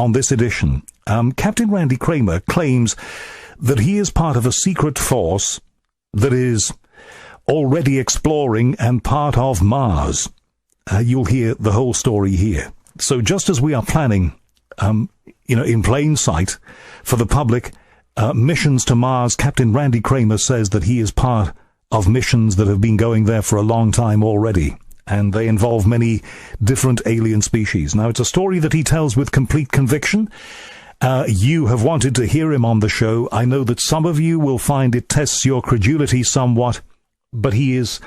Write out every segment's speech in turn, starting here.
On this edition, Captain Randy Cramer claims that he is part of a secret force that is already exploring and part of Mars. You'll hear the whole story here. So just as we are planning, in plain sight for the public, missions to Mars, Captain Randy Cramer says that he is part of missions that have been going there for a long time already, and they involve many different alien species. Now, it's a story that he tells with complete conviction. You have wanted to hear him on the show. I know that some of you will find it tests your credulity somewhat, but he is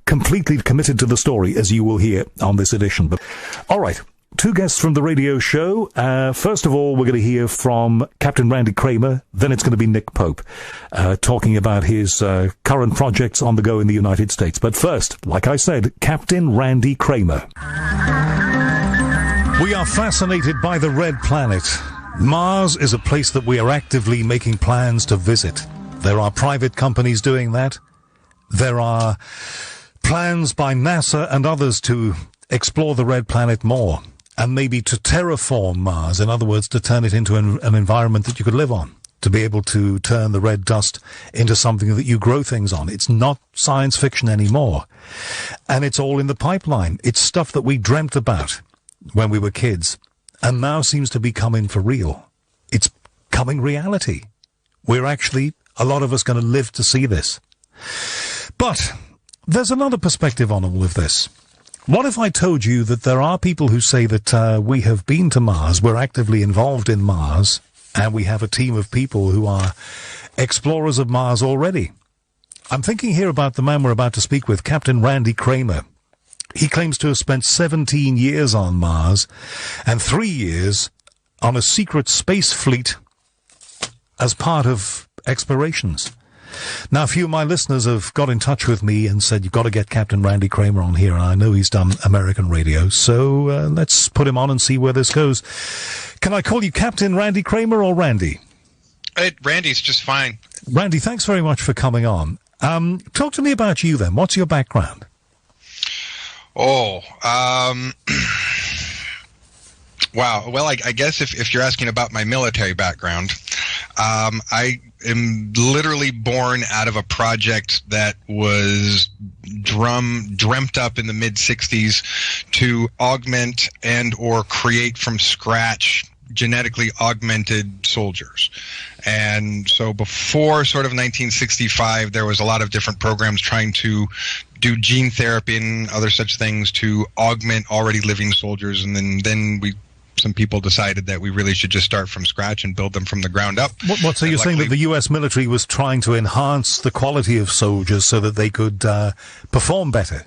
completely committed to the story, as you will hear on this edition. But all right, two guests from the radio show. First of all, we're going to hear from Captain Randy Cramer. Then it's going to be Nick Pope, talking about his current projects on the go in the United States. But first, like I said, Captain Randy Cramer. We are fascinated by the Red Planet. Mars is a place that we are actively making plans to visit. There are private companies doing that. There are plans by NASA and others to explore the Red Planet more, and maybe to terraform Mars, in other words, to turn it into an environment that you could live on, to be able to turn the red dust into something that you grow things on. It's not science fiction anymore, and it's all in the pipeline. It's stuff that we dreamt about when we were kids, and now seems to be coming for real. It's coming reality. We're actually, a lot of us, going to live to see this. But there's another perspective on all of this. What if I told you that there are people who say that we have been to Mars, we're actively involved in Mars, and we have a team of people who are explorers of Mars already? I'm thinking here about the man we're about to speak with, Captain Randy Cramer. He claims to have spent 17 years on Mars and 3 years on a secret space fleet as part of explorations. Now, a few of my listeners have got in touch with me and said, you've got to get Captain Randy Cramer on here. And I know he's done American radio, so let's put him on and see where this goes. Can I call you Captain Randy Cramer or Randy? Randy's just fine. Randy, thanks very much for coming on. Talk to me about you then. What's your background? Wow. Well, I guess if you're asking about my military background, I am literally born out of a project that was dreamt up in the mid-'60s to augment and or create from scratch genetically augmented soldiers. And so before sort of 1965, there was a lot of different programs trying to do gene therapy and other such things to augment already living soldiers. And then some people decided that we really should just start from scratch and build them from the ground up. So you're saying that the U.S. military was trying to enhance the quality of soldiers so that they could perform better?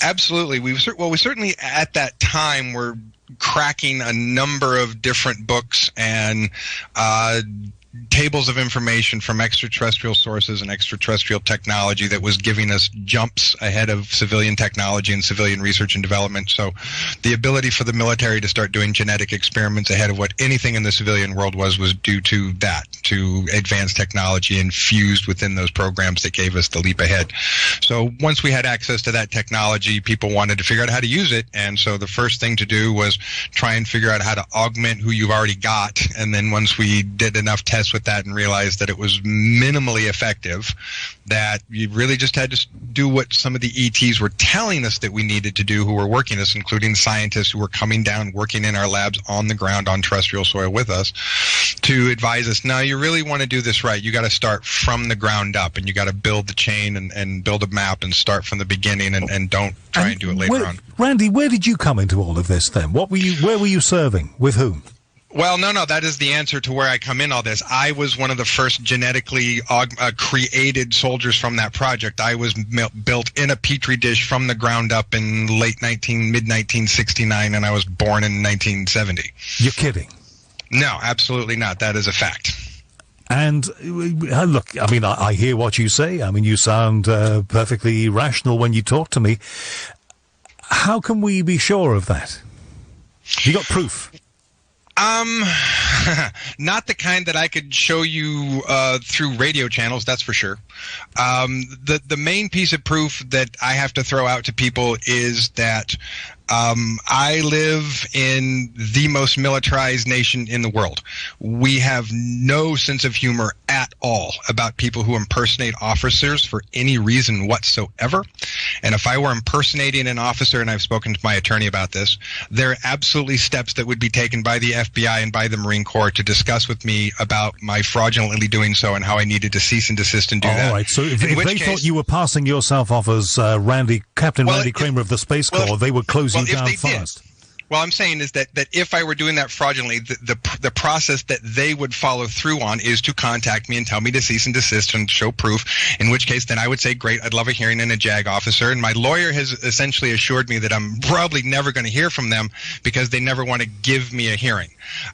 Absolutely. We certainly at that time were cracking a number of different books and tables of information from extraterrestrial sources and extraterrestrial technology that was giving us jumps ahead of civilian technology and civilian research and development. So the ability for the military to start doing genetic experiments ahead of what anything in the civilian world was due to that, to advanced technology infused within those programs that gave us the leap ahead. So once we had access to that technology, people wanted to figure out how to use it. And so the first thing to do was try and figure out how to augment who you've already got. And then once we did enough tests with that and realized that it was minimally effective, that you really just had to do what some of the ETs were telling us that we needed to do, who were working us, including scientists who were coming down, working in our labs on the ground on terrestrial soil with us, to advise us, now you really want to do this right. You got to start from the ground up, and you got to build the chain and build a map and start from the beginning and don't try and do it later on. Randy, where did you come into all of this then? Where were you serving? With whom? Well, no, that is the answer to where I come in all this. I was one of the first genetically created soldiers from that project. I was built in a petri dish from the ground up in mid-1969, and I was born in 1970. You're kidding? No, absolutely not. That is a fact. And look, I mean, I hear what you say. I mean, you sound perfectly rational when you talk to me. How can we be sure of that? You got proof? Not the kind that I could show you through radio channels, that's for sure. The main piece of proof that I have to throw out to people is that I live in the most militarized nation in the world. We have no sense of humor at all about people who impersonate officers for any reason whatsoever. And if I were impersonating an officer, and I've spoken to my attorney about this, there are absolutely steps that would be taken by the FBI and by the Marine Corps to discuss with me about my fraudulently doing so and how I needed to cease and desist and do that. All right. So if they thought you were passing yourself off as Captain Randy Cramer of the Space Corps, they would close you down fast. Well, I'm saying is that if I were doing that fraudulently, the process that they would follow through on is to contact me and tell me to cease and desist and show proof, in which case then I would say, great, I'd love a hearing in a JAG officer. And my lawyer has essentially assured me that I'm probably never going to hear from them because they never want to give me a hearing.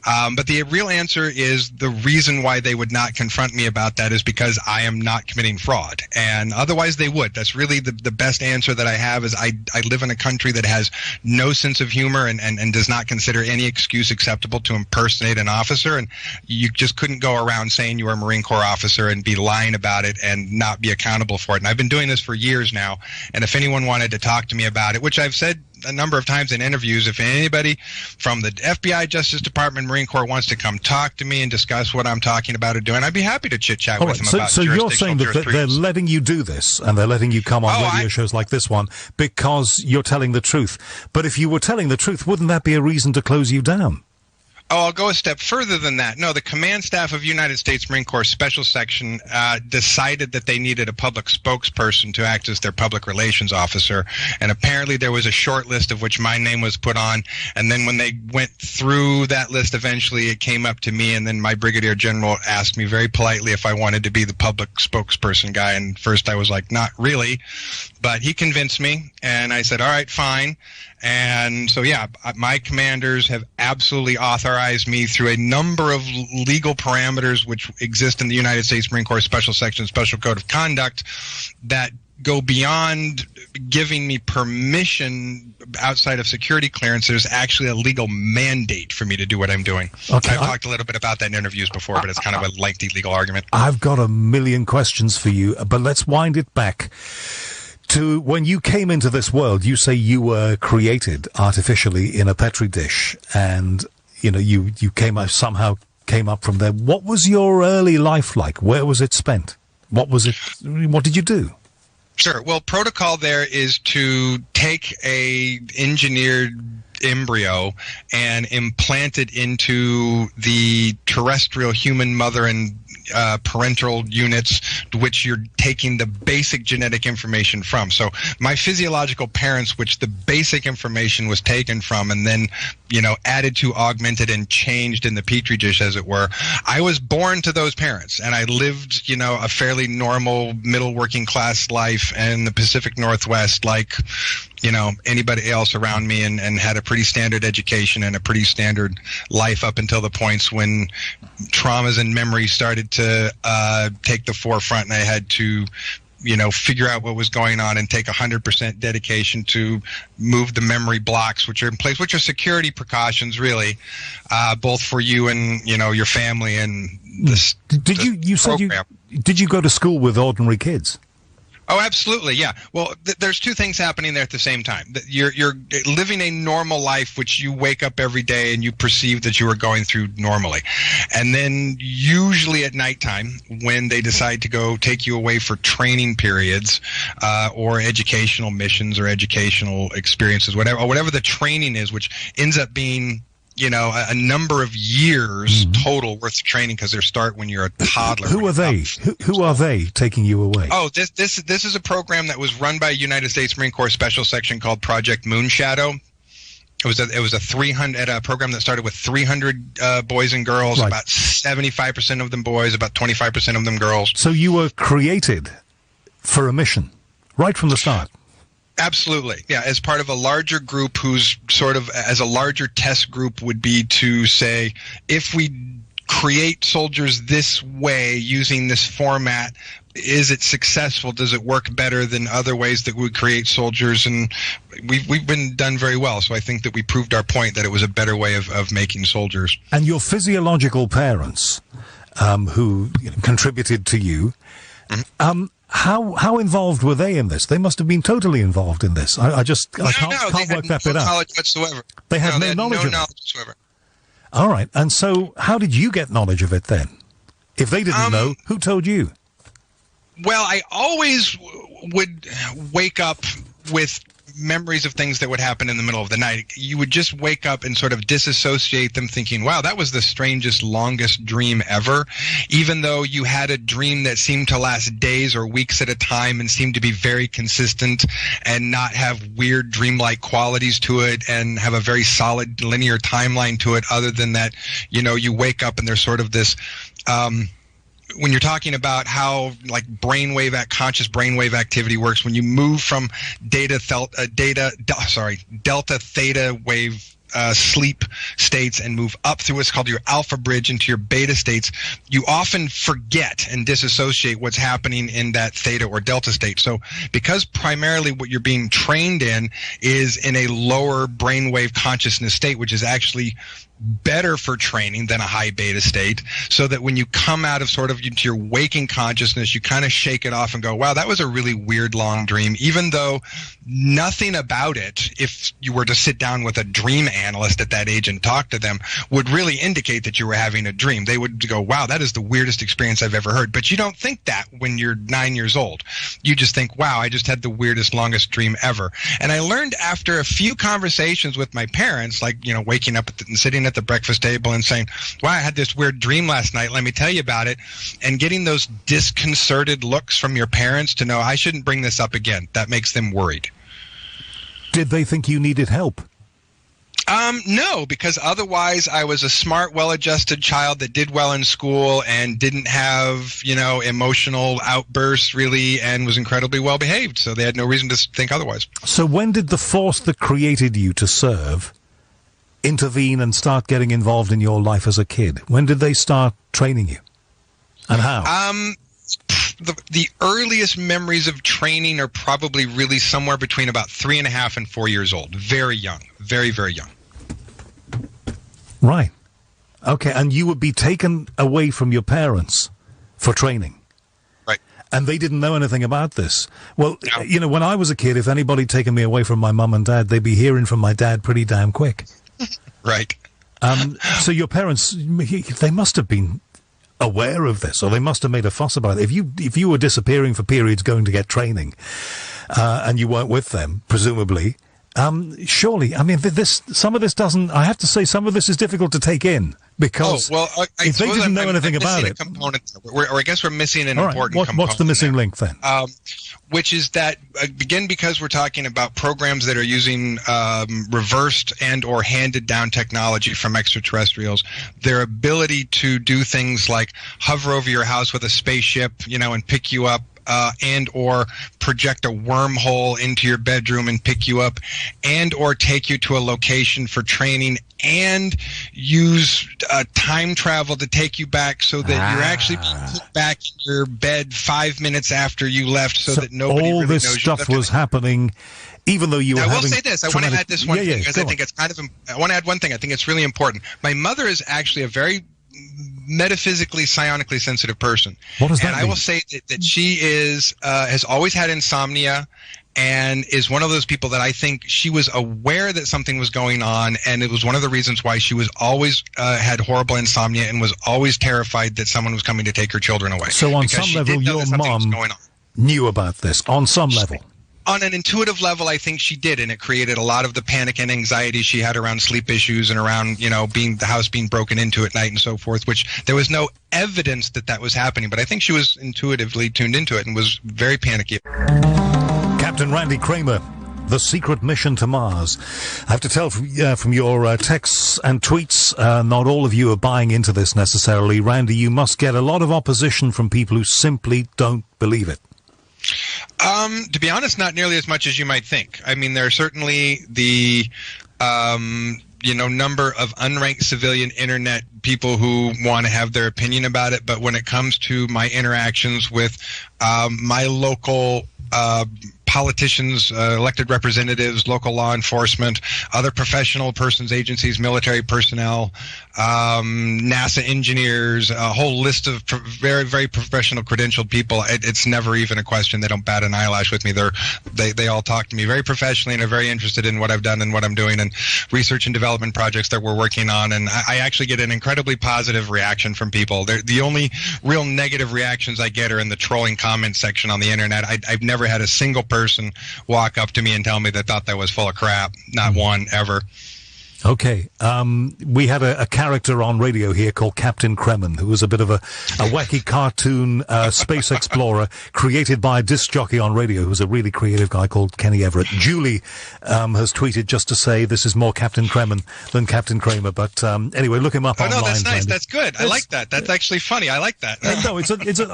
But the real answer is the reason why they would not confront me about that is because I am not committing fraud. And otherwise they would. That's really the best answer that I have is I live in a country that has no sense of humor and does not consider any excuse acceptable to impersonate an officer. And you just couldn't go around saying you were a Marine Corps officer and be lying about it and not be accountable for it. And I've been doing this for years now. And if anyone wanted to talk to me about it, which I've said a number of times in interviews, if anybody from the FBI, Justice Department, Marine Corps wants to come talk to me and discuss what I'm talking about or doing, I'd be happy to chit-chat with them about So you're saying that they're letting you do this and they're letting you come on radio shows like this one because you're telling the truth. But if you were telling the truth, wouldn't that be a reason to close you down? Oh, I'll go a step further than that. No, the command staff of United States Marine Corps Special Section decided that they needed a public spokesperson to act as their public relations officer. And apparently there was a short list of which my name was put on. And then when they went through that list, eventually it came up to me. And then my brigadier general asked me very politely if I wanted to be the public spokesperson guy. And first I was like, not really. But he convinced me. And I said, all right, fine. And so, yeah, my commanders have absolutely authorized me through a number of legal parameters which exist in the United States Marine Corps Special Section Special Code of Conduct that go beyond giving me permission outside of security clearance. There's actually a legal mandate for me to do what I'm doing. Okay, I've talked a little bit about that in interviews before, but it's kind of a lengthy legal argument. I've got a million questions for you, but let's wind it back to when you came into this world. You say you were created artificially in a petri dish, and you somehow came up from there. What was your early life like? Where was it spent? What did you do? Sure. Well, protocol there is to take a engineered embryo and implant it into the terrestrial human mother and parental units, which you're taking the basic genetic information from. So my physiological parents, which the basic information was taken from and then, added to, augmented, and changed in the petri dish, as it were. I was born to those parents, and I lived, a fairly normal middle working class life in the Pacific Northwest, like anybody else around me, and had a pretty standard education and a pretty standard life up until the points when traumas and memories started to take the forefront, and I had to figure out what was going on and take 100% dedication to move the memory blocks which are in place, which are security precautions, really, both for you and your family and this. Did you go to school with ordinary kids? Oh, absolutely, yeah. Well, there's two things happening there at the same time. You're living a normal life, which you wake up every day and you perceive that you are going through normally. And then usually at nighttime, when they decide to go take you away for training periods or educational missions or educational experiences, whatever the training is, which ends up being a number of years total worth of training, because they start when you're a toddler. Who are they? Who are they taking you away? Oh, this is a program that was run by a United States Marine Corps Special Section called Project Moonshadow. It was a 300 program that started with 300 boys and girls. Right. About 75% of them boys, about 25% of them girls. So you were created for a mission right from the start. Absolutely. Yeah, as part of a larger group who's sort of, as a larger test group would be to say, if we create soldiers this way using this format. Is it successful? Does it work better than other ways that we would create soldiers? And we've been done very well. So I think that we proved our point that it was a better way of making soldiers. And your physiological parents, who contributed to you, how involved were they in this? They must have been totally involved in this. I can't work that bit out. Knowledge whatsoever. They had no knowledge of it. Whatsoever. All right. And so how did you get knowledge of it then? If they didn't know, who told you? Well, I always would wake up with memories of things that would happen in the middle of the night. You would just wake up and sort of disassociate them, thinking, wow, that was the strangest, longest dream ever, even though you had a dream that seemed to last days or weeks at a time and seemed to be very consistent and not have weird dreamlike qualities to it and have a very solid linear timeline to it. Other than that, you wake up and there's sort of this when you're talking about how like conscious brainwave activity works, when you move from delta theta wave sleep states and move up through what's called your alpha bridge into your beta states, you often forget and disassociate what's happening in that theta or delta state. So because primarily what you're being trained in is in a lower brainwave consciousness state, which is actually better for training than a high beta state, so that when you come out of sort of into your waking consciousness, you kind of shake it off and go, wow, that was a really weird long dream, even though nothing about it, if you were to sit down with a dream analyst at that age and talk to them, would really indicate that you were having a dream. They would go, wow, that is the weirdest experience I've ever heard. But you don't think that when you're 9 years old. You just think, wow, I just had the weirdest, longest dream ever. And I learned after a few conversations with my parents, like, waking up and sitting at the breakfast table and saying, wow, I had this weird dream last night, let me tell you about it, and getting those disconcerted looks from your parents to know I shouldn't bring this up again. That makes them worried. Did they think you needed help? No, because otherwise I was a smart, well-adjusted child that did well in school and didn't have, emotional outbursts really, and was incredibly well behaved. So they had no reason to think otherwise. So when did the force that created you to serve intervene and start getting involved in your life as a kid? When did they start training you? And how? The earliest memories of training are probably really somewhere between about 3.5 and 4 years old. Very young. Very, very young. Right. Okay, and you would be taken away from your parents for training. Right. And they didn't know anything about this. Well, No. When I was a kid, if anybody taken me away from my mum and dad, they'd be hearing from my dad pretty damn quick. Right. So your parents, they must have been aware of this, or they must have made a fuss about it. If you were disappearing for periods going to get training, and you weren't with them, presumably, surely, I mean, some of this doesn't, I have to say, some of this is difficult to take in, because if they didn't know anything about it. Or I guess we're missing an important component. What's the missing link then? Which is that, again, because we're talking about programs that are using reversed and or handed down technology from extraterrestrials, their ability to do things like hover over your house with a spaceship, and pick you up, and or project a wormhole into your bedroom and pick you up, and or take you to a location for training, and use time travel to take you back so that you're actually put back in your bed 5 minutes after you left, so that nobody all really this knows stuff was happening, even though you were having... I will say this. I want to add this one thing, because I think it's kind of... I want to add one thing. I think it's really important. My mother is actually a very metaphysically, psionically sensitive person. What does that mean? And I will say that she has always had insomnia, and is one of those people that I think she was aware that something was going on, and it was one of the reasons why she was always had horrible insomnia and was always terrified that someone was coming to take her children away. So on some level, your mom knew about this, on some level. On an intuitive level, I think she did, and it created a lot of the panic and anxiety she had around sleep issues and around, the house being broken into at night and so forth, which there was no evidence that was happening, but I think she was intuitively tuned into it and was very panicky. Captain Randy Cramer, the secret mission to Mars. I have to tell from your texts and tweets, not all of you are buying into this necessarily. Randy, you must get a lot of opposition from people who simply don't believe it. To be honest, not nearly as much as you might think. I mean, there are certainly the number of unranked civilian internet people who want to have their opinion about it. But when it comes to my interactions with my local politicians, elected representatives, local law enforcement, other professional persons, agencies, military personnel, NASA engineers, a whole list of very, very professional, credentialed people. It's never even a question. They don't bat an eyelash with me. They all talk to me very professionally and are very interested in what I've done and what I'm doing and research and development projects that we're working on. And I actually get an incredibly positive reaction from people. The only real negative reactions I get are in the trolling comment section on the internet. I've never had a single person walk up to me and tell me they thought that was full of crap. Not one, ever. Okay. We had a character on radio here called Captain Cramer, who was a bit of a wacky cartoon space explorer created by a disc jockey on radio who's a really creative guy called Kenny Everett. Julie has tweeted just to say this is more Captain Cramer than Captain Cramer. But anyway, look him up online. No, that's nice. Randy. That's good. I like that. That's actually funny. I like that. No, I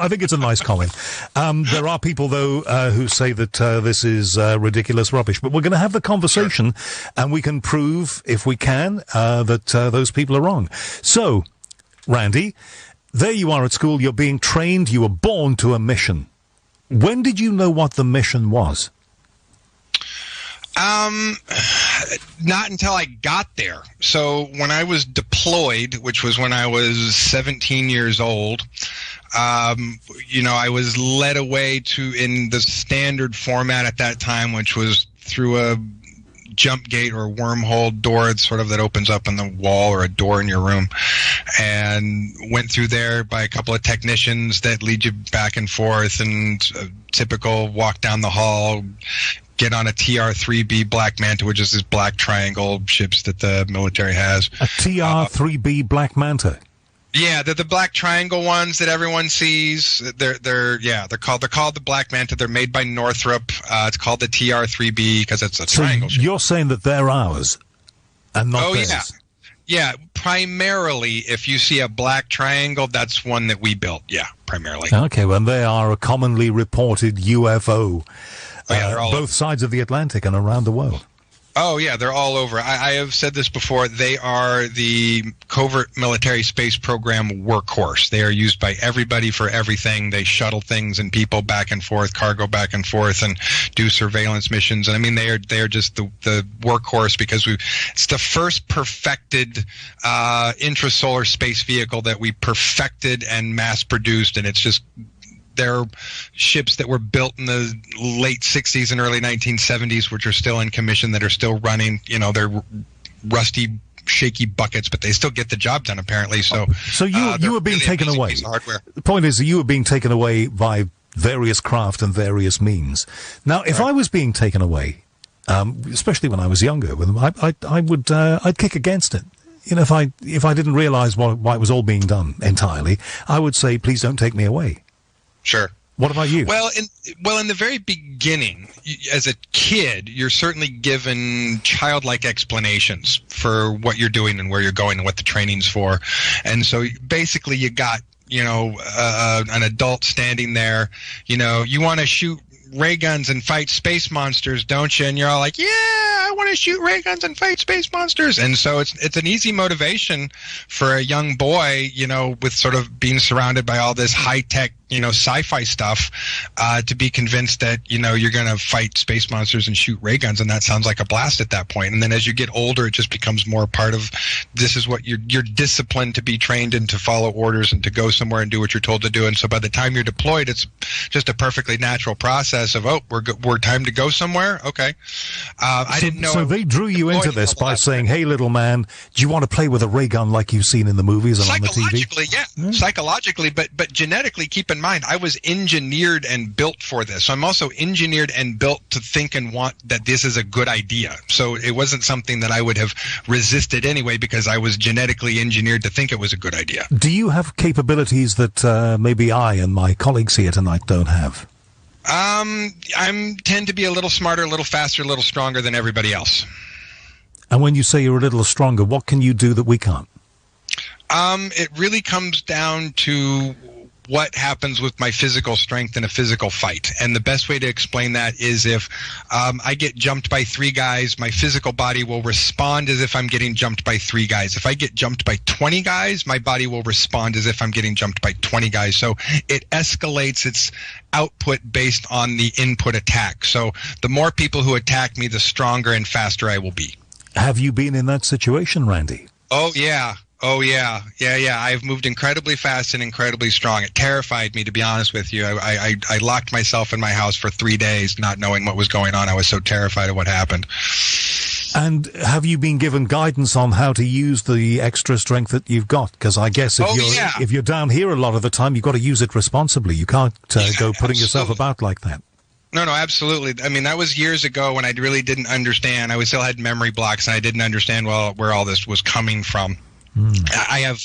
think it's a nice comment. There are people, though, who say that this is ridiculous rubbish. But we're going to have the conversation, and we can prove, if we can, that those people are wrong. So, Randy, there you are at school, you're being trained, you were born to a mission. When did you know what the mission was? Not until I got there. So when I was deployed, which was when I was 17 years old, I was led away in the standard format at that time, which was through a jump gate or wormhole door that opens up in the wall or a door in your room, and went through there by a couple of technicians that lead you back and forth, and a typical walk down the hall, get on a TR-3B Black Manta, which is this black triangle ships that the military has. A TR-3B Black Manta? Yeah, they're the black triangle ones that everyone sees. They're called the Black Manta. They're made by Northrop. It's called the TR-3B because it's a triangle ship. You're saying that they're ours and not theirs? Yeah. Primarily, if you see a black triangle, that's one that we built. Yeah, primarily. Okay, well, they are a commonly reported UFO. They're all both sides of the Atlantic and around the world. Oh, yeah, they're all over. I have said this before. They are the covert military space program workhorse. They are used by everybody for everything. They shuttle things and people back and forth, cargo back and forth, and do surveillance missions. And I mean, they are just the workhorse because it's the first perfected intrasolar space vehicle that we perfected and mass produced, and it's just. They're ships that were built in the late 60s and early 1970s, which are still in commission, that are still running. They're rusty, shaky buckets, but they still get the job done, apparently. So you were being taken away. The point is that you were being taken away by various craft and various means. Now, if I was being taken away, especially when I was younger, I'd kick against it. If I didn't realize why it was all being done entirely, I would say, please don't take me away. Sure. What about you? Well, in the very beginning, as a kid, you're certainly given childlike explanations for what you're doing and where you're going and what the training's for. And so basically you got, an adult standing there, you want to shoot ray guns and fight space monsters, don't you? And you're all like, yeah, I want to shoot ray guns and fight space monsters. And so it's an easy motivation for a young boy, with sort of being surrounded by all this high-tech, sci-fi stuff, to be convinced that, you're going to fight space monsters and shoot ray guns. And that sounds like a blast at that point. And then as you get older, it just becomes more part of, this is what you're disciplined to be trained and to follow orders and to go somewhere and do what you're told to do. And so by the time you're deployed, it's just a perfectly natural process of, we're time to go somewhere. Okay. I didn't know. So they drew you into this by saying, hey, little man, do you want to play with a ray gun like you've seen in the movies and on the TV? Psychologically, but genetically, keep in mind, I was engineered and built for this. So I'm also engineered and built to think and want that this is a good idea. So it wasn't something that I would have resisted anyway because I was genetically engineered to think it was a good idea. Do you have capabilities that maybe I and my colleagues here tonight don't have? I tend to be a little smarter, a little faster, a little stronger than everybody else. And when you say you're a little stronger, what can you do that we can't? It really comes down to what happens with my physical strength in a physical fight. And the best way to explain that is if I get jumped by 3 guys, my physical body will respond as if I'm getting jumped by 3 guys. If I get jumped by 20 guys, my body will respond as if I'm getting jumped by 20 guys. So it escalates its output based on the input attack. So the more people who attack me, the stronger and faster I will be. Have you been in that situation, Randy? Oh, yeah. Yeah. I've moved incredibly fast and incredibly strong. It terrified me, to be honest with you. I locked myself in my house for 3 days, not knowing what was going on. I was so terrified of what happened. And have you been given guidance on how to use the extra strength that you've got? Because I guess if you're down here a lot of the time, you've got to use it responsibly. You can't go putting yourself about like that. No, absolutely. I mean, that was years ago when I really didn't understand. I still had memory blocks, and I didn't understand where all this was coming from. I have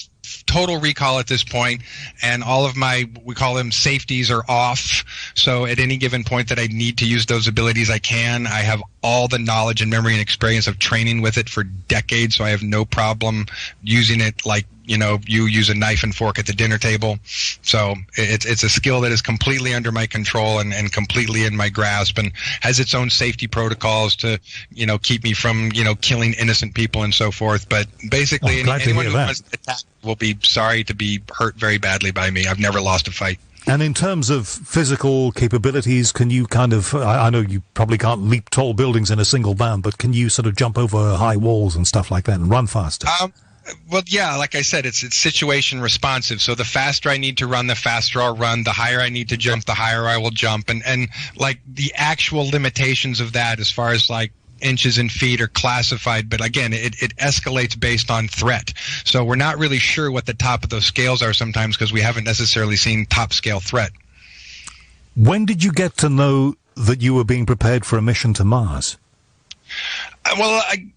total recall at this point, and all of my, we call them safeties, are off. So at any given point that I need to use those abilities, I can. I have all the knowledge and memory and experience of training with it for decades, so I have no problem using it like, you use a knife and fork at the dinner table. So it's a skill that is completely under my control and completely in my grasp, and has its own safety protocols to, keep me from, killing innocent people and so forth. But basically, anyone who wants to attack will be sorry to be hurt very badly by me. I've never lost a fight. And in terms of physical capabilities, can you I know you probably can't leap tall buildings in a single bound, but can you sort of jump over high walls and stuff like that and run faster? Well, yeah, like I said, it's situation responsive. So the faster I need to run, the faster I'll run. The higher I need to jump, the higher I will jump. And like the actual limitations of that as far as like inches and feet are classified, but again, it escalates based on threat. So we're not really sure what the top of those scales are sometimes because we haven't necessarily seen top scale threat. When did you get to know that you were being prepared for a mission to Mars? I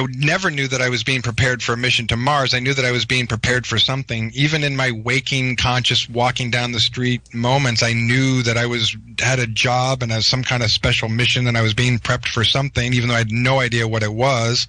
never knew that I was being prepared for a mission to Mars. I knew that I was being prepared for something. Even in my waking, conscious, walking down the street moments, I knew that I had a job and had some kind of special mission, and I was being prepped for something, even though I had no idea what it was.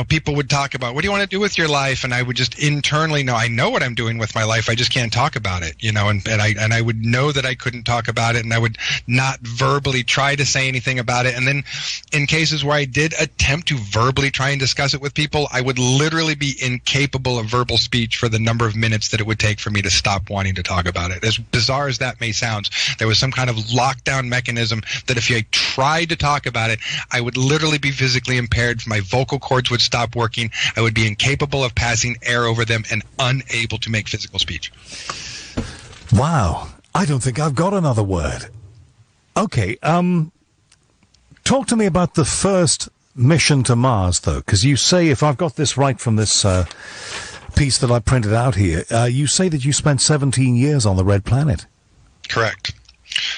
People would talk about, what do you want to do with your life? And I would just internally know, I know what I'm doing with my life. I just can't talk about it, and I would know that I couldn't talk about it, and I would not verbally try to say anything about it. And then in cases where I did attempt to verbally try and discuss it with people, I would literally be incapable of verbal speech for the number of minutes that it would take for me to stop wanting to talk about it. As bizarre as that may sound, there was some kind of lockdown mechanism that if I tried to talk about it, I would literally be physically impaired. My vocal cords would stop working. I would be incapable of passing air over them and unable to make physical speech. Wow. I don't think I've got another word. Okay, talk to me about the first mission to Mars, though, because you say, if I've got this right from this piece that I printed out here, you say that you spent 17 years on the Red Planet. Correct.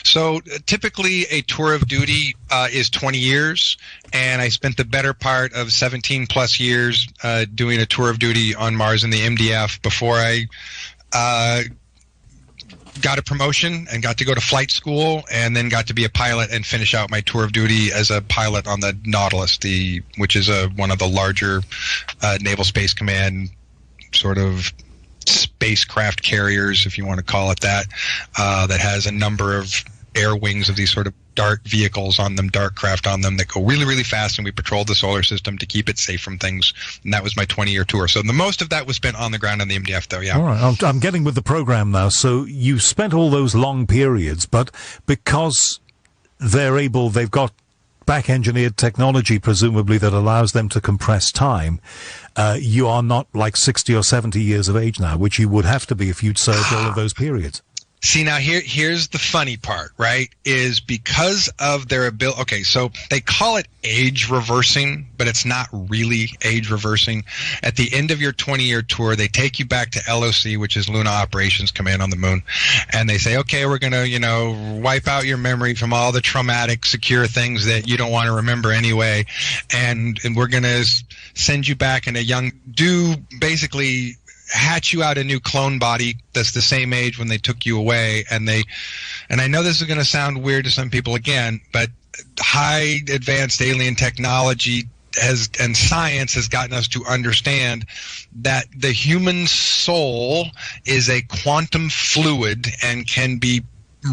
So typically a tour of duty is 20 years, and I spent the better part of 17 plus years doing a tour of duty on Mars in the MDF before I got a promotion and got to go to flight school, and then got to be a pilot and finish out my tour of duty as a pilot on the Nautilus, which is one of the larger Naval Space Command sort of spacecraft carriers, if you want to call it that, that has a number of air wings of these sort of dark vehicles on them, dark craft on them that go really, really fast, and we patrol the solar system to keep it safe from things. And that was my 20-year tour. So the most of that was spent on the ground on the MDF, though, yeah. All right, I'm getting with the program now. So you spent all those long periods, but because they've got back-engineered technology, presumably, that allows them to compress time, you are not like 60 or 70 years of age now, which you would have to be if you'd served all of those periods. See, now here's the funny part, right, is because of their ability. Okay, so they call it age reversing, but it's not really age reversing. At the end of your 20-year tour, they take you back to LOC, which is Lunar Operations Command on the moon, and they say, okay, we're going to, wipe out your memory from all the traumatic, secure things that you don't want to remember anyway, and we're going to send you back in basically hatch you out a new clone body that's the same age when they took you away. And I know this is going to sound weird to some people again, but high advanced alien technology and science has gotten us to understand that the human soul is a quantum fluid and can be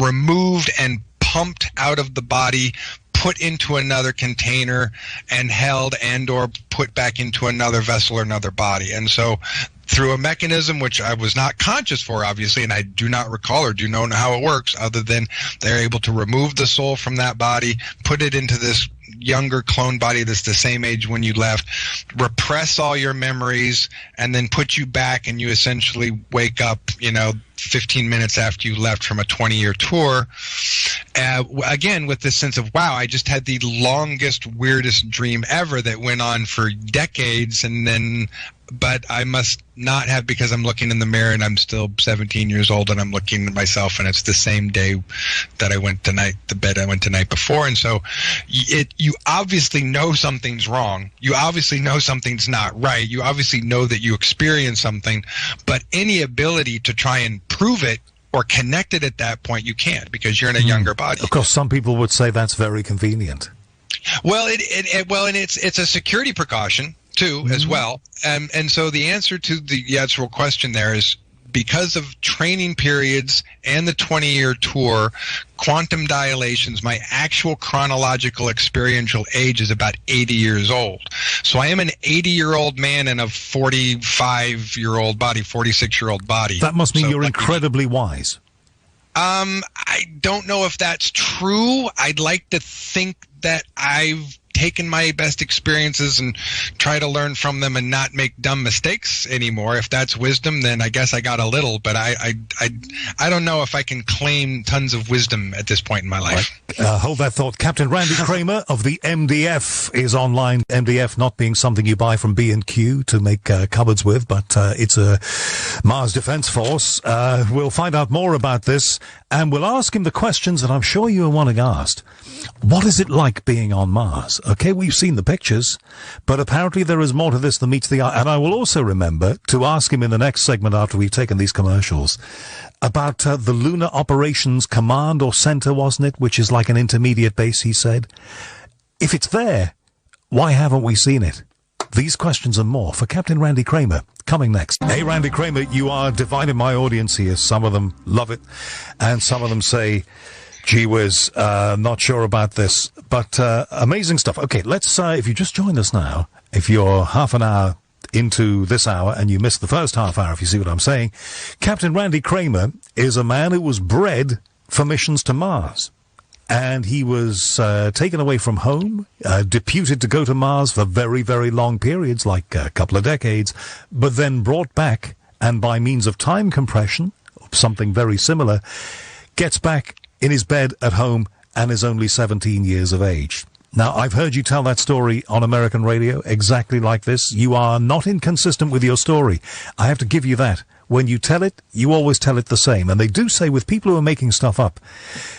removed and pumped out of the body, put into another container, and held and or put back into another vessel or another body. And so through a mechanism which I was not conscious for, obviously, and I do not recall or do not know how it works, other than they're able to remove the soul from that body, put it into this younger clone body that's the same age when you left, repress all your memories, and then put you back, and you essentially wake up, 15 minutes after you left from a 20-year tour, again with this sense of, wow, I just had the longest, weirdest dream ever that went on for decades, but I must not have, because I'm looking in the mirror and I'm still 17 years old and I'm looking at myself, and it's the same day that I went the bed I went the night before. And so you obviously know something's wrong. You obviously know something's not right. You obviously know that you experienced something, but any ability to try and prove it or connect it at that point, you can't, because you're in a younger body. Of course, some people would say that's very convenient. Well, and it's a security precaution too, as well. And so the answer to the actual question there is, because of training periods and the 20-year tour, quantum dilations, my actual chronological experiential age is about 80 years old. So I am an 80-year-old man in a 45-year-old body, 46-year-old body. That must mean you're incredibly wise. I don't know if that's true. I'd like to think that I've taken my best experiences and try to learn from them and not make dumb mistakes anymore. If that's wisdom, then I guess I got a little, but I don't know if I can claim tons of wisdom at this point in my life. Hold that thought. Captain Randy Cramer of the MDF is online. MDF not being something you buy from B&Q to make cupboards with, but it's a Mars Defense Force. We'll find out more about this, and we'll ask him the questions that I'm sure you are wanting asked. What is it like being on Mars? Okay, we've seen the pictures, but apparently there is more to this than meets the eye. And I will also remember to ask him in the next segment after we've taken these commercials about the Lunar Operations Command or Center, wasn't it? Which is like an intermediate base, he said. If it's there, why haven't we seen it? These questions and more for Captain Randy Cramer coming next. Hey, Randy Cramer, you are dividing my audience here. Some of them love it, and some of them say, gee whiz, not sure about this, but amazing stuff. Okay, let's, if you just joined us now, if you're half an hour into this hour and you missed the first half hour, if you see what I'm saying, Captain Randy Cramer is a man who was bred for missions to Mars. And he was taken away from home, deputed to go to Mars for very, very long periods, like a couple of decades, but then brought back, and by means of time compression, something very similar, gets back in his bed at home and is only 17 years of age. Now, I've heard you tell that story on American radio exactly like this. You are not inconsistent with your story. I have to give you that. When you tell it, you always tell it the same. And they do say with people who are making stuff up,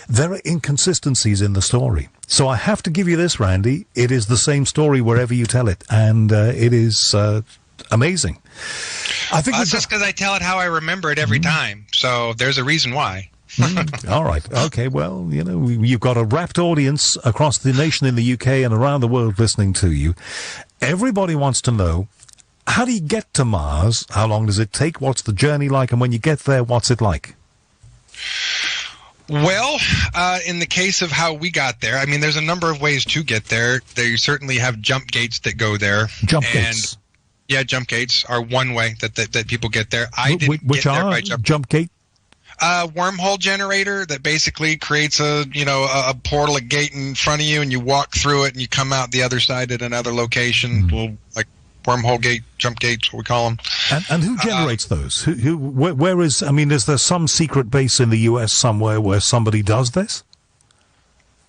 there are inconsistencies in the story. So I have to give you this, Randy. It is the same story wherever you tell it. And it is amazing. I think that's just because I tell it how I remember it every time. So there's a reason why. All right. Okay. Well, you've got a rapt audience across the nation in the UK and around the world listening to you. Everybody wants to know, how do you get to Mars? How long does it take? What's the journey like? And when you get there, what's it like? Well, in the case of how we got there, I mean, there's a number of ways to get there. They certainly have jump gates that go there. Jump gates? Yeah, jump gates are one way that people get there. Which are by jump gate? Wormhole generator that basically creates a portal, a gate in front of you, and you walk through it and you come out the other side at another location. Like wormhole gate, jump gates, what we call them. And who generates those? Where is there some secret base in the US somewhere where somebody does this?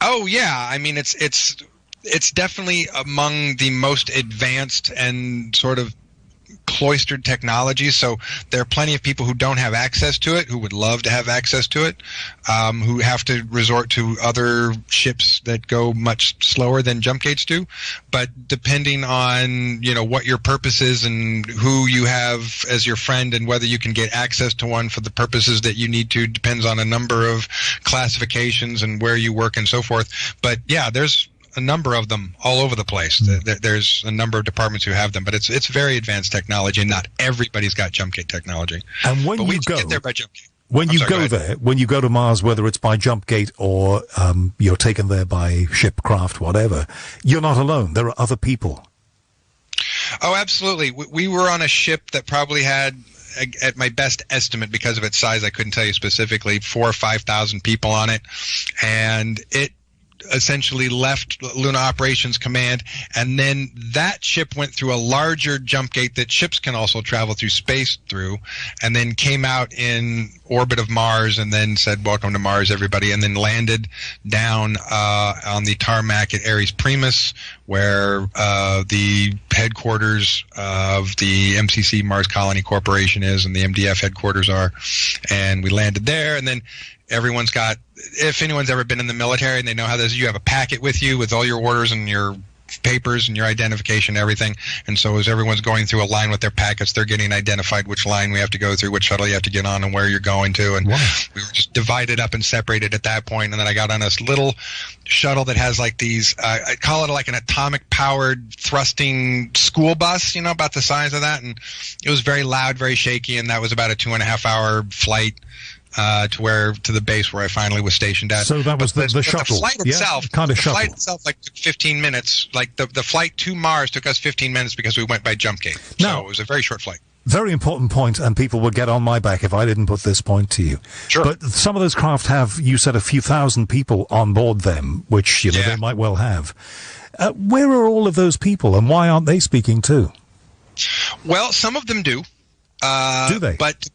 Oh yeah, I mean it's definitely among the most advanced and sort of cloistered technologies. So there are plenty of people who don't have access to it, who would love to have access to it, who have to resort to other ships that go much slower than jump gates do. But depending on what your purpose is and who you have as your friend and whether you can get access to one for the purposes that you need to, depends on a number of classifications and where you work and so forth. But yeah, there's a number of them all over the place. There's a number of departments who have them, but it's very advanced technology, and not everybody's got jump gate technology. And when you get there by jump gate. When you go there, when you go to Mars, whether it's by jump gate or you're taken there by ship, craft, whatever, you're not alone. There are other people. Oh, absolutely. We were on a ship that probably had, at my best estimate, because of its size, I couldn't tell you specifically, 4,000 or 5,000 people on it, and it essentially left Lunar Operations Command, and then that ship went through a larger jump gate that ships can also travel through space through, and then came out in orbit of Mars, and then said, "Welcome to Mars, everybody," and then landed down on the tarmac at Ares Primus, where the headquarters of the MCC Mars Colony Corporation is, and the MDF headquarters are, and we landed there, and then everyone's got, if anyone's ever been in the military and they know how this is, you have a packet with you with all your orders and your papers and your identification and everything. And so as everyone's going through a line with their packets, they're getting identified which line we have to go through, which shuttle you have to get on, and where you're going to. And we were just divided up and separated at that point. And then I got on this little shuttle that has like these, I call it like an atomic-powered thrusting school bus, about the size of that. And it was very loud, very shaky, and that was about a 2.5-hour flight to the base where I finally was stationed at. So that was the shuttle. The flight itself, flight itself, like took 15 minutes. Like the flight to Mars took us 15 minutes because we went by jump gate. So it was a very short flight. Very important point, and people would get on my back if I didn't put this point to you. Sure. But some of those craft have, you said, a few thousand people on board them, which they might well have. Where are all of those people, and why aren't they speaking too? Well, some of them do. Do they? But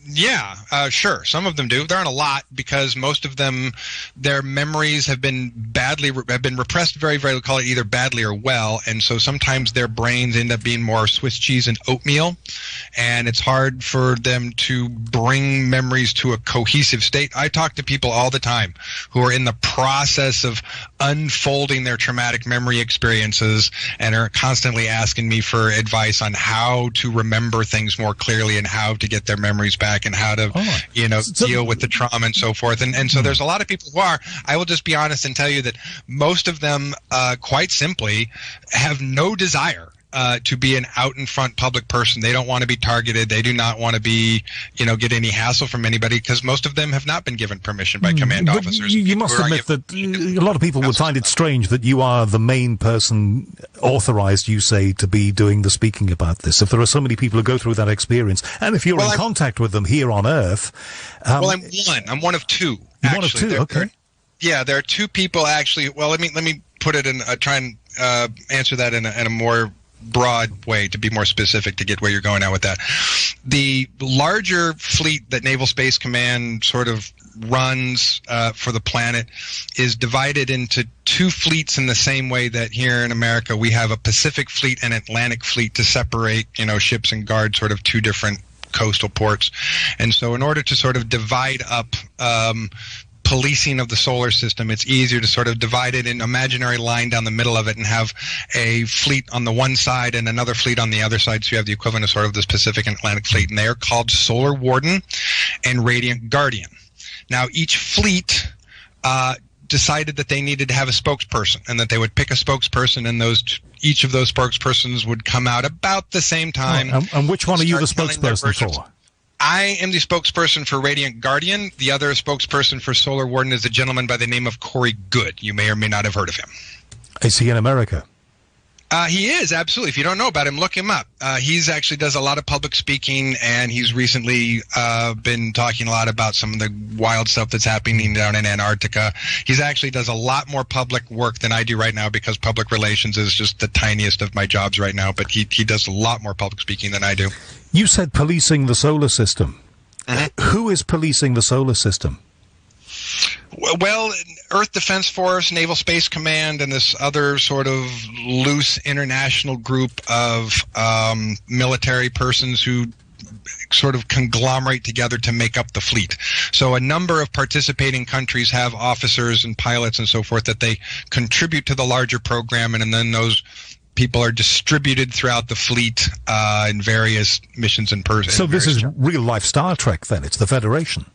yeah, sure. Some of them do. There aren't a lot, because most of them, their memories have been repressed very, very, call it either badly or well. And so sometimes their brains end up being more Swiss cheese and oatmeal. And it's hard for them to bring memories to a cohesive state. I talk to people all the time who are in the process of unfolding their traumatic memory experiences and are constantly asking me for advice on how to remember things more clearly and how to get their memories back and how to, deal with the trauma and so forth. And so there's a lot of people who are, I will just be honest and tell you that most of them, quite simply, have no desire to be an out in front public person. They don't want to be targeted. They do not want to be, get any hassle from anybody, because most of them have not been given permission by command officers. You must admit that a lot of people would find it strange that you are the main person authorized, you say, to be doing the speaking about this. If there are so many people who go through that experience, and if you're in contact with them here on Earth. I'm one. I'm one of two. One of two, okay. There are two people actually. Well, let me put it in. Try and answer that in a more broad way, to be more specific, to get where you're going at with that. The larger fleet that Naval Space Command sort of runs for the planet is divided into two fleets in the same way that here in America we have a Pacific Fleet and Atlantic Fleet to separate, ships and guard sort of two different coastal ports. And so in order to sort of divide up policing of the solar system, it's easier to sort of divide it in imaginary line down the middle of it and have a fleet on the one side and another fleet on the other side. So you have the equivalent of sort of this Pacific and Atlantic Fleet, and they are called Solar Warden and Radiant Guardian. Now, each fleet decided that they needed to have a spokesperson, and that they would pick a spokesperson, and each of those spokespersons would come out about the same time. And which one are you the spokesperson for? I am the spokesperson for Radiant Guardian. The other spokesperson for Solar Warden is a gentleman by the name of Corey Good. You may or may not have heard of him. Is he in America? He is, absolutely. If you don't know about him, look him up. He's actually does a lot of public speaking, and he's recently been talking a lot about some of the wild stuff that's happening down in Antarctica. He's actually does a lot more public work than I do right now, because public relations is just the tiniest of my jobs right now, but he does a lot more public speaking than I do. You said policing the solar system. Mm-hmm. Who is policing the solar system? Well, Earth Defense Force, Naval Space Command, and this other sort of loose international group of military persons who sort of conglomerate together to make up the fleet. So a number of participating countries have officers and pilots and so forth that they contribute to the larger program, and then those people are distributed throughout the fleet in various missions and persons. So this is real-life Star Trek, then? It's the Federation?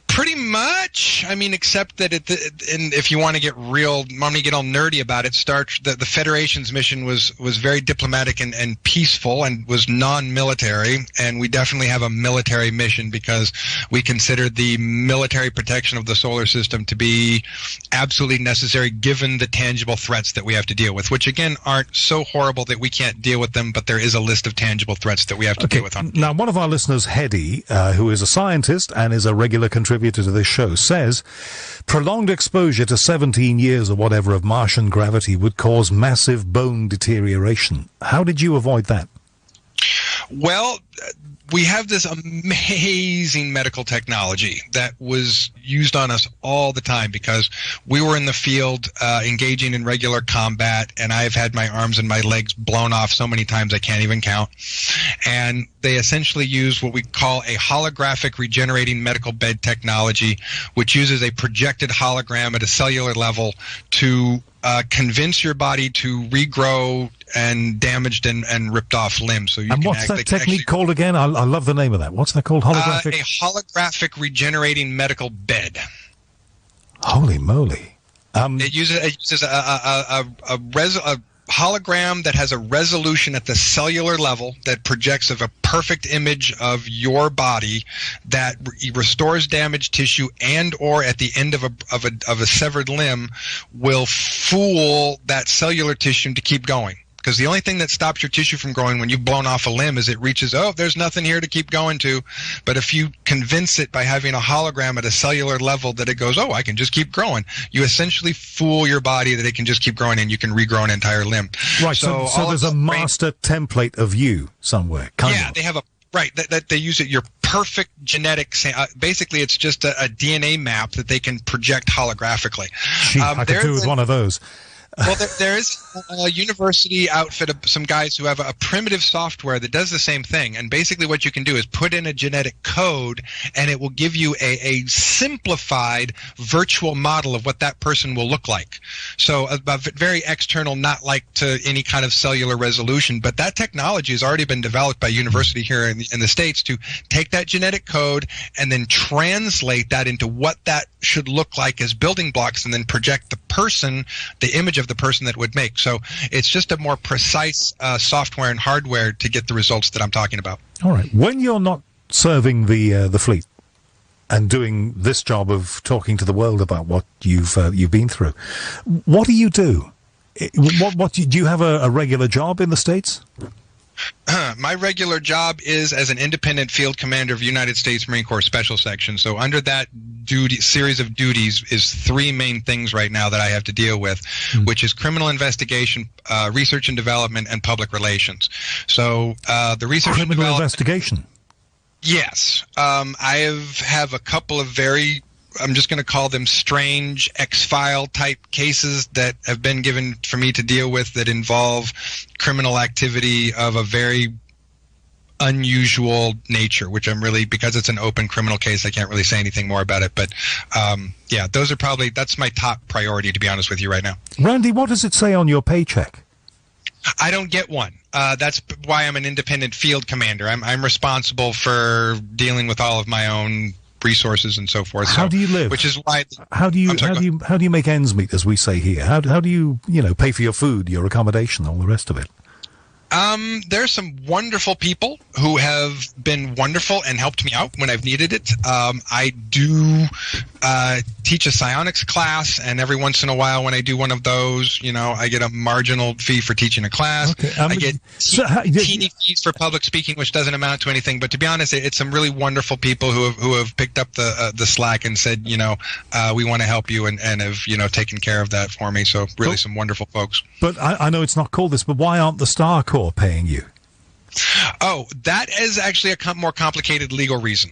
Pretty much. I mean, except that and if you want to get all nerdy about it, the Federation's mission was very diplomatic and peaceful and was non-military, and we definitely have a military mission because we consider the military protection of the solar system to be absolutely necessary given the tangible threats that we have to deal with, which again aren't so horrible that we can't deal with them, but there is a list of tangible threats that we have to deal with. Now, one of our listeners, Hedy, who is a scientist and is a regular contributor to this show, says prolonged exposure to 17 years or whatever of Martian gravity would cause massive bone deterioration. How did you avoid that? Well, we have this amazing medical technology that was used on us all the time because we were in the field engaging in regular combat, and I've had my arms and my legs blown off so many times I can't even count. And they essentially use what we call a holographic regenerating medical bed technology, which uses a projected hologram at a cellular level to convince your body to regrow and damaged and ripped off limbs. So you and what's that technique called again? I love the name of that. What's that called? Holographic? A holographic regenerating medical bed. Holy moly! It uses a hologram that has a resolution at the cellular level that projects of a perfect image of your body that restores damaged tissue, and or at the end of a severed limb will fool that cellular tissue to keep going. Because the only thing that stops your tissue from growing when you've blown off a limb is it reaches, there's nothing here to keep going to. But if you convince it by having a hologram at a cellular level that it goes, I can just keep growing, you essentially fool your body that it can just keep growing and you can regrow an entire limb. Right, so there's a master template of you somewhere. They have that they use it, your perfect genetics. Basically, it's just a DNA map that they can project holographically. I could do with one of those. Well, there is a university outfit of some guys who have a primitive software that does the same thing. And basically what you can do is put in a genetic code, and it will give you a simplified virtual model of what that person will look like. So a very external, not like to any kind of cellular resolution. But that technology has already been developed by a university here in the States to take that genetic code and then translate that into what that should look like as building blocks, and then project the image of the person that would make. So it's just a more precise software and hardware to get the results that I'm talking about. All right. When you're not serving the fleet and doing this job of talking to the world about what you've been through, what do you do? Do you have a regular job in the States? My regular job is as an independent field commander of United States Marine Corps Special Section. So under that series of duties is three main things right now that I have to deal with, which is criminal investigation, research and development, and public relations. So the research and development investigation. Yes, I have a couple of I'm just going to call them strange X-File type cases that have been given for me to deal with that involve criminal activity of a very unusual nature, which because it's an open criminal case, I can't really say anything more about it. But that's my top priority, to be honest with you right now. Randy, what does it say on your paycheck? I don't get one. That's why I'm an independent field commander. I'm responsible for dealing with all of my own resources and so forth. How do you live? Which is why. How do you make ends meet, as we say here? How do you pay for your food, your accommodation, all the rest of it? There's some wonderful people who have been wonderful and helped me out when I've needed it. I do teach a psionics class, and every once in a while when I do one of those, I get a marginal fee for teaching a class. Okay, I get teeny fees for public speaking, which doesn't amount to anything. But to be honest, it's some really wonderful people who have picked up the slack and said, we want to help you, and have taken care of that for me. So really some wonderful folks. But I know it's not called this, but why aren't the Star Corps paying you? Oh, that is actually a more complicated legal reason.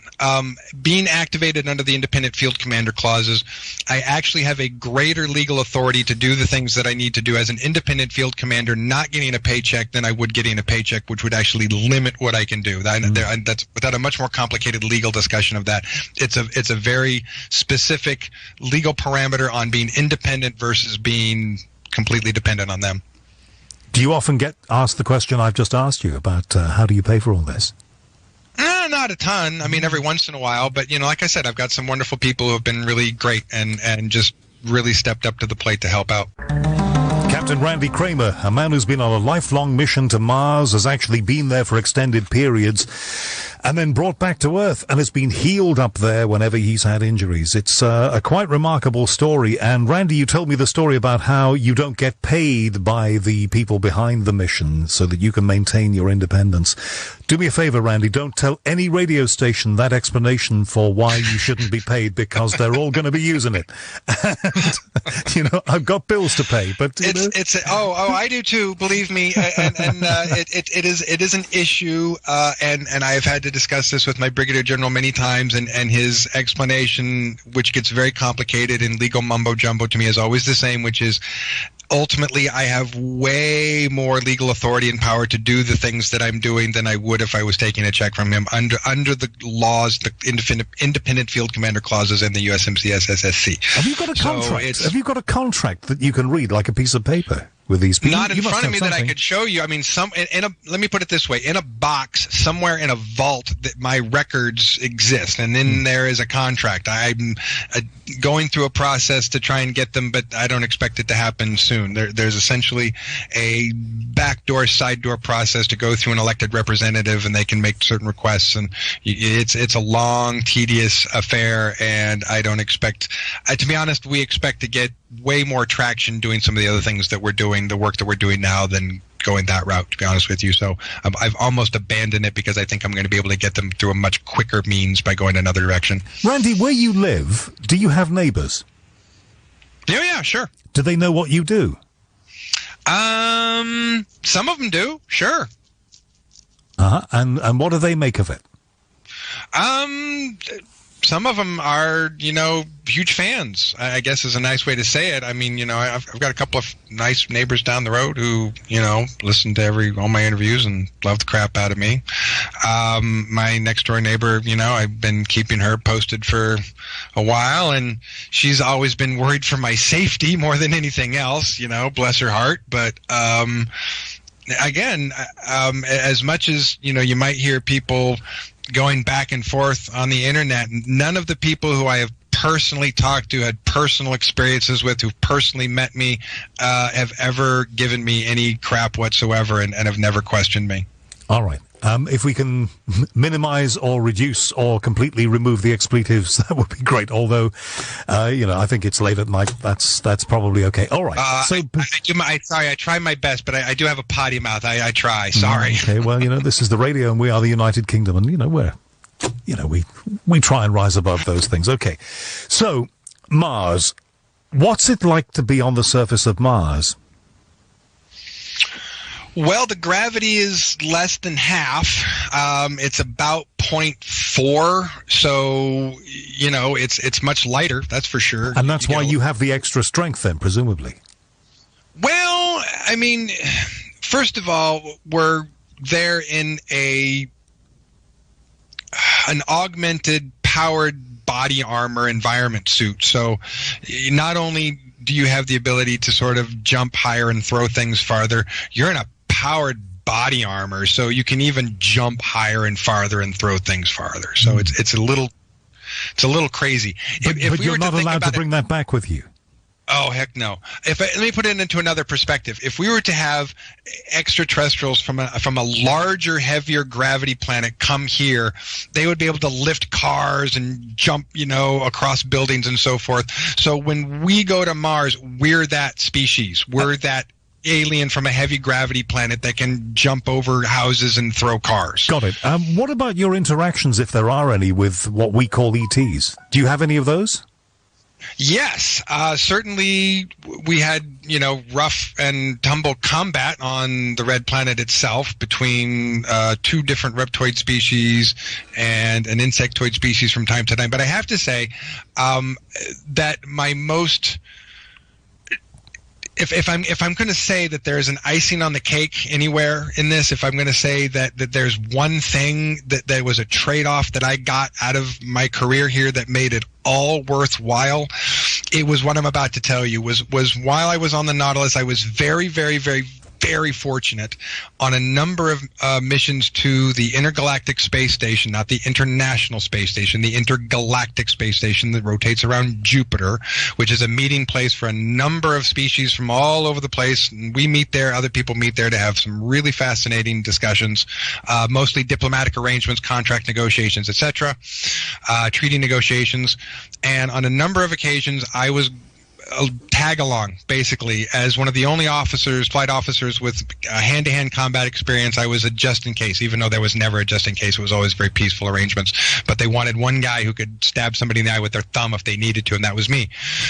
Being activated under the independent field commander clauses, I actually have a greater legal authority to do the things that I need to do as an independent field commander, not getting a paycheck than I would getting a paycheck, which would actually limit what I can do. That's without a much more complicated legal discussion of that. It's a very specific legal parameter on being independent versus being completely dependent on them. Do you often get asked the question I've just asked you about how do you pay for all this? No, Not a ton. I mean, every once in a while. But, like I said, I've got some wonderful people who have been really great and just really stepped up to the plate to help out. Captain Randy Cramer, a man who's been on a lifelong mission to Mars, has actually been there for extended periods and then brought back to Earth and has been healed up there whenever he's had injuries. It's a quite remarkable story. And Randy, you told me the story about how you don't get paid by the people behind the mission so that you can maintain your independence. Do me a favor, Randy, don't tell any radio station that explanation for why you shouldn't be paid, because they're all going to be using it. And, I've got bills to pay, but I do too, believe me. And it is an issue, and I have had to discuss this with my Brigadier General many times, and his explanation, which gets very complicated in legal mumbo jumbo to me, is always the same, which is ultimately I have way more legal authority and power to do the things that I'm doing than I would if I was taking a check from him under the laws, the independent field commander clauses in the USMCS SSC. Have you got a contract? Have you got a contract that you can read, like a piece of paper, with these people? Not in front of me that I could show you. I mean, let me put it this way: in a box somewhere in a vault, that my records exist, and then there is a contract. I'm going through a process to try and get them, but I don't expect it to happen soon. There's essentially a backdoor, side door process to go through an elected representative, and they can make certain requests, and it's a long, tedious affair. And I don't expect, to be honest, we expect to get way more traction doing some of the other things that we're doing, the work that we're doing now, than going that route, to be honest with you. So I've almost abandoned it because I think I'm going to be able to get them through a much quicker means by going another direction. Randy, where you live, do you have neighbors? Yeah, sure. Do they know what you do? Some of them do, sure. And what do they make of it? Some of them are, huge fans, I guess is a nice way to say it. I mean, I've got a couple of nice neighbors down the road who, listen to all my interviews and love the crap out of me. My next door neighbor, I've been keeping her posted for a while, and she's always been worried for my safety more than anything else, bless her heart. But, again, as much as, you might hear people going back and forth on the internet, none of the people who I have personally talked to, had personal experiences with, who personally met me, have ever given me any crap whatsoever, and have never questioned me. All right. If we can minimize or reduce or completely remove the expletives, that would be great. Although, I think it's late at night. That's probably okay. All right. Sorry, I try my best, but I do have a potty mouth. I try. Sorry. Okay. Well, this is the radio, and we are the United Kingdom, and we try and rise above those things. Okay. So, Mars. What's it like to be on the surface of Mars? Well, the gravity is less than half. It's about 0.4, so it's much lighter. That's for sure. And that's why you have the extra strength, then, presumably. Well, I mean, first of all, we're there in an augmented, powered body armor environment suit. So, not only do you have the ability to sort of jump higher and throw things farther, you're in a powered body armor, so you can even jump higher and farther and throw things farther. So it's a little crazy. But you're not allowed to bring that back with you. Oh, heck no. Let me put it into another perspective. If we were to have extraterrestrials from a larger, heavier gravity planet come here, they would be able to lift cars and jump, across buildings and so forth. So when we go to Mars, we're that species. We're that alien from a heavy gravity planet that can jump over houses and throw cars. Got it. What about your interactions, if there are any, with what we call ETs? Do you have any of those? Yes, certainly we had, rough and tumble combat on the red planet itself between two different reptoid species and an insectoid species from time to time. But I have to say that my most... If I'm going to say that there's an icing on the cake anywhere in this, if I'm going to say that there's one thing that was a trade-off that I got out of my career here that made it all worthwhile, it was what I'm about to tell you. Was while I was on the Nautilus, I was very, very, very very fortunate on a number of missions to the Intergalactic Space Station, not the International Space Station, the Intergalactic Space Station that rotates around Jupiter, which is a meeting place for a number of species from all over the place. And we meet there, other people meet there to have some really fascinating discussions, mostly diplomatic arrangements, contract negotiations, etc., treaty negotiations. And on a number of occasions, I was tag along, basically, as one of the only flight officers with hand-to-hand combat experience. I was a just in case, even though there was never a just in case. It was always very peaceful arrangements. But they wanted one guy who could stab somebody in the eye with their thumb if they needed to, and that was me.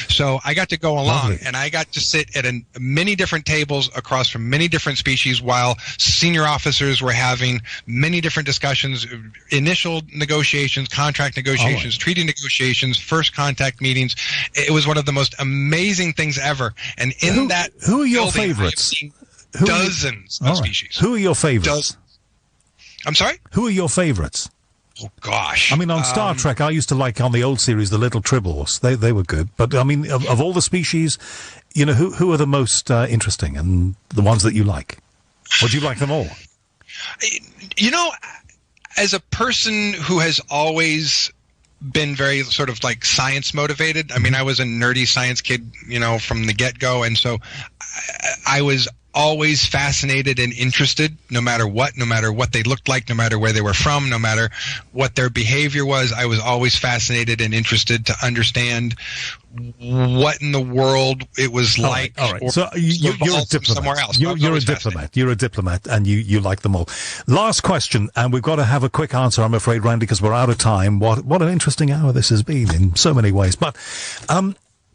So I got to go along, and I got to sit at many different tables across from many different species while senior officers were having many different discussions, initial negotiations, contract negotiations, treaty negotiations, first contact meetings. It was one of the most amazing things ever. And who are your favorites? Dozens of species. Who are your favorites? I'm sorry? Who are your favorites? Oh, gosh. I mean, on Star Trek, I used to like, on the old series, the Little Tribbles. They were good. But, I mean, of all the species, you know, who are the most interesting and the ones that you like? Or do you like them all? You know, as a person who has always been very sort of like science motivated. I mean, I was a nerdy science kid, you know, from the get-go. And so I was always fascinated and interested, no matter what they looked like, no matter where they were from, no matter what their behavior was. I was always fascinated and interested to understand what in the world it was like. All right. So you're a diplomat. Somewhere else. You're a diplomat. You're a diplomat, and you like them all. Last question, and we've got to have a quick answer, I'm afraid, Randy, because we're out of time. What an interesting hour this has been in so many ways. But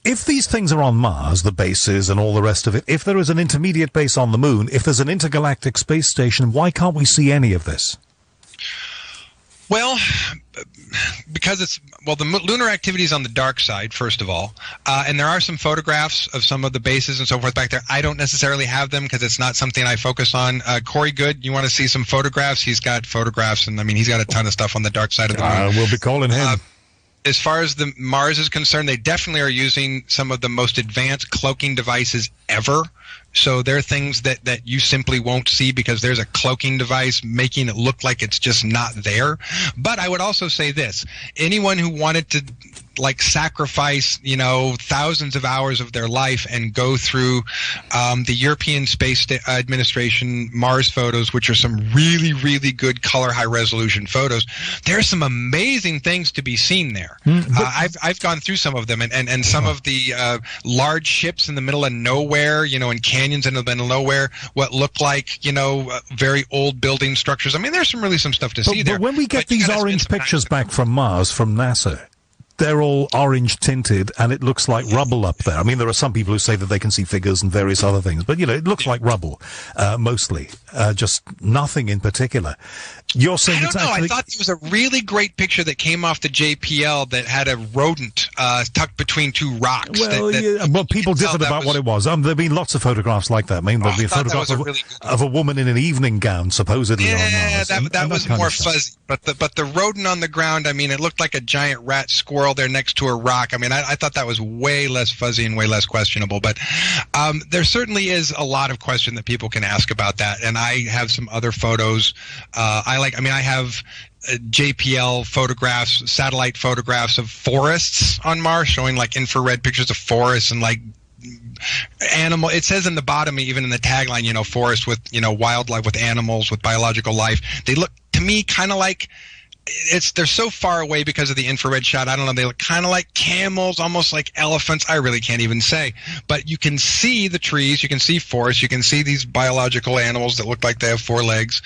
if these things are on Mars, the bases and all the rest of it, if there is an intermediate base on the Moon, if there's an intergalactic space station, why can't we see any of this? Well, because the lunar activity is on the dark side, first of all, and there are some photographs of some of the bases and so forth back there. I don't necessarily have them because it's not something I focus on. Corey Good, you want to see some photographs? He's got photographs, and I mean, he's got a ton of stuff on the dark side of the Moon. We'll be calling him. As far as the Mars is concerned, they definitely are using some of the most advanced cloaking devices ever. So there are things that you simply won't see because there's a cloaking device making it look like it's just not there. But I would also say this. Anyone who wanted to sacrifice, thousands of hours of their life and go through the European Space Administration Mars photos, which are some really, really good color, high-resolution photos, there's some amazing things to be seen there. I've gone through some of them, and some of the large ships in the middle of nowhere, in canyons in the middle of nowhere, what look like, very old building structures. I mean, there's some stuff to see there. But when we get these orange pictures back from Mars, from NASA, they're all orange tinted and it looks like rubble up there. I mean, there are some people who say that they can see figures and various other things, but it looks like rubble, mostly, just nothing in particular. You're saying I don't know. I thought it was a really great picture that came off the JPL that had a rodent tucked between two rocks. Well, people differed about what it was. There have been lots of photographs like that. I mean, there'll be a photograph of a woman in an evening gown, supposedly on Mars. that was more fuzzy. But the rodent on the ground, I mean, it looked like a giant rat squirrel there next to a rock. I mean, I thought that was way less fuzzy and way less questionable. But there certainly is a lot of question that people can ask about that. And I have some other photos. I have JPL photographs, satellite photographs of forests on Mars, showing infrared pictures of forests and animal. It says in the bottom, even in the tagline, forest with wildlife, with animals, with biological life. They look to me kind of like they're so far away because of the infrared shot. I don't know. They look kind of like camels, almost like elephants. I really can't even say. But you can see the trees. You can see forests. You can see these biological animals that look like they have four legs.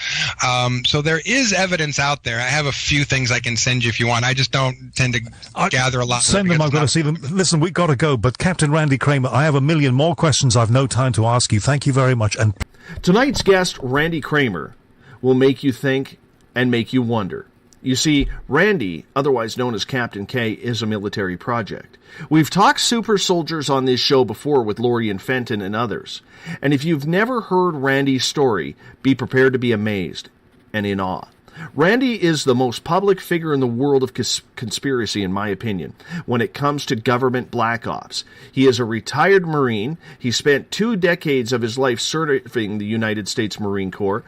So there is evidence out there. I have a few things I can send you if you want. I just don't tend to gather a lot. Send them. I've got to see them. Listen, we've got to go. But Captain Randy Cramer, I have a million more questions I've no time to ask you. Thank you very much. And tonight's guest, Randy Cramer, will make you think and make you wonder. You see, Randy, otherwise known as Captain K, is a military project. We've talked super soldiers on this show before with Laurie and Fenton and others. And if you've never heard Randy's story, be prepared to be amazed and in awe. Randy is the most public figure in the world of conspiracy, in my opinion, when it comes to government black ops. He is a retired Marine. He spent 2 decades of his life serving the United States Marine Corps,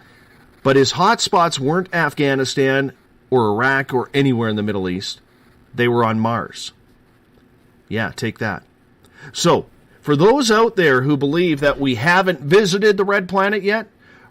but his hot spots weren't Afghanistan or Iraq or anywhere in the Middle East. They were on Mars. Yeah, take that. So, for those out there who believe that we haven't visited the Red Planet yet,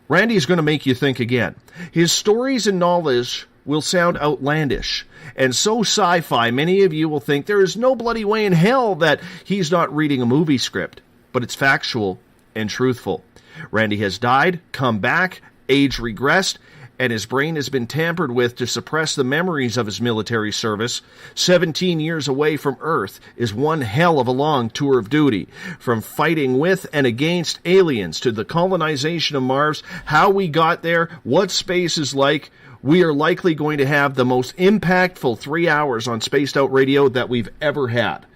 Randy's going to make you think again. His stories and knowledge will sound outlandish and so sci-fi, many of you will think there is no bloody way in hell that he's not reading a movie script. But it's factual and truthful. Randy has died, come back, age regressed, and his brain has been tampered with to suppress the memories of his military service. 17 years away from Earth is one hell of a long tour of duty. From fighting with and against aliens to the colonization of Mars, how we got there, what space is like. We are likely going to have the most impactful 3 hours on Spaced Out Radio that we've ever had.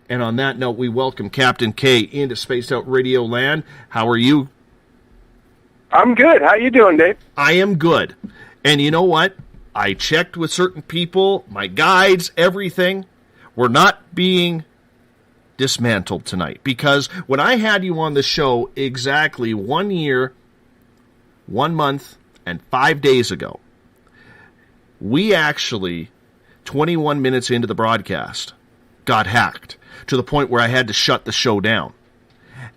And on that note, we welcome Captain K into Spaced Out Radio land. How are you? I'm good. How you doing, Dave? I am good. And you know what? I checked with certain people, my guides, everything. We're not being dismantled tonight. Because when I had you on the show exactly 1 year, 1 month, and 5 days ago, we actually, 21 minutes into the broadcast, got hacked to the point where I had to shut the show down.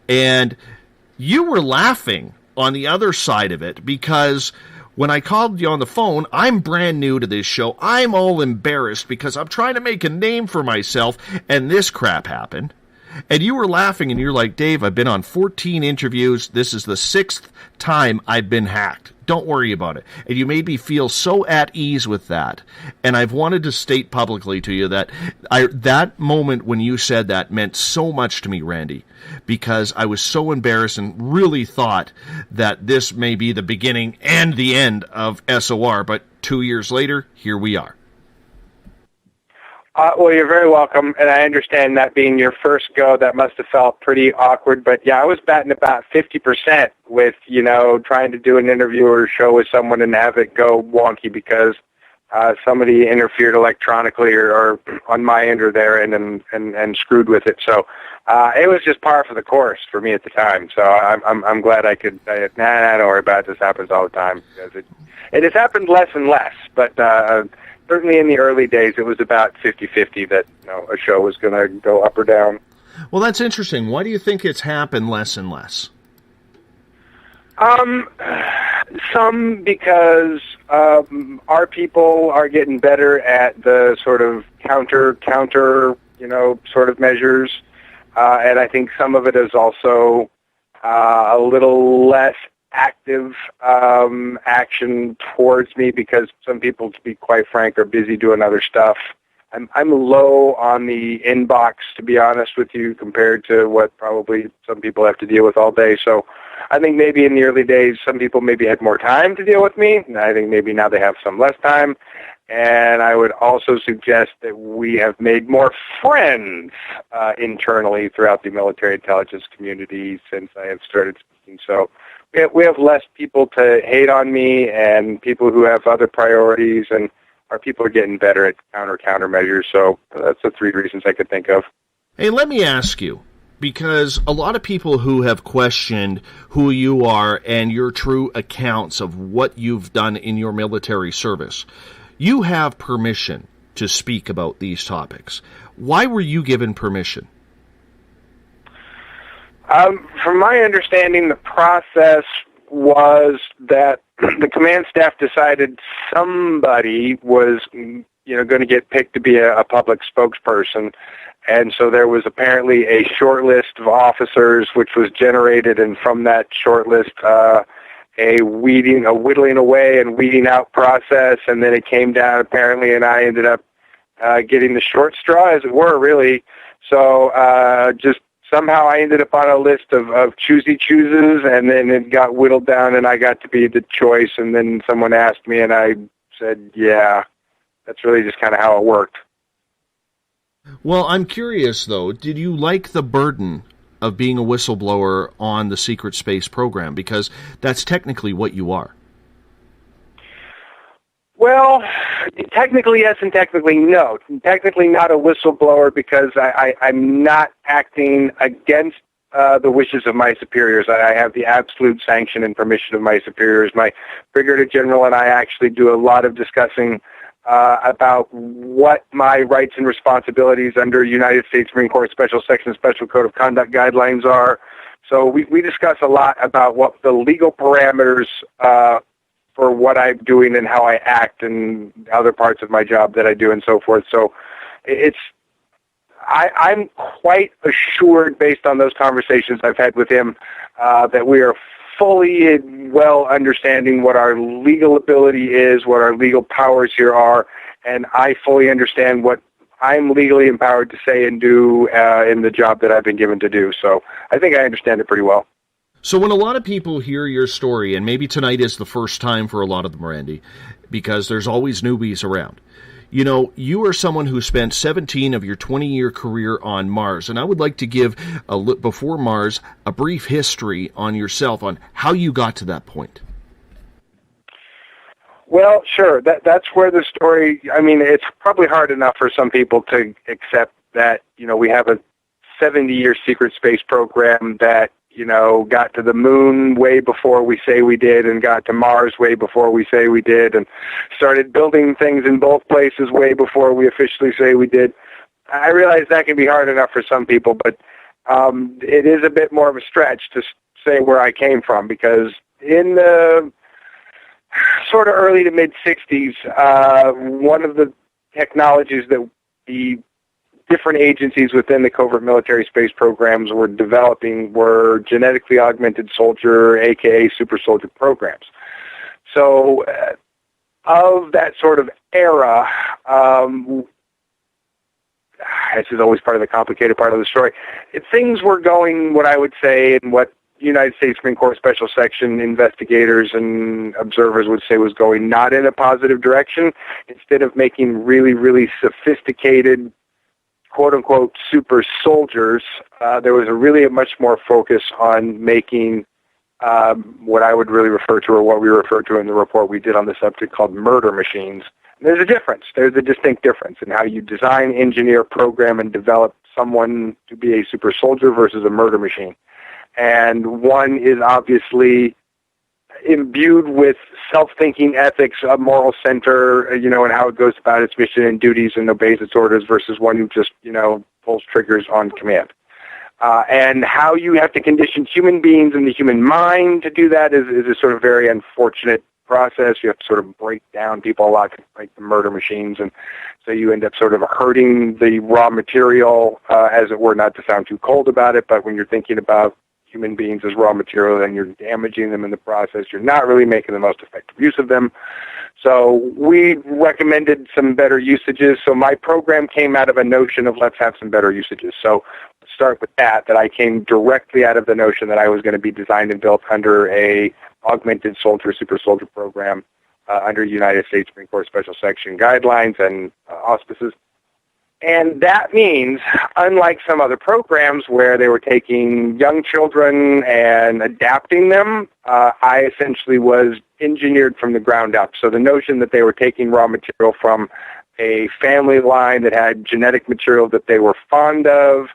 And you were laughing on the other side of it, because when I called you on the phone, I'm brand new to this show. I'm all embarrassed because I'm trying to make a name for myself, and this crap happened. And you were laughing, and you're like, Dave, I've been on 14 interviews. This is the 6th time I've been hacked. Don't worry about it. And you made me feel so at ease with that. And I've wanted to state publicly to you that that moment when you said that meant so much to me, Randy, because I was so embarrassed and really thought that this may be the beginning and the end of SOR. But 2 years later, here we are. Well, you're very welcome, and I understand that being your first go, that must have felt pretty awkward. But, yeah, I was batting about 50% with, trying to do an interview or show with someone and have it go wonky because somebody interfered electronically or on my end or their end and screwed with it. So it was just par for the course for me at the time. So I'm glad I could say, don't worry about it. This happens all the time. Because it has happened less and less, but certainly in the early days, it was about 50-50 that a show was going to go up or down. Well, that's interesting. Why do you think it's happened less and less? Some because our people are getting better at the sort of counter, sort of measures. And I think some of it is also a little less active action towards me because some people, to be quite frank, are busy doing other stuff. I'm low on the inbox, to be honest with you, compared to what probably some people have to deal with all day. So I think maybe in the early days, some people maybe had more time to deal with me. And I think maybe now they have some less time. And I would also suggest that we have made more friends internally throughout the military intelligence community since I have started speaking. So we have less people to hate on me and people who have other priorities, and our people are getting better at countermeasures. So that's the 3 reasons I could think of. Hey, let me ask you, because a lot of people who have questioned who you are and your true accounts of what you've done in your military service, you have permission to speak about these topics. Why were you given permission? From my understanding, the process was that the command staff decided somebody was, going to get picked to be a public spokesperson. And so there was apparently a short list of officers which was generated, and from that short list, a whittling away and weeding out process, and then it came down apparently, and I ended up getting the short straw, as it were, really. So just somehow I ended up on a list of choosy chooses, and then it got whittled down, and I got to be the choice, and then someone asked me, and I said, yeah, that's really just kind of how it worked. Well, I'm curious, though, did you like the burden of being a whistleblower on the secret space program? Because that's technically what you are. Well, technically yes and technically no. Technically not a whistleblower because I'm not acting against the wishes of my superiors. I have the absolute sanction and permission of my superiors. My brigadier general and I actually do a lot of discussing about what my rights and responsibilities under United States Marine Corps Special Section Special Code of Conduct guidelines are. So we discuss a lot about what the legal parameters for what I'm doing and how I act and other parts of my job that I do and so forth. So I'm quite assured, based on those conversations I've had with him, that we are fully and well understanding what our legal ability is, what our legal powers here are, and I fully understand what I'm legally empowered to say and do in the job that I've been given to do. So I think I understand it pretty well. So when a lot of people hear your story, and maybe tonight is the first time for a lot of them, Randy, because there's always newbies around, you know, you are someone who spent 17 of your 20-year career on Mars, and I would like to give, before Mars, a brief history on yourself, on how you got to that point. Well, sure. That's where the story, I mean, it's probably hard enough for some people to accept that, you know, we have a 70-year secret space program that, you know, got to the moon way before we say we did and got to Mars way before we say we did and started building things in both places way before we officially say we did. I realize that can be hard enough for some people, but it is a bit more of a stretch to say where I came from, because in the sort of early to mid-'60s, one of the technologies that the different agencies within the covert military space programs were developing were genetically augmented soldier, aka super soldier programs. So of that sort of era, this is always part of the complicated part of the story, things were going, what I would say, and what United States Marine Corps Special Section investigators and observers would say was going not in a positive direction. Instead of making really, really sophisticated, quote-unquote, super soldiers, there was a much more focus on making what I would really refer to, or what we refer to in the report we did on the subject, called murder machines. And there's a difference. There's a distinct difference in how you design, engineer, program, and develop someone to be a super soldier versus a murder machine. And one is obviously imbued with self-thinking ethics, a moral center, you know, and how it goes about its mission and duties and obeys its orders, versus one who just, you know, pulls triggers on command. And how you have to condition human beings and the human mind to do that is a sort of very unfortunate process. You have to sort of break down people a lot to make the murder machines, and so you end up sort of hurting the raw material, as it were, not to sound too cold about it, but when you're thinking about human beings as raw material and you're damaging them in the process, you're not really making the most effective use of them. So we recommended some better usages. So my program came out of a notion of let's have some better usages. So let's start with that I came directly out of the notion that I was going to be designed and built under a augmented soldier, super soldier program under United States Marine Corps Special Section guidelines and auspices. And that means, unlike some other programs where they were taking young children and adapting them, I essentially was engineered from the ground up. So the notion that they were taking raw material from a family line that had genetic material that they were fond of,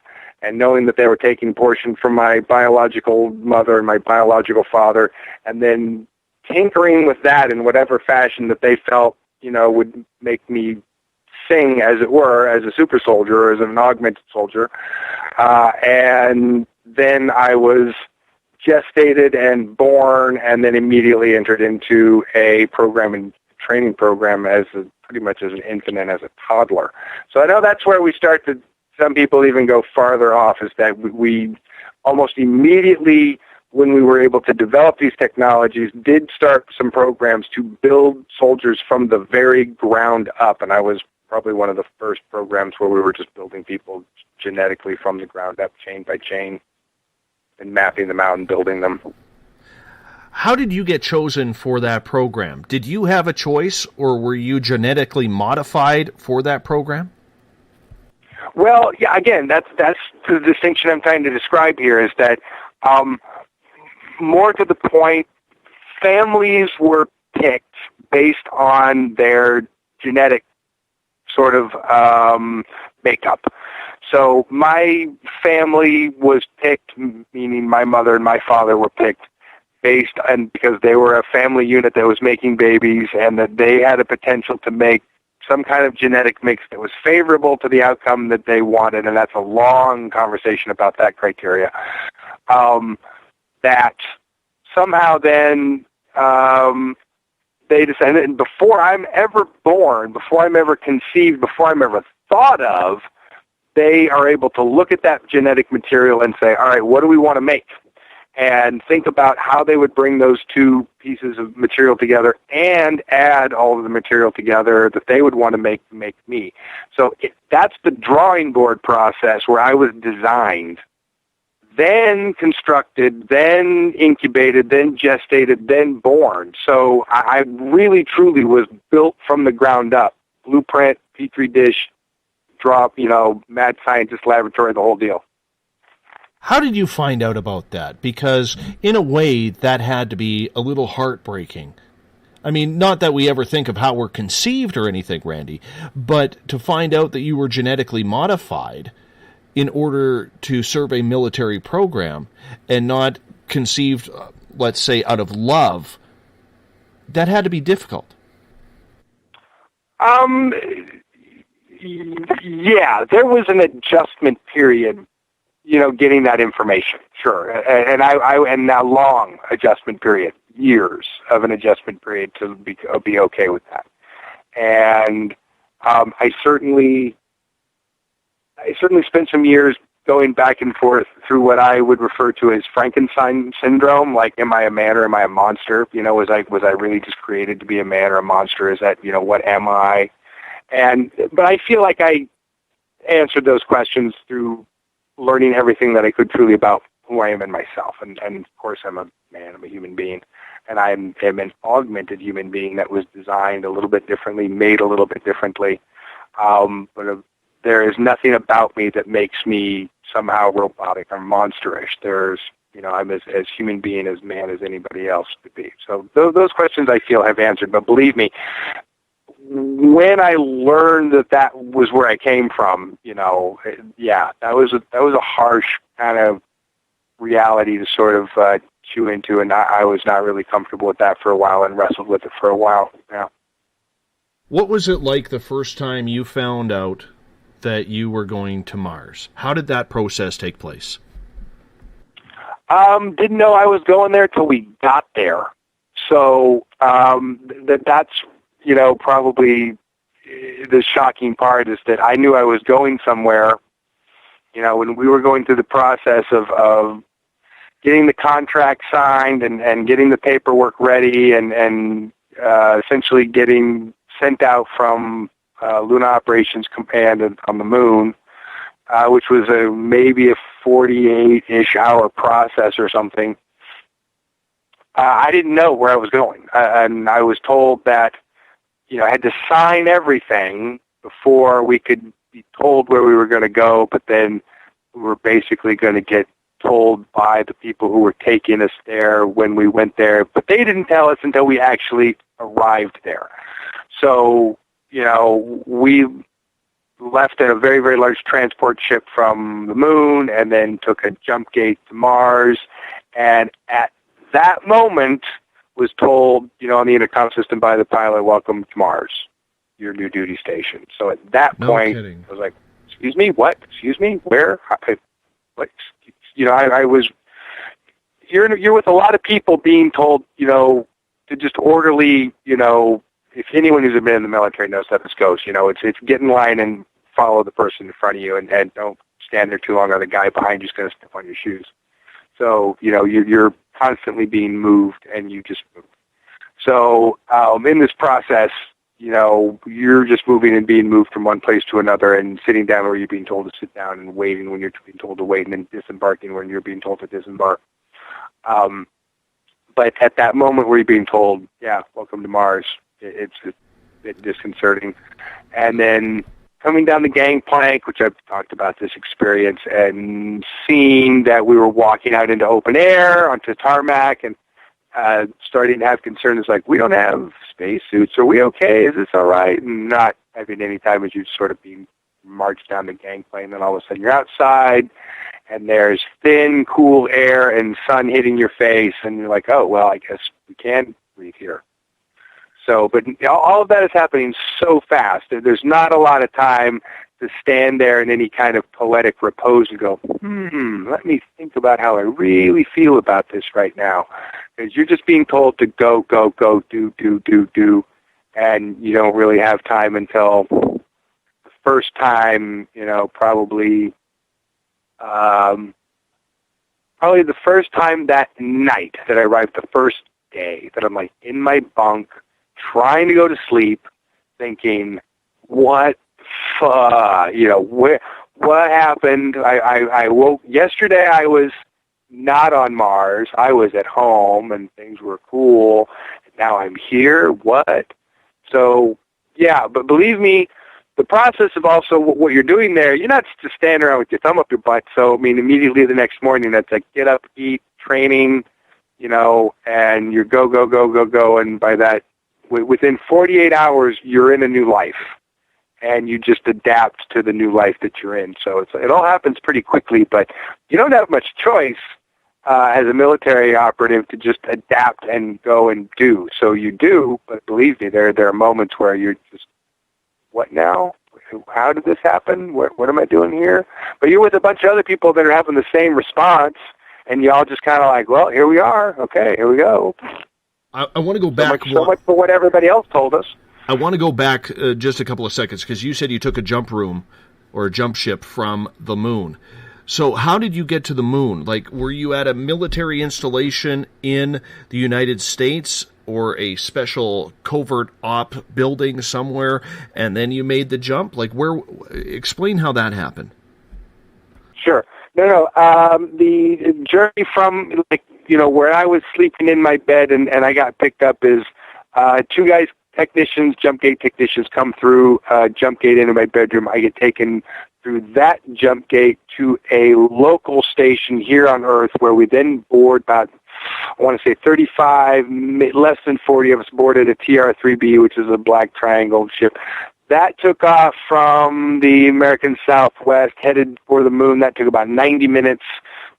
and knowing that they were taking portion from my biological mother and my biological father, and then tinkering with that in whatever fashion that they felt, you know, would make me sing, as it were, as a super soldier or as an augmented soldier. And then I was gestated and born, and then immediately entered into a program and training program pretty much as an infant and as a toddler. So I know that's where we start to, some people even go farther off, is that we almost immediately, when we were able to develop these technologies, did start some programs to build soldiers from the very ground up. And I was probably one of the first programs where we were just building people genetically from the ground up, chain by chain, and mapping them out and building them. How did you get chosen for that program? Did you have a choice, or were you genetically modified for that program? Well, yeah, again, that's the distinction I'm trying to describe here, is that more to the point, families were picked based on their genetic sort of makeup. So my family was picked, meaning my mother and my father were picked based on, because they were a family unit that was making babies, and that they had a potential to make some kind of genetic mix that was favorable to the outcome that they wanted, and that's a long conversation about that criteria. That somehow then they decided, and before I'm ever born, before I'm ever conceived, before I'm ever thought of, they are able to look at that genetic material and say, all right, what do we want to make? And think about how they would bring those two pieces of material together and add all of the material together that they would want to make me. So that's the drawing board process where I was designed, then constructed, then incubated, then gestated, then born. So I really, truly was built from the ground up. Blueprint, Petri dish, drop, mad scientist laboratory, the whole deal. How did you find out about that? Because in a way, that had to be a little heartbreaking. I mean, not that we ever think of how we're conceived or anything, Randy, but to find out that you were genetically modified in order to serve a military program and not conceived, let's say, out of love, that had to be difficult. Yeah, there was an adjustment period, getting that information, sure, and and a long adjustment period, years of an adjustment period to be okay with that, and I certainly spent some years going back and forth through what I would refer to as Frankenstein syndrome. Like, am I a man or am I a monster? Was I really just created to be a man or a monster? Is that, what am I? But I feel like I answered those questions through learning everything that I could truly about who I am in myself. And of course, I'm a man, I'm a human being, and I am an augmented human being that was designed a little bit differently, made a little bit differently. But there is nothing about me that makes me somehow robotic or monsterish. There's, I'm as human being, as man as anybody else would be. So those questions I feel have answered, but believe me, when I learned that was where I came from, that was a harsh kind of reality to sort of chew into, and I was not really comfortable with that for a while and wrestled with it for a while. Yeah. What was it like the first time you found out that you were going to Mars? How did that process take place? Didn't know I was going there till we got there. So that's probably the shocking part, is that I knew I was going somewhere. When we were going through the process of getting the contract signed and getting the paperwork ready and essentially getting sent out from Lunar Operations Command on the moon, which was maybe a 48-ish hour process or something. I didn't know where I was going, and I was told that I had to sign everything before we could be told where we were going to go, but then we were basically going to get told by the people who were taking us there when we went there, but they didn't tell us until we actually arrived there. So, we left in a very, very large transport ship from the moon and then took a jump gate to Mars, and at that moment was told, on the intercom system by the pilot, welcome to Mars, your new duty station. So at that point, I was like, excuse me, what? Excuse me, where? What? I was, you're with a lot of people being told, to just orderly, if anyone who's been in the military knows how this goes, it's get in line and follow the person in front of you and don't stand there too long or the guy behind you is going to step on your shoes. So, you're constantly being moved and you just move. So, in this process, you're just moving and being moved from one place to another and sitting down where you're being told to sit down and waiting when you're being told to wait and then disembarking when you're being told to disembark. But at that moment where you're being told, yeah, welcome to Mars, it's a bit disconcerting. And then coming down the gangplank, which I've talked about this experience, and seeing that we were walking out into open air, onto tarmac, and starting to have concerns like, we don't have spacesuits. Are we okay? Is this all right? And not having any time as you're sort of being marched down the gangplank, and then all of a sudden you're outside, and there's thin, cool air and sun hitting your face, and you're like, oh, well, I guess we can breathe here. So, but all of that is happening so fast. There's not a lot of time to stand there in any kind of poetic repose and go, let me think about how I really feel about this right now. Because you're just being told to go, go, go, do, and you don't really have time until the first time, probably the first time that night that I arrived, the first day that I'm like in my bunk, trying to go to sleep, thinking, what what happened? I woke yesterday. I was not on Mars. I was at home, and things were cool. Now I'm here. What? So, yeah, but believe me, the process of also what you're doing there, you're not just standing around with your thumb up your butt. So, I mean, immediately the next morning, that's like get up, eat, training, and you're go, go, go, go, go. And by that, within 48 hours, you're in a new life. And you just adapt to the new life that you're in. So it all happens pretty quickly, but you don't have much choice as a military operative to just adapt and go and do. So you do, but believe me, there are moments where you're just, what now? How did this happen? What am I doing here? But you're with a bunch of other people that are having the same response, and you all just kind of like, well, here we are. Okay, here we go. I want to go back. So much for what everybody else told us. I want to go back just a couple of seconds, because you said you took a jump room or a jump ship from the moon. So how did you get to the moon? Like, were you at a military installation in the United States or a special covert op building somewhere, and then you made the jump? Like, explain how that happened. Sure. No. The journey from, where I was sleeping in my bed and I got picked up is two guys, jump gate technicians, come through jump gate into my bedroom. I get taken through that jump gate to a local station here on Earth, where we then board about, I want to say 35, less than 40 of us boarded a TR-3B, which is a black triangle ship. That took off from the American Southwest, headed for the moon. That took about 90 minutes.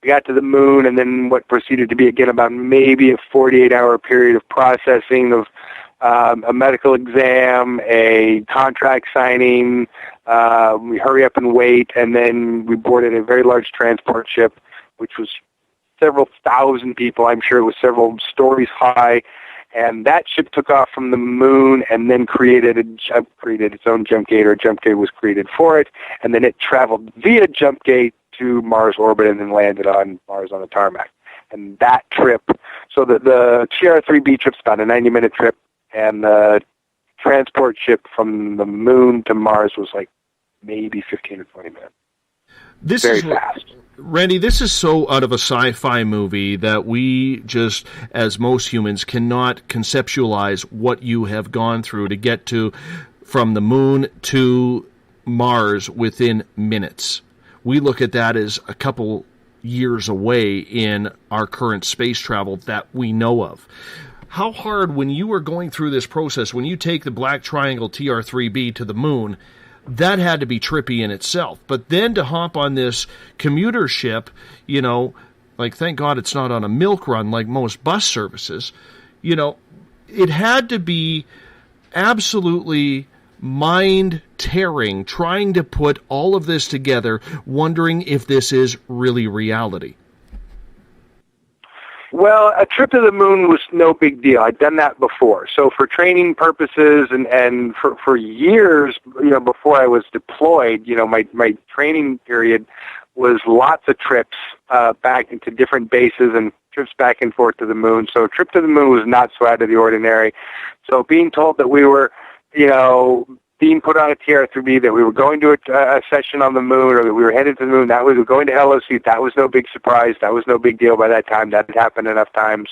We got to the moon, and then what proceeded to be, again, about maybe a 48-hour period of processing of a medical exam, a contract signing. We hurry up and wait, and then we boarded a very large transport ship, which was several thousand people. I'm sure it was several stories high. And that ship took off from the moon and then created its own jump gate, or a jump gate was created for it. And then it traveled via jump gate to Mars orbit and then landed on Mars on the tarmac. And that trip, so the TR-3B trip's about a 90-minute trip, and the transport ship from the moon to Mars was like maybe 15 or 20 minutes. Very fast. Randy, this is so out of a sci-fi movie that we just, as most humans, cannot conceptualize what you have gone through to get from the moon to Mars within minutes. We look at that as a couple years away in our current space travel that we know of. How hard, when you were going through this process, when you take the Black Triangle TR-3B to the moon, that had to be trippy in itself. But then to hop on this commuter ship, thank God it's not on a milk run like most bus services, it had to be absolutely mind-tearing trying to put all of this together, wondering if this is really reality. Well, a trip to the moon was no big deal. I'd done that before. So for training purposes and for years, before I was deployed, my training period was lots of trips back into different bases and trips back and forth to the moon. So a trip to the moon was not so out of the ordinary. So being told that we were, being put on a TR-3B, that we were going to a session on the moon, or that we were headed to the moon, that was going to LOC, that was no big surprise. That was no big deal by that time. That had happened enough times.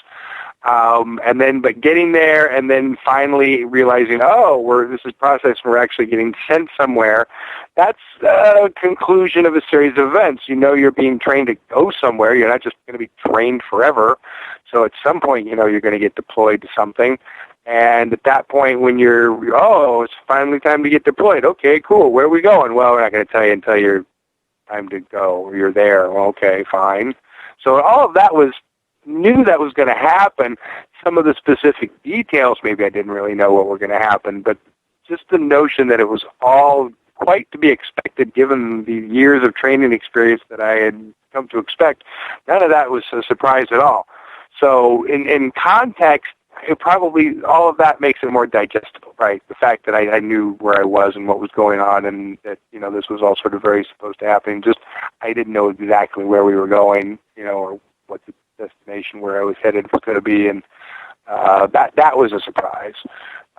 But getting there and then finally realizing, this is process and we're actually getting sent somewhere. That's a conclusion of a series of events. You know, you're being trained to go somewhere. You're not just going to be trained forever. So at some point, you know, you're going to get deployed to something. And at that point, when it's finally time to get deployed. Okay, cool. Where are we going? Well, we're not going to tell you until you're time to go. Or you're there. Okay, fine. So all of that knew that was going to happen. Some of the specific details, maybe I didn't really know what were going to happen, but just the notion that it was all quite to be expected given the years of training experience that I had come to expect, none of that was a surprise at all. So in context, it probably, all of that makes it more digestible, right? The fact that I knew where I was and what was going on and that, you know, this was all sort of very supposed to happen. Just, I didn't know exactly where we were going, you know, or what the destination where I was headed was going to be. And that was a surprise.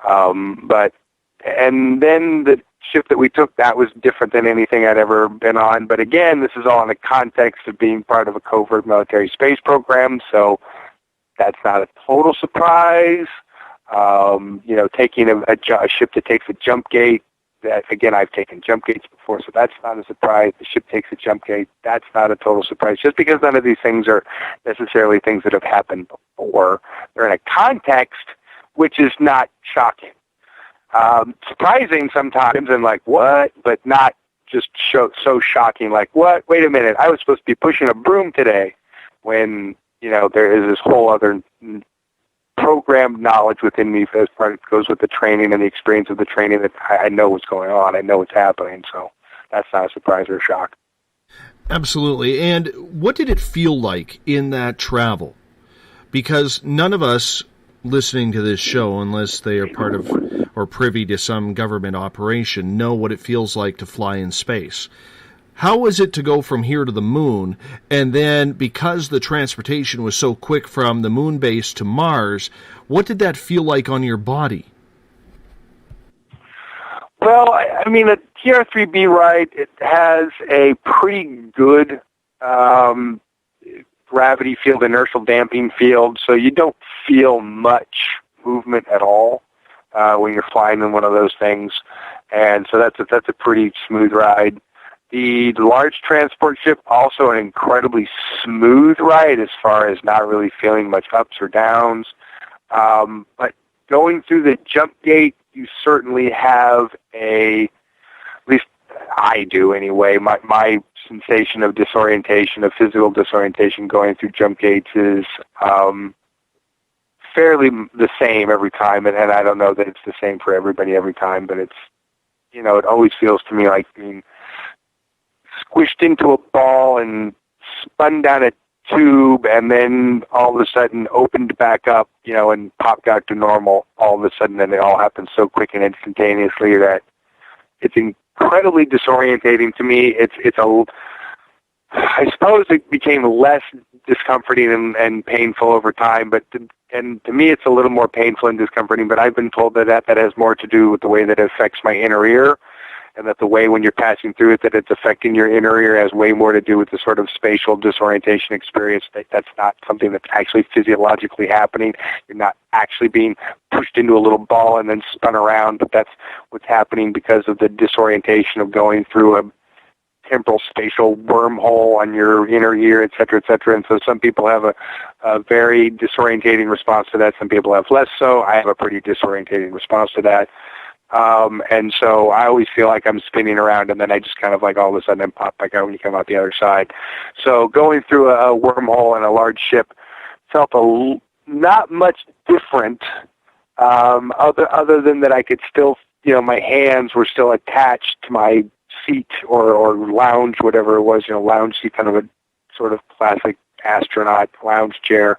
And then the ship that we took, that was different than anything I'd ever been on. But again, this is all in the context of being part of a covert military space program, so that's not a total surprise. You know, taking a ship that takes a jump gate, that, again, I've taken jump gates before, so that's not a surprise. The ship takes a jump gate, that's not a total surprise. Just because none of these things are necessarily things that have happened before, they're in a context which is not shocking. Surprising sometimes and like, what? But not just so shocking, like, what? Wait a minute, I was supposed to be pushing a broom today, when, you know, there is this whole other programmed knowledge within me as part of goes with the training and the experience of the training that I know what's going on, I know what's happening, so that's not a surprise or a shock. Absolutely. And what did it feel like in that travel? Because none of us listening to this show, unless they are part of or privy to some government operation, know what it feels like to fly in space. How was it to go from here to the moon, and then because the transportation was so quick from the moon base to Mars, what did that feel like on your body? Well, I mean, the TR-3B ride, it has a pretty good gravity field, inertial damping field, so you don't feel much movement at all when you're flying in one of those things, and so that's a pretty smooth ride. The large transport ship, also an incredibly smooth ride as far as not really feeling much ups or downs. But going through the jump gate, you certainly have at least I do anyway, my sensation of disorientation, of physical disorientation going through jump gates is fairly the same every time. And I don't know that it's the same for everybody every time, but it's, you know, it always feels to me like being squished into a ball and spun down a tube and then all of a sudden opened back up, you know, and popped out to normal all of a sudden, and it all happens so quick and instantaneously that it's incredibly disorientating to me. I suppose it became less discomforting and painful over time, and to me it's a little more painful and discomforting, but I've been told that has more to do with the way that it affects my inner ear, and that the way when you're passing through it that it's affecting your inner ear has way more to do with the sort of spatial disorientation experience. That's not something that's actually physiologically happening. You're not actually being pushed into a little ball and then spun around, but that's what's happening because of the disorientation of going through a temporal spatial wormhole on your inner ear, et cetera, et cetera. And so some people have a very disorientating response to that. Some people have less so. I have a pretty disorientating response to that. And so I always feel like I'm spinning around, and then I just kind of like all of a sudden pop back out when you come out the other side. So going through a wormhole in a large ship felt not much different, other than that I could still, you know, my hands were still attached to my seat or lounge, whatever it was, you know, lounge seat, kind of a sort of classic astronaut lounge chair.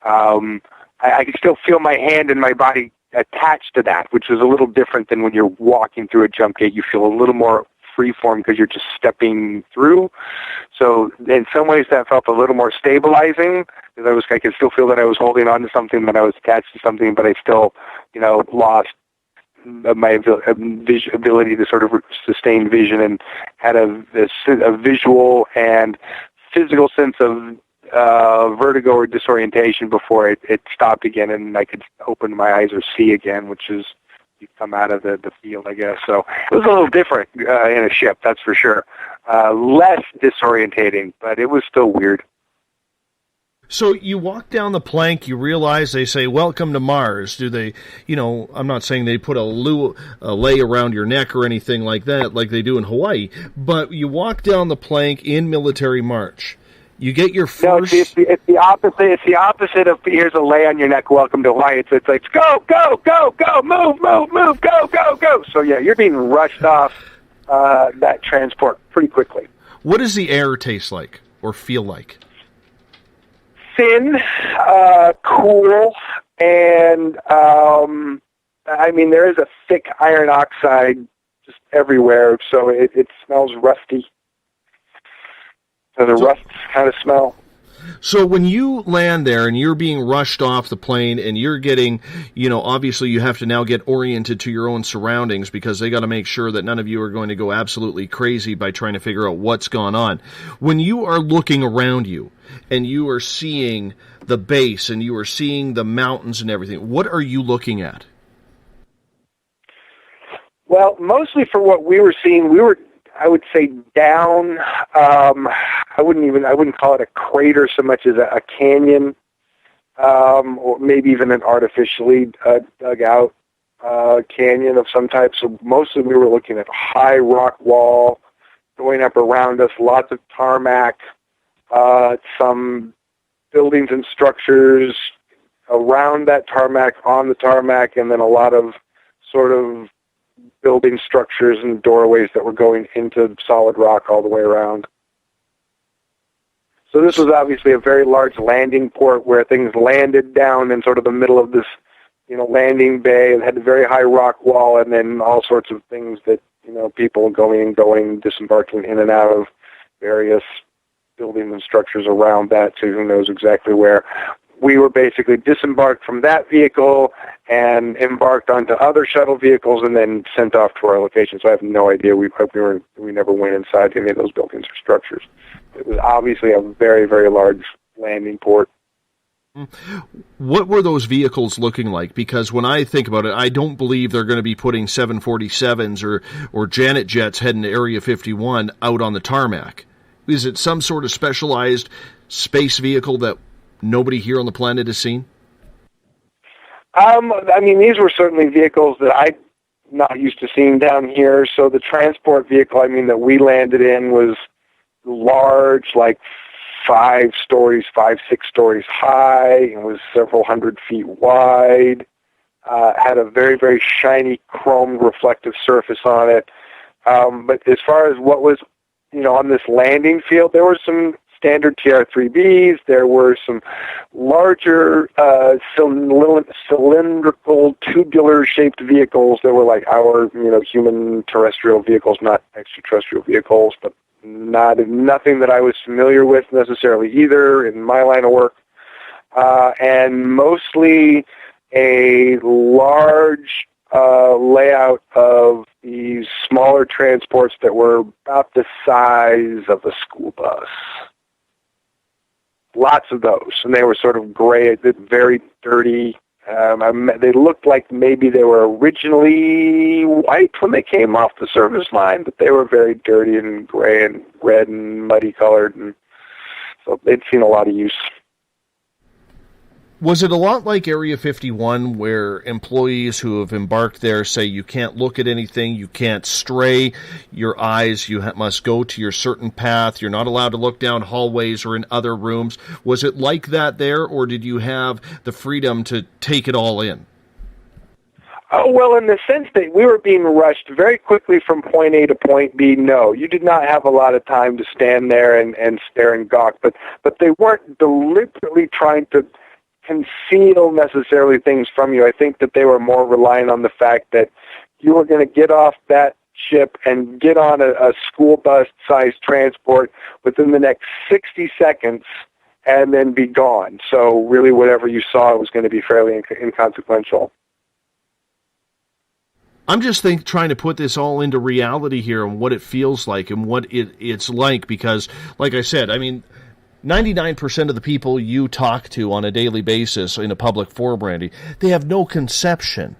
I could still feel my hand and my body attached to that, which is a little different than when you're walking through a jump gate. You feel a little more freeform because you're just stepping through. So in some ways that felt a little more stabilizing, because I could still feel that I was holding on to something, that I was attached to something, but I still, you know, lost my ability to sort of sustain vision, and had a visual and physical sense of vertigo or disorientation before it stopped again, and I could open my eyes or see again, which is you come out of the field, I guess. So it was a little different in a ship, that's for sure. Less disorientating, but it was still weird. So you walk down the plank, you realize they say, "Welcome to Mars." Do they, I'm not saying they put a lei around your neck or anything like that, like they do in Hawaii, but you walk down the plank in military march. You get your first... No, it's the opposite. It's the opposite of here's a lei on your neck, welcome to Hawaii. It's like, go, go, go, go, move, move, move, go, go, go. So, yeah, you're being rushed off that transport pretty quickly. What does the air taste like or feel like? Thin, cool, and, there is a thick iron oxide just everywhere, so it smells rusty. There's a rust kind of smell. So when you land there and you're being rushed off the plane and you're getting, obviously you have to now get oriented to your own surroundings because they got to make sure that none of you are going to go absolutely crazy by trying to figure out what's gone on. When you are looking around you and you are seeing the base and you are seeing the mountains and everything, what are you looking at? Well, mostly for what we were seeing, I would say down. I wouldn't call it a crater so much as a canyon, or maybe even an artificially dug out canyon of some type. So mostly we were looking at a high rock wall going up around us, lots of tarmac, some buildings and structures around that tarmac, on the tarmac, and then a lot of sort of building structures and doorways that were going into solid rock all the way around. So this was obviously a very large landing port where things landed down in sort of the middle of this, landing bay. It had a very high rock wall and then all sorts of things that, people going, disembarking in and out of various buildings and structures around that, so who knows exactly where. We were basically disembarked from that vehicle and embarked onto other shuttle vehicles and then sent off to our location. So I have no idea. We never went inside any of those buildings or structures. It was obviously a very, very large landing port. What were those vehicles looking like? Because when I think about it, I don't believe they're going to be putting 747s or Janet jets heading to Area 51 out on the tarmac. Is it some sort of specialized space vehicle that nobody here on the planet has seen? These were certainly vehicles that I'm not used to seeing down here. So the transport vehicle, that we landed in was large, like 6 stories high, and was several hundred feet wide, had a very, very shiny chrome reflective surface on it. But as far as what was, on this landing field, there were some standard TR-3Bs. There were some larger cylindrical, tubular-shaped vehicles that were like our, human terrestrial vehicles, not extraterrestrial vehicles, but nothing that I was familiar with necessarily either in my line of work. And mostly a large layout of these smaller transports that were about the size of a school bus. Lots of those, and they were sort of gray, very dirty. They looked like maybe they were originally white when they came off the service line, but they were very dirty and gray and red and muddy colored, and so they'd seen a lot of use. Was it a lot like Area 51 where employees who have embarked there say you can't look at anything, you can't stray your eyes, you must go to your certain path, you're not allowed to look down hallways or in other rooms? Was it like that there, or did you have the freedom to take it all in? Oh, well, in the sense that we were being rushed very quickly from point A to point B, no. You did not have a lot of time to stand there and stare and gawk, but they weren't deliberately trying to conceal necessarily things from you. I think that they were more relying on the fact that you were going to get off that ship and get on a school bus-sized transport within the next 60 seconds and then be gone. So really whatever you saw was going to be fairly inconsequential. I'm just trying to put this all into reality here and what it feels like and what it's like because, like I said, 99% of the people you talk to on a daily basis in a public forum, Randy, they have no conception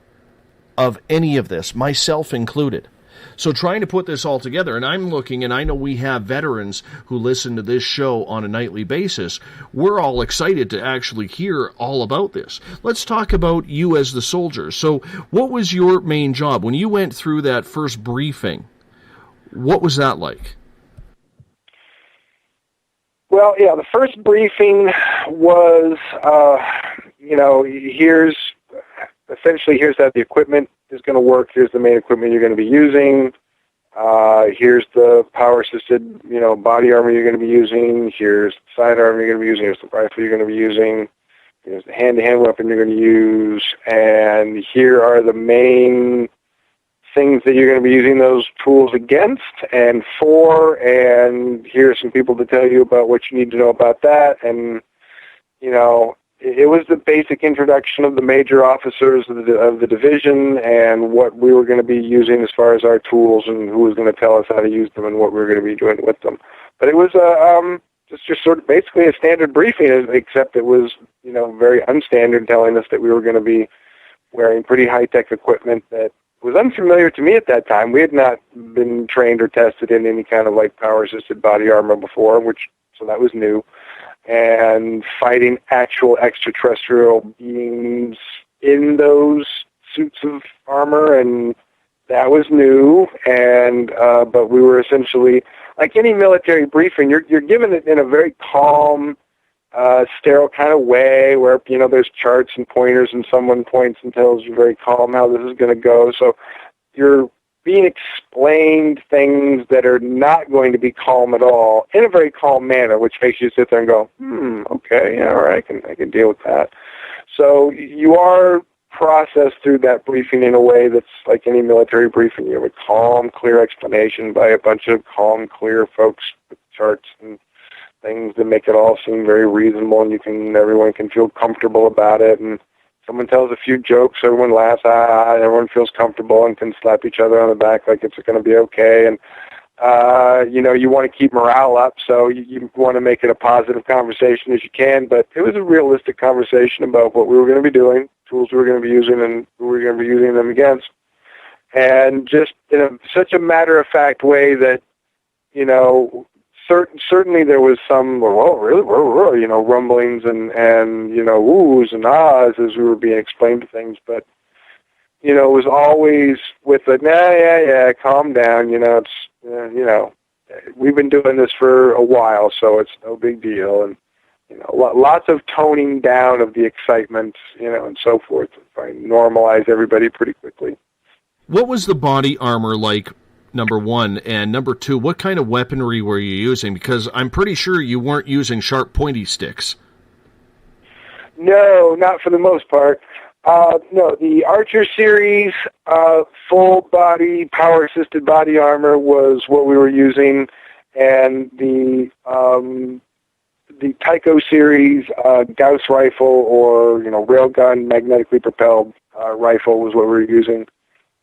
of any of this, myself included. So trying to put this all together, and I'm looking, and I know we have veterans who listen to this show on a nightly basis. We're all excited to actually hear all about this. Let's talk about you as the soldier. So what was your main job? When you went through that first briefing, what was that like? Well, yeah, the first briefing was, here's how the equipment is going to work. Here's the main equipment you're going to be using. Here's the power-assisted, body armor you're going to be using. Here's the sidearm you're going to be using. Here's the rifle you're going to be using. Here's the hand-to-hand weapon you're going to use. And here are the main things that you're going to be using those tools against and for, and here are some people to tell you about what you need to know about that. And, it was the basic introduction of the major officers of the division and what we were going to be using as far as our tools and who was going to tell us how to use them and what we were going to be doing with them. But it was just sort of basically a standard briefing, except it was, very unstandard, telling us that we were going to be wearing pretty high-tech equipment that was unfamiliar to me at that time. We had not been trained or tested in any kind of power-assisted body armor before, so that was new. And fighting actual extraterrestrial beings in those suits of armor, and that was new. And but we were essentially, like any military briefing, you're given it in a very calm, sterile kind of way, where there's charts and pointers, and someone points and tells you very calm how this is going to go. So you're being explained things that are not going to be calm at all in a very calm manner, which makes you sit there and go, okay, yeah, all right, I can deal with that. So you are processed through that briefing in a way that's like any military briefing. You have a calm, clear explanation by a bunch of calm, clear folks with charts and things that make it all seem very reasonable, and everyone can feel comfortable about it. And someone tells a few jokes, everyone laughs, everyone feels comfortable and can slap each other on the back like it's going to be okay. And, you want to keep morale up, so you want to make it a positive conversation as you can. But it was a realistic conversation about what we were going to be doing, tools we were going to be using, and who we were going to be using them against. And just in such a matter-of-fact way that, certainly there was some, rumblings and oohs and ahs as we were being explained to things, but, it was always with a, calm down, it's, we've been doing this for a while, so it's no big deal, and, lots of toning down of the excitement, and so forth, to try and normalize everybody pretty quickly. What was the body armor like, number one, and number two, what kind of weaponry were you using? Because I'm pretty sure you weren't using sharp, pointy sticks. No, not for the most part. No, the Archer series, full-body, power-assisted body armor was what we were using, and the Tycho series, Gauss rifle or, railgun, magnetically propelled rifle was what we were using.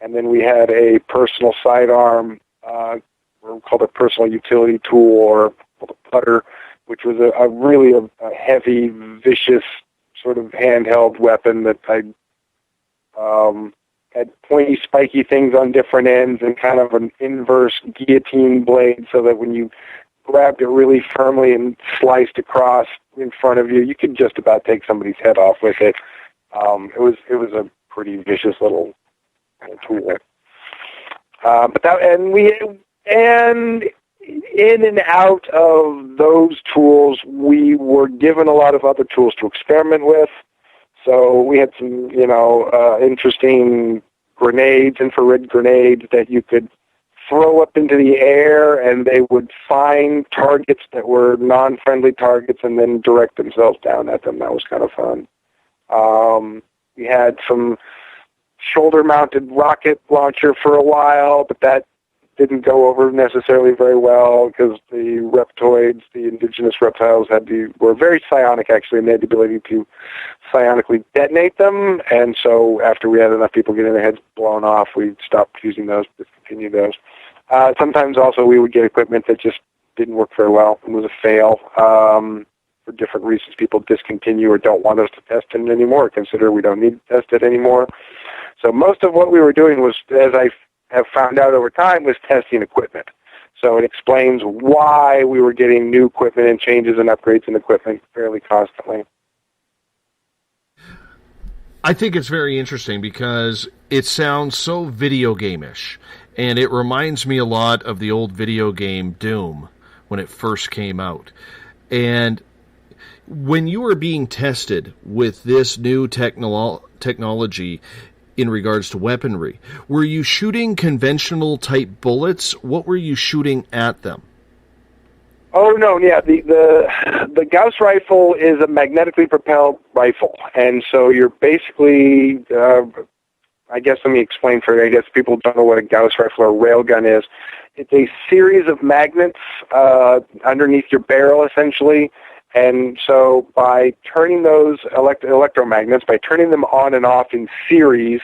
And then we had a personal sidearm, called a personal utility tool, or called a putter, which was a really heavy, vicious sort of handheld weapon that had pointy, spiky things on different ends and kind of an inverse guillotine blade, so that when you grabbed it really firmly and sliced across in front of you, you could just about take somebody's head off with it. It was a pretty vicious little tool. And in and out of those tools, we were given a lot of other tools to experiment with. So we had some, interesting grenades, infrared grenades that you could throw up into the air, and they would find targets that were non-friendly targets and then direct themselves down at them. That was kind of fun. We had some shoulder-mounted rocket launcher for a while, but that didn't go over necessarily very well because the reptoids, the indigenous reptiles, were very psionic, actually, and they had the ability to psionically detonate them. And so after we had enough people getting their heads blown off, we stopped using those, discontinued those. Sometimes also we would get equipment that just didn't work very well. It was a fail. For different reasons, people discontinue or don't want us to test it anymore, consider we don't need to test it anymore. So most of what we were doing was, as I have found out over time, was testing equipment. So it explains why we were getting new equipment and changes and upgrades in equipment fairly constantly. I think it's very interesting because it sounds so video game-ish, and it reminds me a lot of the old video game Doom when it first came out. And when you were being tested with this new technology in regards to weaponry, were you shooting conventional type bullets? What were you shooting at them? Oh no, yeah. The Gauss rifle is a magnetically propelled rifle, and so you're basically. I guess let me explain for you. I guess people don't know what a Gauss rifle or railgun is. It's a series of magnets underneath your barrel, essentially. And so by turning those electromagnets, by turning them on and off in series,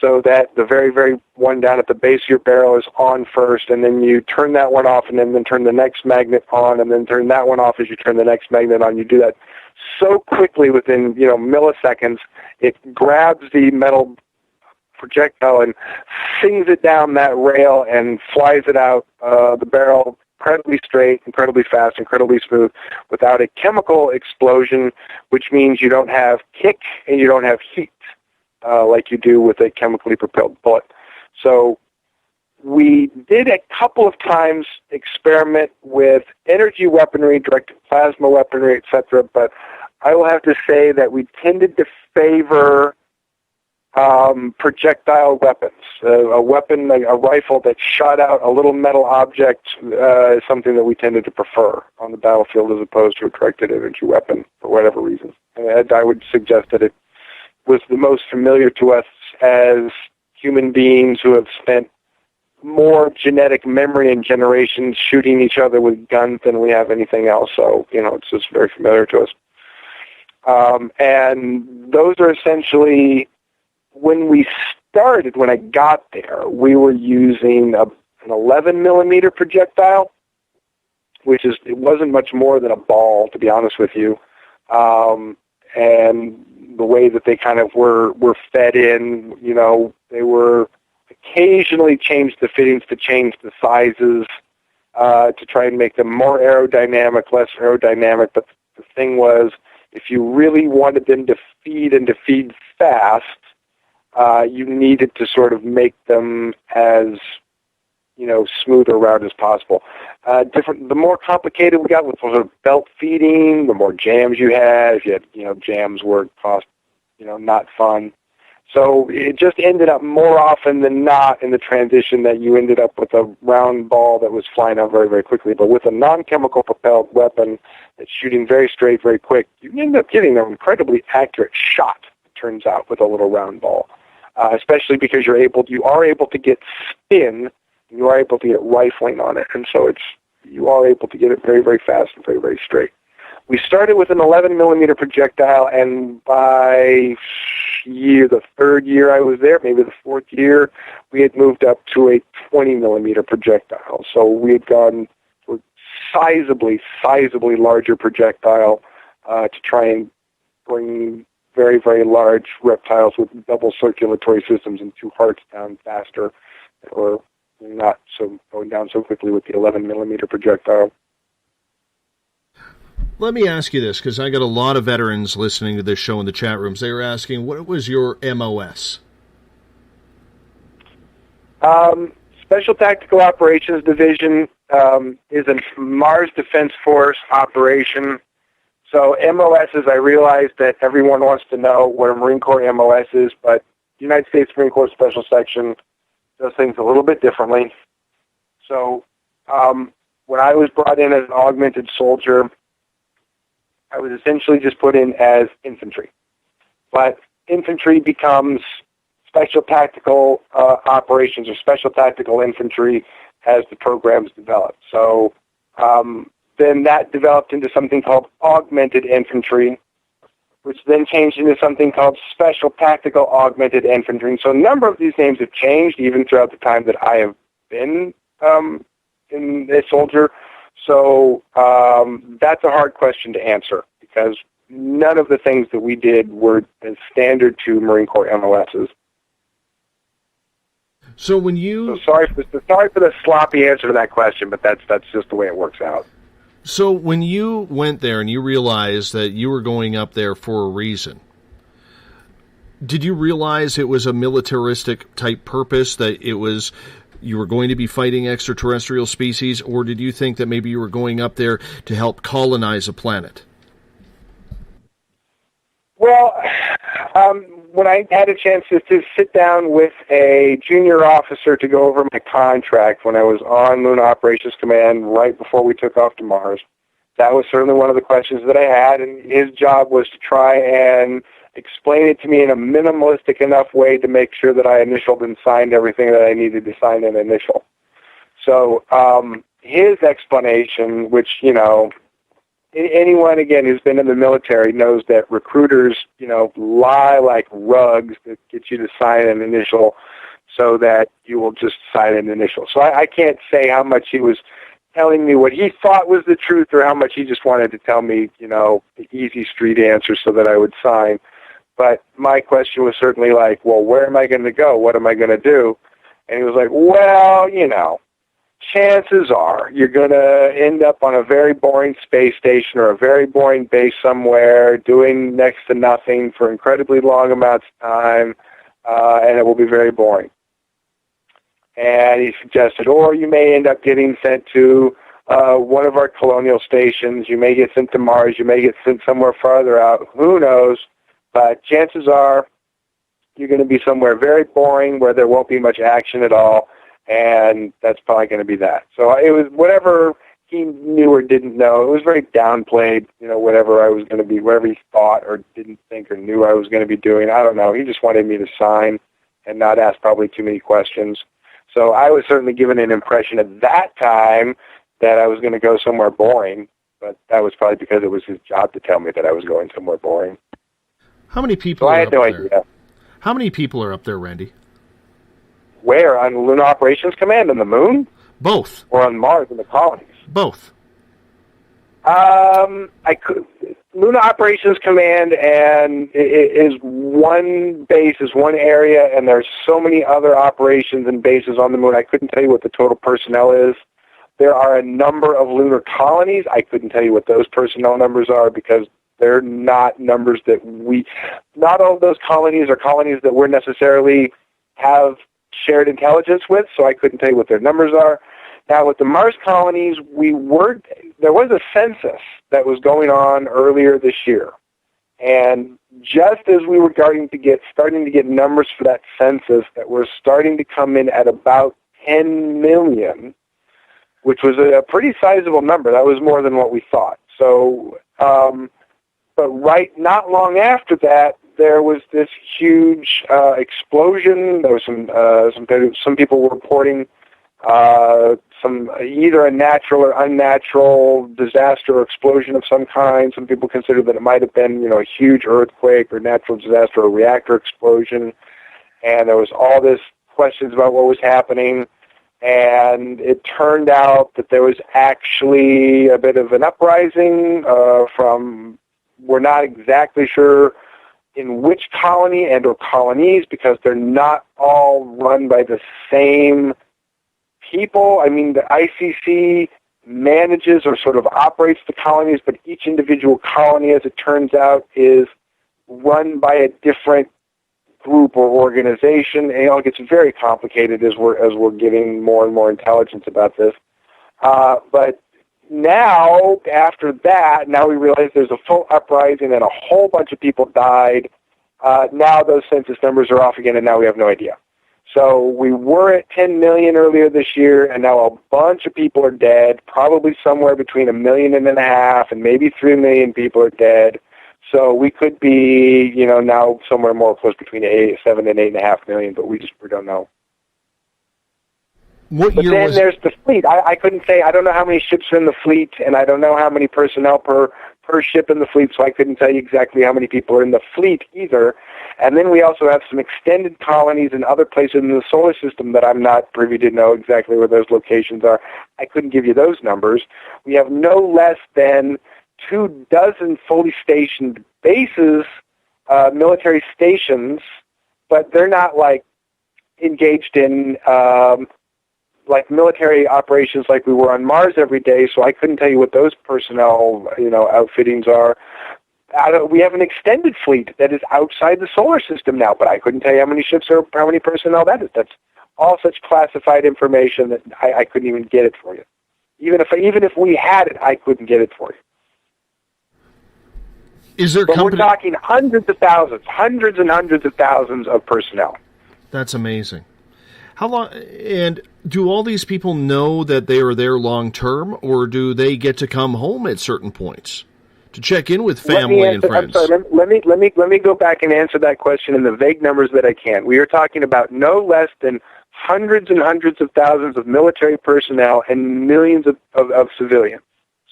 so that the very, very one down at the base of your barrel is on first, and then you turn that one off, and then turn the next magnet on, and then turn that one off as you turn the next magnet on. You do that so quickly within milliseconds, it grabs the metal projectile and sings it down that rail and flies it out the barrel incredibly straight, incredibly fast, incredibly smooth, without a chemical explosion, which means you don't have kick and you don't have heat like you do with a chemically propelled bullet. So we did a couple of times experiment with energy weaponry, directed plasma weaponry, etc., but I will have to say that we tended to favor projectile weapons. A weapon, a rifle that shot out a little metal object is something that we tended to prefer on the battlefield as opposed to a directed energy weapon for whatever reason. And I would suggest that it was the most familiar to us as human beings who have spent more genetic memory and generations shooting each other with guns than we have anything else. So, it's just very familiar to us. And those are essentially, when I got there, we were using an 11 millimeter projectile, it wasn't much more than a ball, to be honest with you. And the way that they kind of were fed in, they were occasionally changed the fittings to change the sizes to try and make them more aerodynamic, less aerodynamic. But the thing was, if you really wanted them to feed fast, you needed to sort of make them as, smooth or round as possible. The more complicated we got with sort of belt feeding, the more jams you had. If you had, jams were cost, not fun. So it just ended up more often than not in the transition that you ended up with a round ball that was flying out very, very quickly. But with a non-chemical propelled weapon that's shooting very straight, very quick, you end up getting an incredibly accurate shot, it turns out, with a little round ball. Especially because you are able to get spin, and you are able to get rifling on it, and so you are able to get it very, very fast and very, very straight. We started with an 11 millimeter projectile, and by the third year I was there, maybe the fourth year, we had moved up to a 20 millimeter projectile. So we had gone to a sizably larger projectile to try and bring very, very large reptiles with double circulatory systems and two hearts down faster, or not so going down so quickly with the 11 millimeter projectile. Let me ask you this, because I got a lot of veterans listening to this show in the chat rooms. They were asking, what was your MOS? Special Tactical Operations Division is a Mars Defense Force operation. So MOS is, I realize that everyone wants to know what a Marine Corps MOS is, but the United States Marine Corps Special Section does things a little bit differently. So when I was brought in as an augmented soldier, I was essentially just put in as infantry. But infantry becomes Special Tactical Operations or Special Tactical Infantry as the programs develop. So then that developed into something called Augmented Infantry, which then changed into something called Special Tactical Augmented Infantry. So a number of these names have changed even throughout the time that I have been in a soldier. So that's a hard question to answer because none of the things that we did were as standard to Marine Corps MOSs. So when you... So sorry for the sloppy answer to that question, but that's just the way it works out. So when you went there and you realized that you were going up there for a reason, did you realize it was a militaristic type purpose, that it was you were going to be fighting extraterrestrial species, or did you think that maybe you were going up there to help colonize a planet? Well, when I had a chance to sit down with a junior officer to go over my contract when I was on Lunar Operations Command right before we took off to Mars, that was certainly one of the questions that I had, and his job was to try and explain it to me in a minimalistic enough way to make sure that I initialed and signed everything that I needed to sign and initial. So his explanation, which, anyone, again, who's been in the military knows that recruiters, lie like rugs to get you to sign an initial so that you will just sign an initial. So I can't say how much he was telling me what he thought was the truth or how much he just wanted to tell me, the easy street answer so that I would sign. But my question was certainly like, well, where am I going to go? What am I going to do? And he was like, well, chances are you're going to end up on a very boring space station or a very boring base somewhere doing next to nothing for incredibly long amounts of time, and it will be very boring. And he suggested, or you may end up getting sent to one of our colonial stations. You may get sent to Mars. You may get sent somewhere farther out. Who knows? But chances are you're going to be somewhere very boring where there won't be much action at all, and that's probably going to be that. So it was whatever he knew or didn't know. It was very downplayed, whatever I was going to be, whatever he thought or didn't think or knew I was going to be doing. I don't know. He just wanted me to sign and not ask probably too many questions. So I was certainly given an impression at that time that I was going to go somewhere boring, but that was probably because it was his job to tell me that I was going somewhere boring. How many people I had no idea. How many people are up there, Randy? Where? On Lunar Operations Command on the moon? Both. Or on Mars in the colonies? Both. Lunar Operations Command and is one base, is one area, and there's so many other operations and bases on the moon. I couldn't tell you what the total personnel is. There are a number of lunar colonies. I couldn't tell you what those personnel numbers are because they're not numbers that not all of those colonies are colonies that we're necessarily have shared intelligence with, so I couldn't tell you what their numbers are. Now, with the Mars colonies, there was a census that was going on earlier this year. And just as we were starting to get numbers for that census that were starting to come in at about 10 million, which was a pretty sizable number. That was more than what we thought. So, but not long after that, there was this huge explosion. There was some people were reporting either a natural or unnatural disaster or explosion of some kind. Some people consider that it might have been, a huge earthquake or natural disaster or reactor explosion. And there was all this questions about what was happening. And it turned out that there was actually a bit of an uprising we're not exactly sure in which colony and or colonies because they're not all run by the same people. I mean, the ICC manages or sort of operates the colonies, but each individual colony, as it turns out, is run by a different group or organization. And it gets very complicated as we're getting more and more intelligence about this. But now, after that, now we realize there's a full uprising and a whole bunch of people died. Now those census numbers are off again, and now we have no idea. So we were at 10 million earlier this year, and now a bunch of people are dead, probably somewhere between 1.5 million and maybe 3 million people are dead. So we could be, now somewhere more close between 7 and 8.5 million, but we don't know. But then there's the fleet. I couldn't say. I don't know how many ships are in the fleet, and I don't know how many personnel per ship in the fleet, so I couldn't tell you exactly how many people are in the fleet either. And then we also have some extended colonies in other places in the solar system that I'm not privy to know exactly where those locations are. I couldn't give you those numbers. We have no less than 24 fully stationed bases, military stations, but they're not like engaged in like military operations like we were on Mars every day, so I couldn't tell you what those personnel, outfittings are. We have an extended fleet that is outside the solar system now, but I couldn't tell you how many ships or how many personnel that is. That's all such classified information that I couldn't even get it for you. Even if we had it, I couldn't get it for you. Is there But we're talking hundreds and hundreds of thousands of personnel. That's amazing. How long? And do all these people know that they are there long term, or do they get to come home at certain points to check in with family and friends? I'm sorry, let me go back and answer that question in the vague numbers that I can. We are talking about no less than hundreds and hundreds of thousands of military personnel and millions of civilians.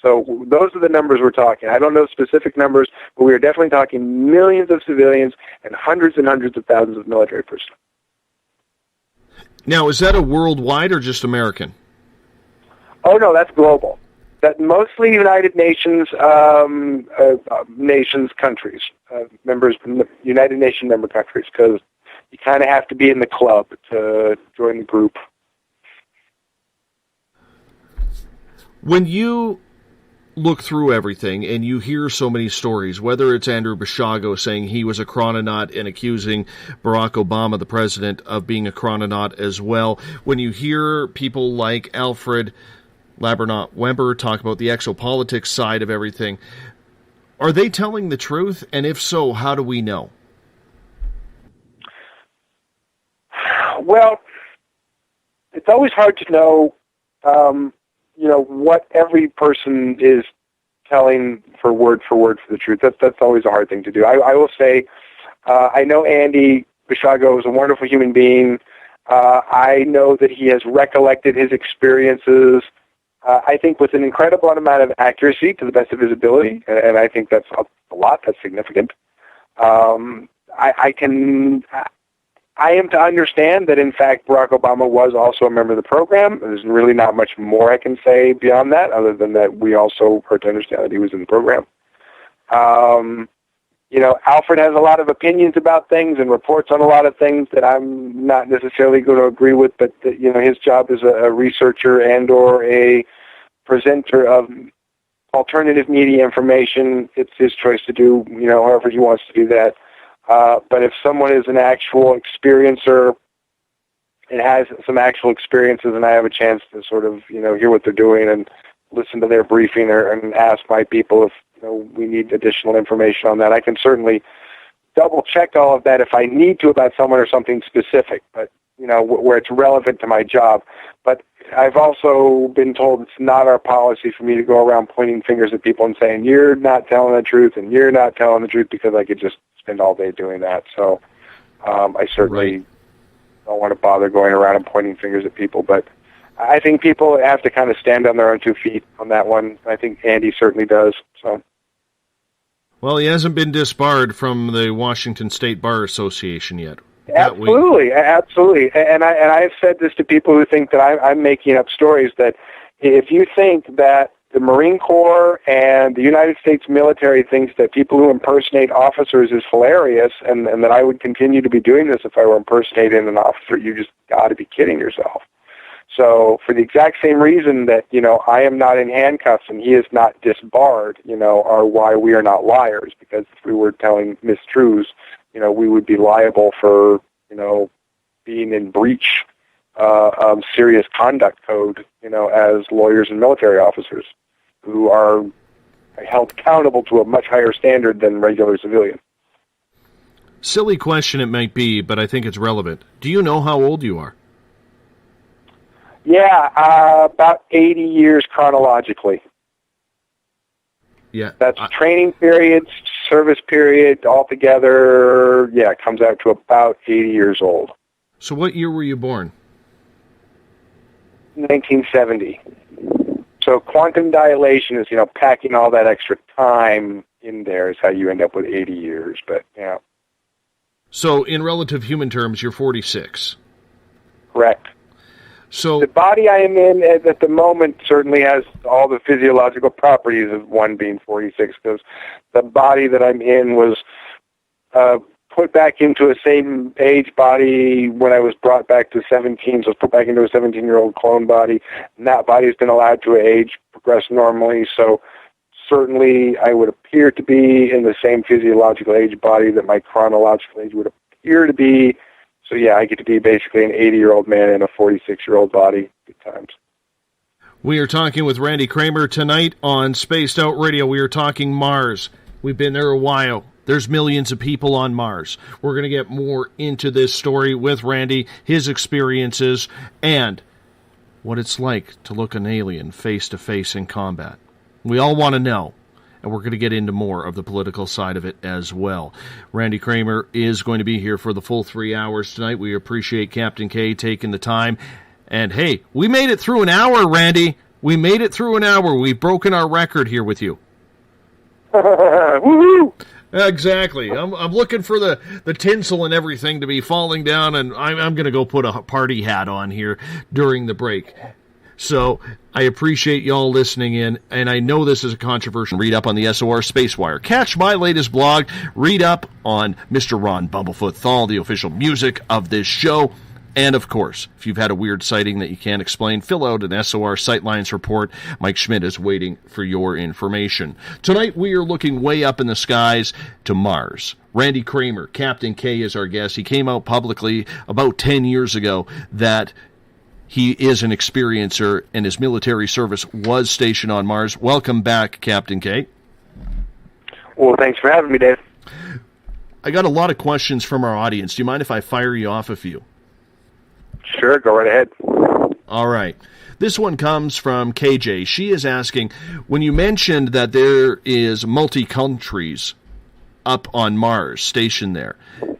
So those are the numbers we're talking. I don't know specific numbers, but we are definitely talking millions of civilians and hundreds of thousands of military personnel. Now, is that a worldwide or just American? Oh, no, that's global. That mostly United Nations countries, members, United Nation member countries, because you kind of have to be in the club to join the group. When you look through everything and you hear so many stories, whether it's Andrew Basiago saying he was a chrononaut and accusing Barack Obama, the president, of being a chrononaut as well, when you hear people like Alfred Labernaut-Weber talk about the exopolitics side of everything, are they telling the truth? And if so, how do we know? Well, it's always hard to know what every person is telling for word for the truth. That's always a hard thing to do. I will say, I know Andy Basiago is a wonderful human being. I know that he has recollected his experiences, I think with an incredible amount of accuracy to the best of his ability, and I think that's a lot. That's significant. I am to understand that, in fact, Barack Obama was also a member of the program. There's really not much more I can say beyond that, other than that we also are to understand that he was in the program. Alfred has a lot of opinions about things and reports on a lot of things that I'm not necessarily going to agree with, but his job as a researcher and or a presenter of alternative media information, it's his choice to do, however he wants to do that. But if someone is an actual experiencer and has some actual experiences and I have a chance to sort of, hear what they're doing and listen to their briefing and ask my people if we need additional information on that, I can certainly double check all of that if I need to about someone or something specific, but, where it's relevant to my job. But I've also been told it's not our policy for me to go around pointing fingers at people and saying, you're not telling the truth and you're not telling the truth, because I could just spend all day doing that. So I certainly don't want to bother going around and pointing fingers at people. But I think people have to kind of stand on their own 2 feet on that one. I think Andy certainly does. So. Well, he hasn't been disbarred from the Washington State Bar Association yet. Absolutely. And I've said this to people who think that I'm making up stories, that if you think that the Marine Corps and the United States military thinks that people who impersonate officers is hilarious, and that I would continue to be doing this if I were impersonating an officer, you just got to be kidding yourself. So for the exact same reason that, I am not in handcuffs and he is not disbarred, are why we are not liars, because if we were telling mistruths, we would be liable for, being in breach of serious conduct code, as lawyers and military officers who are held accountable to a much higher standard than regular civilians. Silly question it might be, but I think it's relevant. Do you know how old you are? Yeah, about 80 years chronologically. Yeah. That's training periods, service period, altogether, it comes out to about 80 years old. So what year were you born? 1970. So quantum dilation is, packing all that extra time in there is how you end up with 80 years, but, So in relative human terms, you're 46. Correct. So the body I am in at the moment certainly has all the physiological properties of one being 46, because the body that I'm in was put back into a same age body when I was brought back to 17, so I was put back into a 17-year-old clone body, and that body has been allowed to age, progress normally, so certainly I would appear to be in the same physiological age body that my chronological age would appear to be. So yeah, I get to be basically an 80-year-old man in a 46-year-old body. Good times. We are talking with Randy Cramer tonight on Spaced Out Radio. We are talking Mars. We've been there a while. There's millions of people on Mars. We're going to get more into this story with Randy, his experiences, and what it's like to look an alien face-to-face in combat. We all want to know, and we're going to get into more of the political side of it as well. Randy Cramer is going to be here for the full 3 hours tonight. We appreciate Captain K taking the time. And hey, we made it through an hour, Randy. We made it through an hour. We've broken our record here with you. Woohoo! Exactly. I'm looking for the tinsel and everything to be falling down, and I'm going to go put a party hat on here during the break. So I appreciate y'all listening in, and I know this is a controversial. Read up on the SOR Spacewire. Catch my latest blog. Read up on Mr. Ron Bumblefoot Thal, the official music of this show. And, of course, if you've had a weird sighting that you can't explain, fill out an SOR Sightlines report. Mike Schmidt is waiting for your information. Tonight, we are looking way up in the skies to Mars. Randy Cramer, Captain K, is our guest. He came out publicly about 10 years ago that he is an experiencer, and his military service was stationed on Mars. Welcome back, Captain K. Well, thanks for having me, Dave. I got a lot of questions from our audience. Do you mind if I fire you off a few? Sure, go right ahead. All right. This one comes from KJ. She is asking, when you mentioned that there is multi-countries up on Mars, stationed there,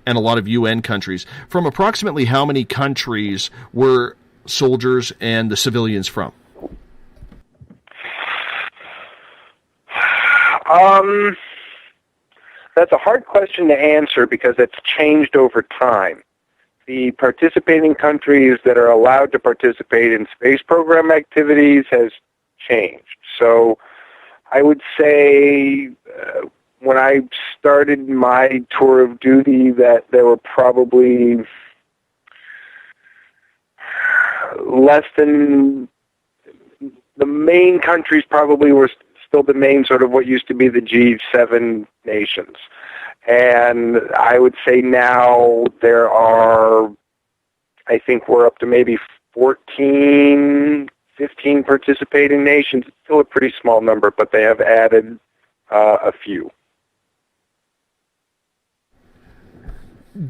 and a lot of UN countries, from approximately how many countries were soldiers and the civilians from? That's a hard question to answer because it's changed over time. The participating countries that are allowed to participate in space program activities has changed. So I would say when I started my tour of duty that there were probably less than the main countries probably were still the main sort of what used to be the G7 nations. And I would say now there are, I think we're up to maybe 14, 15 participating nations. It's still a pretty small number, but they have added a few.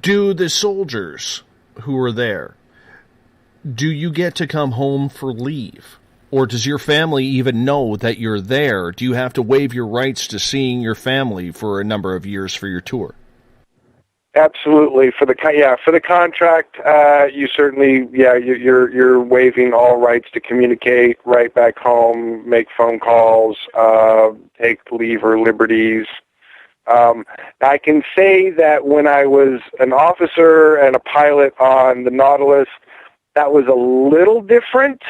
Do the soldiers who are there, do you get to come home for leave? Or does your family even know that you're there? Do you have to waive your rights to seeing your family for a number of years for your tour? Absolutely. For the contract, you certainly you're waiving all rights to communicate, write back home, make phone calls, take leave or liberties. I can say that when I was an officer and a pilot on the Nautilus, that was a little different.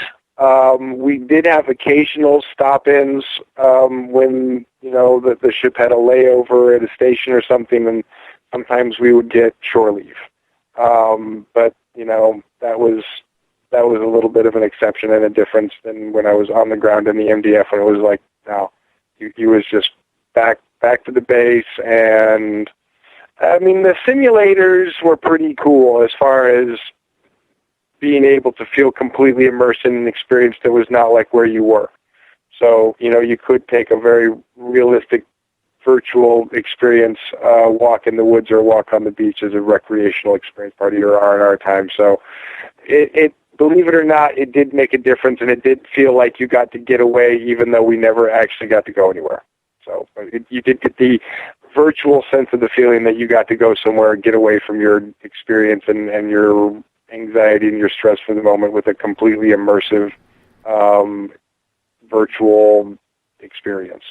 We did have occasional stop-ins when, the ship had a layover at a station or something, and sometimes we would get shore leave. But, that was a little bit of an exception and a difference than when I was on the ground in the MDF, when it was like, no, you was just back to the base. And, the simulators were pretty cool as far as being able to feel completely immersed in an experience that was not like where you were. So, you could take a very realistic virtual experience, walk in the woods or walk on the beach as a recreational experience, part of your R&R time. So it believe it or not, it did make a difference, and it did feel like you got to get away even though we never actually got to go anywhere. So you did get the virtual sense of the feeling that you got to go somewhere and get away from your experience and your anxiety and your stress for the moment with a completely immersive virtual experience.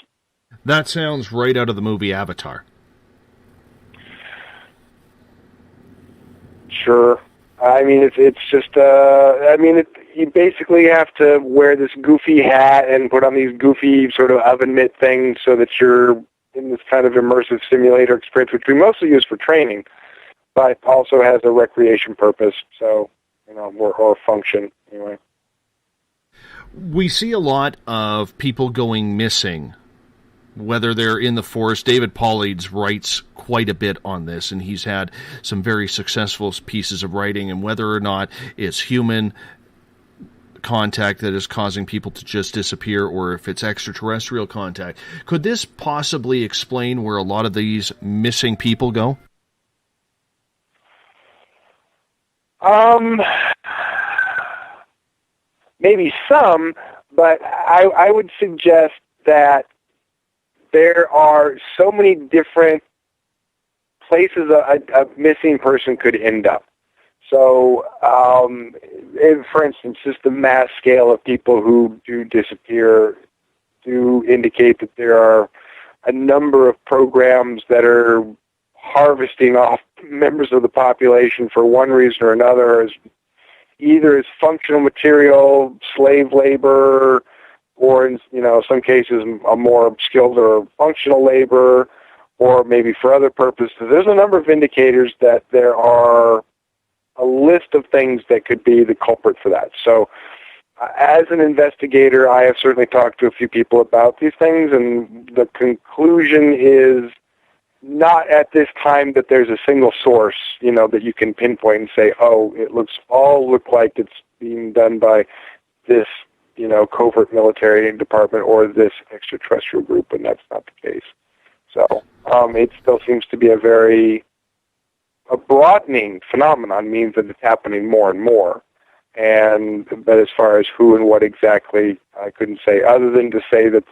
That sounds right out of the movie Avatar. Sure. I mean, it's just, you basically have to wear this goofy hat and put on these goofy sort of oven mitt things so that you're in this kind of immersive simulator experience, which we mostly use for training, but also has a recreation purpose, so, or function, anyway. We see a lot of people going missing, whether they're in the forest. David Paulides writes quite a bit on this, and he's had some very successful pieces of writing, and whether or not it's human contact that is causing people to just disappear or if it's extraterrestrial contact. Could this possibly explain where a lot of these missing people go? Maybe some, but I would suggest that there are so many different places a missing person could end up. So, for instance, just the mass scale of people who do disappear do indicate that there are a number of programs that are harvesting off members of the population for one reason or another, either as functional material, slave labor, or in some cases a more skilled or functional labor, or maybe for other purposes. There's a number of indicators that there are a list of things that could be the culprit for that. So as an investigator, I have certainly talked to a few people about these things, and the conclusion is not at this time that there's a single source, that you can pinpoint and say, oh, it looks like it's being done by this, covert military department or this extraterrestrial group, and that's not the case. So it still seems to be a broadening phenomenon, means that it's happening more and more. But as far as who and what exactly, I couldn't say, other than to say that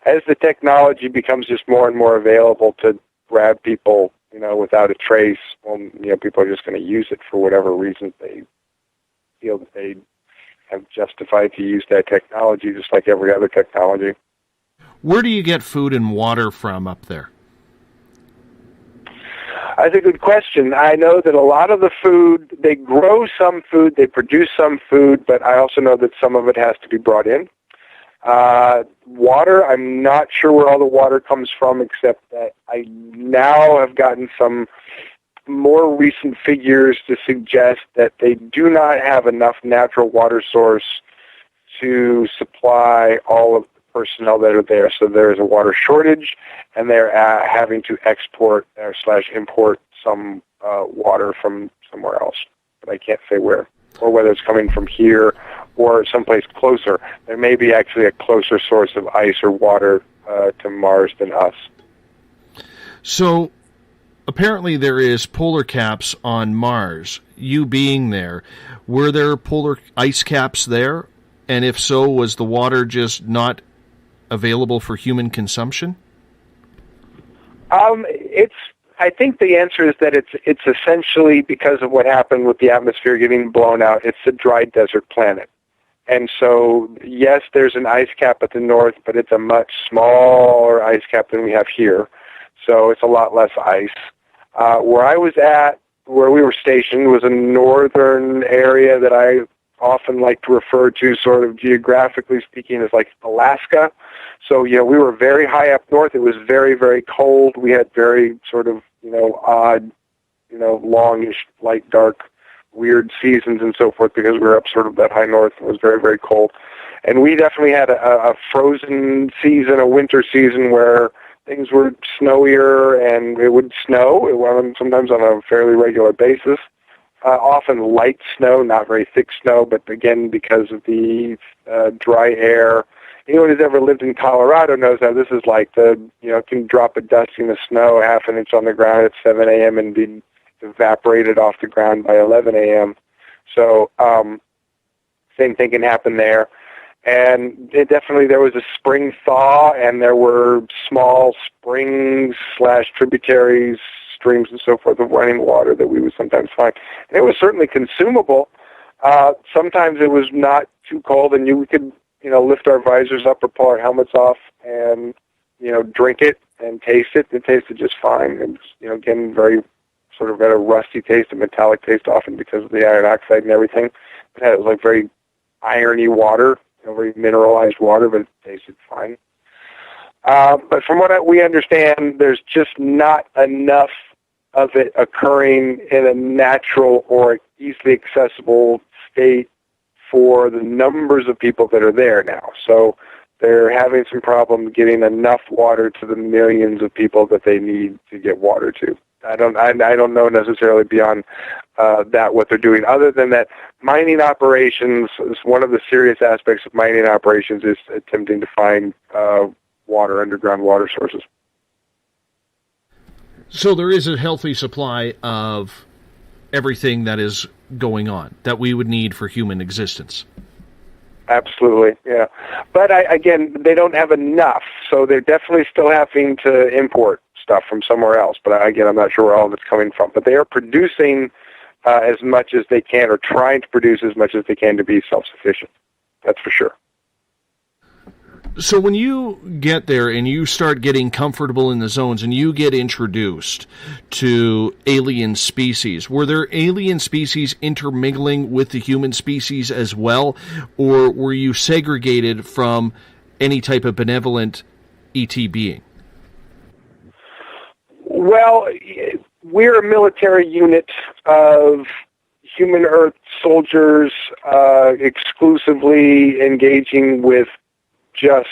as the technology becomes just more and more available to grab people, without a trace, people are just going to use it for whatever reason they feel that they have justified to use that technology, just like every other technology. Where do you get food and water from up there? That's a good question. I know that a lot of the food, they grow some food, they produce some food, but I also know that some of it has to be brought in. Water, I'm not sure where all the water comes from, except that I now have gotten some more recent figures to suggest that they do not have enough natural water source to supply all of the personnel that are there. So there is a water shortage, and they're having to export / import some water from somewhere else. But I can't say where, or whether it's coming from here or someplace closer. There may be actually a closer source of ice or water to Mars than us. So apparently there is polar caps on Mars. You being there, were there polar ice caps there? And if so, was the water just not available for human consumption? I think the answer is that it's essentially because of what happened with the atmosphere getting blown out. It's a dry desert planet. And so, yes, there's an ice cap at the north, but it's a much smaller ice cap than we have here. So it's a lot less ice. Where I was at, where we were stationed, was a northern area that I often like to refer to, sort of geographically speaking, as like Alaska. So, we were very high up north. It was very, very cold. We had very sort of, odd, longish, light, dark, weird seasons and so forth because we were up sort of that high north. It was very, very cold. And we definitely had a frozen season, a winter season where things were snowier and it would snow. It went sometimes on a fairly regular basis. Often light snow, not very thick snow, but again, because of the dry air. Anyone who's ever lived in Colorado knows how this is like can drop a dusting of snow half an inch on the ground at 7 a.m. and be evaporated off the ground by 11 a.m. So same thing can happen there. And there was a spring thaw, and there were small springs / tributaries, streams and so forth of running water that we would sometimes find. And it was certainly consumable. Sometimes it was not too cold, and we could lift our visors up or pull our helmets off and drink it and taste it. It tasted just fine. It was again very sort of got a rusty taste, a metallic taste, often because of the iron oxide and everything. It had like very irony water, very mineralized water, but it tasted fine. But from what we understand, there's just not enough of it occurring in a natural or easily accessible state for the numbers of people that are there now. So they're having some problems getting enough water to the millions of people that they need to get water to. I don't know necessarily beyond that what they're doing. Other than that, mining operations is one of the serious aspects of mining operations is attempting to find water, underground water sources. So there is a healthy supply of everything that is going on that we would need for human existence. Absolutely, yeah. But again, they don't have enough, so they're definitely still having to import stuff from somewhere else. But again, I'm not sure where all of it's coming from. But they are producing as much as they can, or trying to produce as much as they can to be self-sufficient. That's for sure. So when you get there and you start getting comfortable in the zones and you get introduced to alien species, were there alien species intermingling with the human species as well, or were you segregated from any type of benevolent ET being? Well, we're a military unit of human Earth soldiers exclusively engaging with just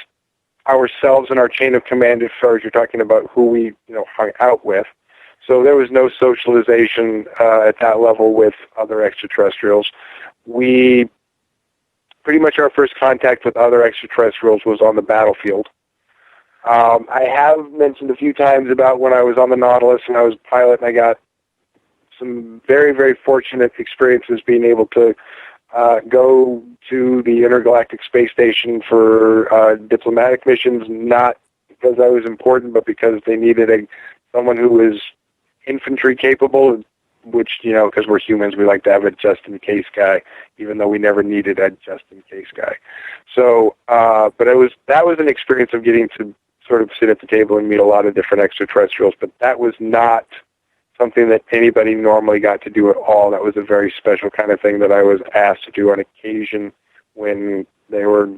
ourselves and our chain of command, as far as you're talking about who we hung out with. So there was no socialization at that level with other extraterrestrials. We pretty much, our first contact with other extraterrestrials was on the battlefield. I have mentioned a few times about when I was on the Nautilus and I was a pilot, and I got some very, very fortunate experiences being able to go to the Intergalactic Space Station for diplomatic missions, not because I was important, but because they needed someone who was infantry capable, which, because we're humans, we like to have a just-in-case guy, even though we never needed a just-in-case guy. So, but that was an experience of getting to sort of sit at the table and meet a lot of different extraterrestrials, but that was not something that anybody normally got to do at all. That was a very special kind of thing that I was asked to do on occasion when they were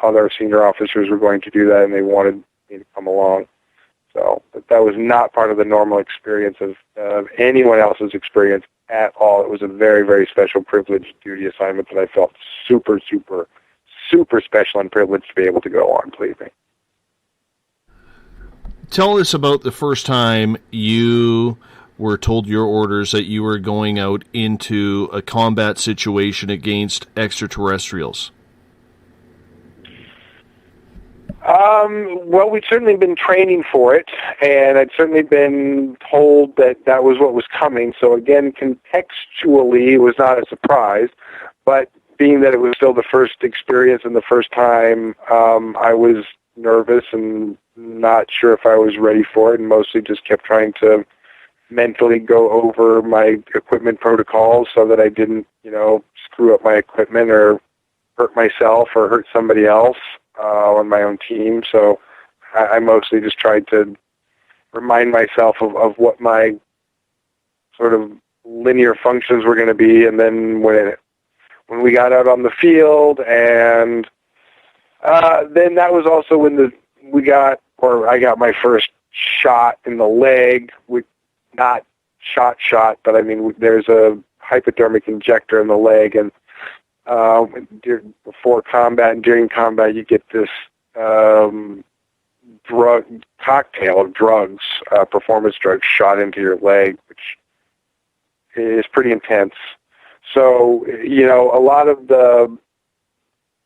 other senior officers were going to do that and they wanted me to come along. So, but that was not part of the normal experience of anyone else's experience at all. It was a very, very special privileged duty assignment that I felt super, super, super special and privileged to be able to go on, believe me. Tell us about the first time you were told your orders that you were going out into a combat situation against extraterrestrials. Well, we'd certainly been training for it, and I'd certainly been told that that was what was coming. So again, contextually, it was not a surprise, but being that it was still the first experience and the first time, I was nervous and not sure if I was ready for it, and mostly just kept trying to mentally go over my equipment protocols so that I didn't, screw up my equipment or hurt myself or hurt somebody else on my own team. So I mostly just tried to remind myself of what my sort of linear functions were going to be, and then when we got out on the field, and then that was also when I got my first shot in the leg, not shot, but I mean, there's a hypodermic injector in the leg, and before combat and during combat, you get this cocktail of drugs, performance drugs, shot into your leg, which is pretty intense. So, a lot of the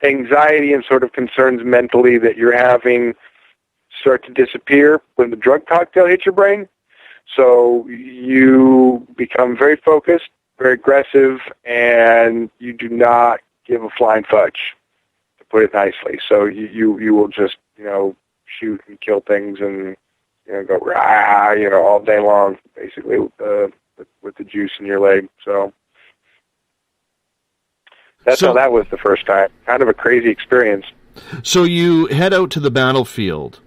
anxiety and sort of concerns mentally that you're having start to disappear when the drug cocktail hits your brain. So you become very focused, very aggressive, and you do not give a flying fudge, to put it nicely. So you will just, shoot and kill things and, go, rah, all day long, basically, with the juice in your leg. So that's how that was the first time. Kind of a crazy experience. So you head out to the battlefield,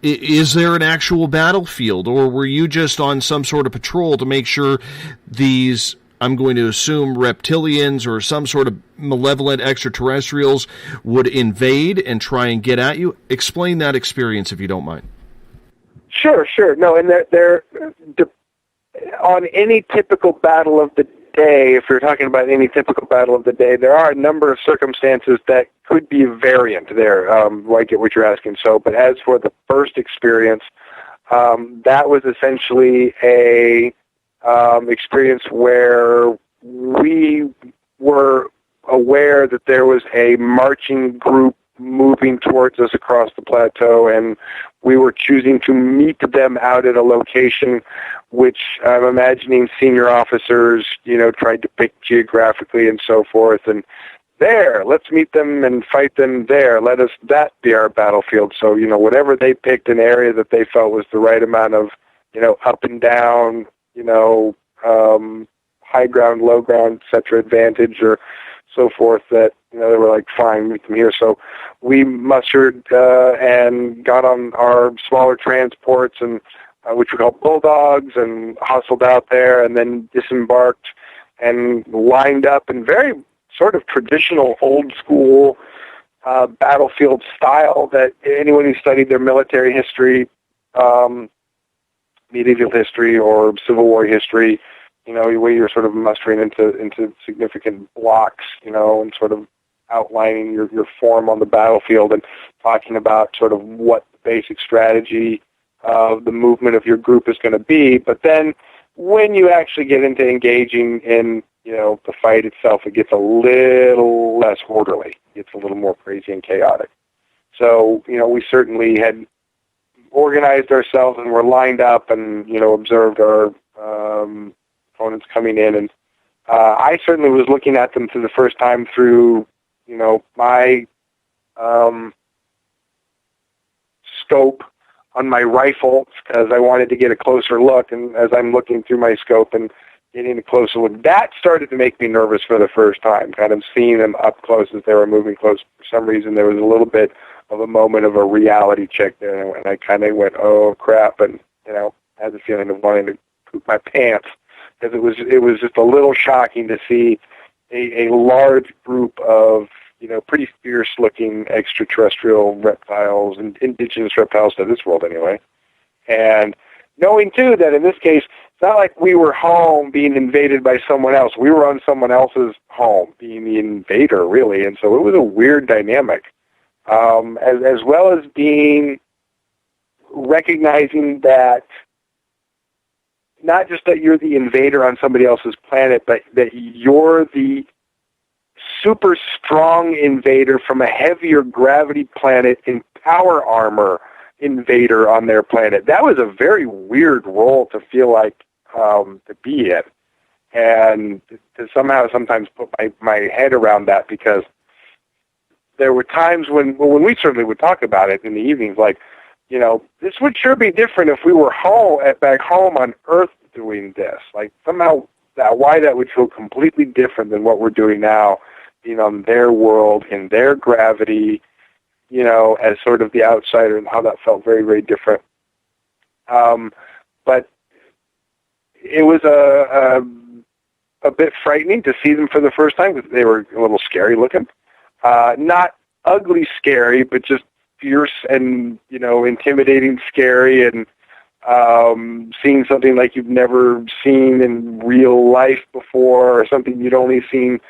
Is there an actual battlefield, or were you just on some sort of patrol to make sure these, I'm going to assume, reptilians or some sort of malevolent extraterrestrials would invade and try and get at you? Explain that experience, if you don't mind. Sure. No, and they're on any typical battle of the day, if you're talking about any typical battle of the day, there are a number of circumstances that could be variant there. I get what you're asking. So, but as for the first experience, that was essentially a experience where we were aware that there was a marching group moving towards us across the plateau, and we were choosing to meet them out at a location which I'm imagining senior officers, tried to pick geographically and so forth. And there, let's meet them and fight them there. Let that be our battlefield. So, whatever they picked, an area that they felt was the right amount of, up and down, high ground, low ground, et cetera, advantage or so forth, that, they were like, fine, meet them here. So we mustered and got on our smaller transports, and which we call bulldogs, and hustled out there, and then disembarked and lined up in very sort of traditional, old school battlefield style that anyone who studied their military history, medieval history or Civil War history, where you're sort of mustering into significant blocks, and sort of outlining your form on the battlefield and talking about sort of what the basic strategy of the movement of your group is going to be. But then when you actually get into engaging in, the fight itself, it gets a little less orderly. It gets a little more crazy and chaotic. So, we certainly had organized ourselves and were lined up and, observed our opponents coming in. And I certainly was looking at them for the first time through, my scope on my rifle, because I wanted to get a closer look. And as I'm looking through my scope and getting a closer look, that started to make me nervous for the first time, kind of seeing them up close as they were moving close. For some reason, there was a little bit of a moment of a reality check there, and I kind of went, oh, crap, and, had the feeling of wanting to poop my pants, because it was just a little shocking to see a large group of, pretty fierce-looking extraterrestrial reptiles, and indigenous reptiles to this world anyway. And knowing, too, that in this case, it's not like we were home being invaded by someone else. We were on someone else's home being the invader, really. And so it was a weird dynamic, as well as recognizing that not just that you're the invader on somebody else's planet, but that you're the super strong invader from a heavier gravity planet in power armor invader on their planet. That was a very weird role to feel like to be in, and to sometimes put my head around that, because there were times when we certainly would talk about it in the evenings, like, this would sure be different if we were back home on Earth doing this. Like, somehow why that would feel completely different than what we're doing now, being on their world, in their gravity, as sort of the outsider, and how that felt very, very different. But it was a bit frightening to see them for the first time, because they were a little scary looking. Not ugly scary, but just fierce and, intimidating scary, and seeing something like you've never seen in real life before, or something you'd only seen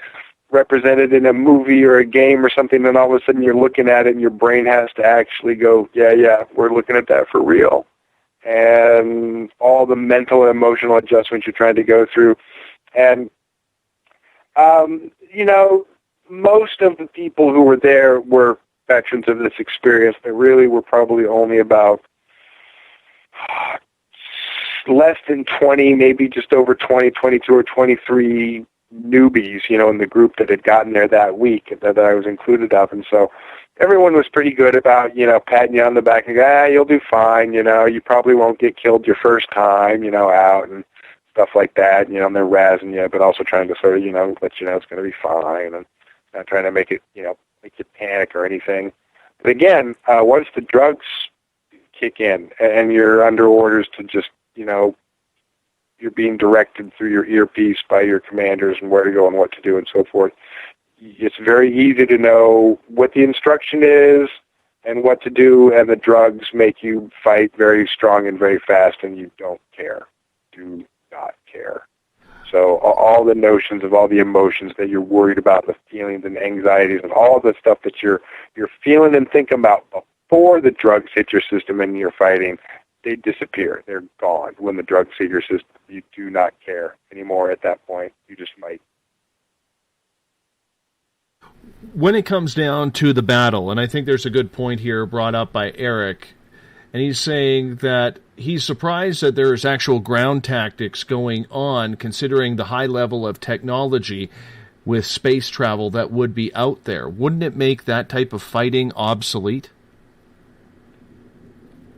represented in a movie or a game or something, and all of a sudden you're looking at it and your brain has to actually go, yeah, we're looking at that for real. And all the mental and emotional adjustments you're trying to go through. And, most of the people who were there were veterans of this experience. There really were probably only about less than 20, maybe just over 20, 22 or 23 newbies, in the group that had gotten there that week that I was included of. And so everyone was pretty good about, patting you on the back and go, you'll do fine, you probably won't get killed your first time, out, and stuff like that, and they're razzing you, but also trying to sort of, let you know it's going to be fine, and not trying to make it, make you panic or anything. But again, once the drugs kick in, and you're under orders to just, you're being directed through your earpiece by your commanders and where to go and what to do and so forth. It's very easy to know what the instruction is and what to do, and the drugs make you fight very strong and very fast, and you don't care. Do not care. So all the notions of all the emotions that you're worried about, the feelings and anxieties and all the stuff that you're feeling and thinking about before the drugs hit your system and you're fighting, they disappear. They're gone. When the drugs hit your system, you do not care anymore at that point. You just might. When it comes down to the battle, and I think there's a good point here brought up by Eric, and he's saying that he's surprised that there is actual ground tactics going on, considering the high level of technology with space travel that would be out there. Wouldn't it make that type of fighting obsolete?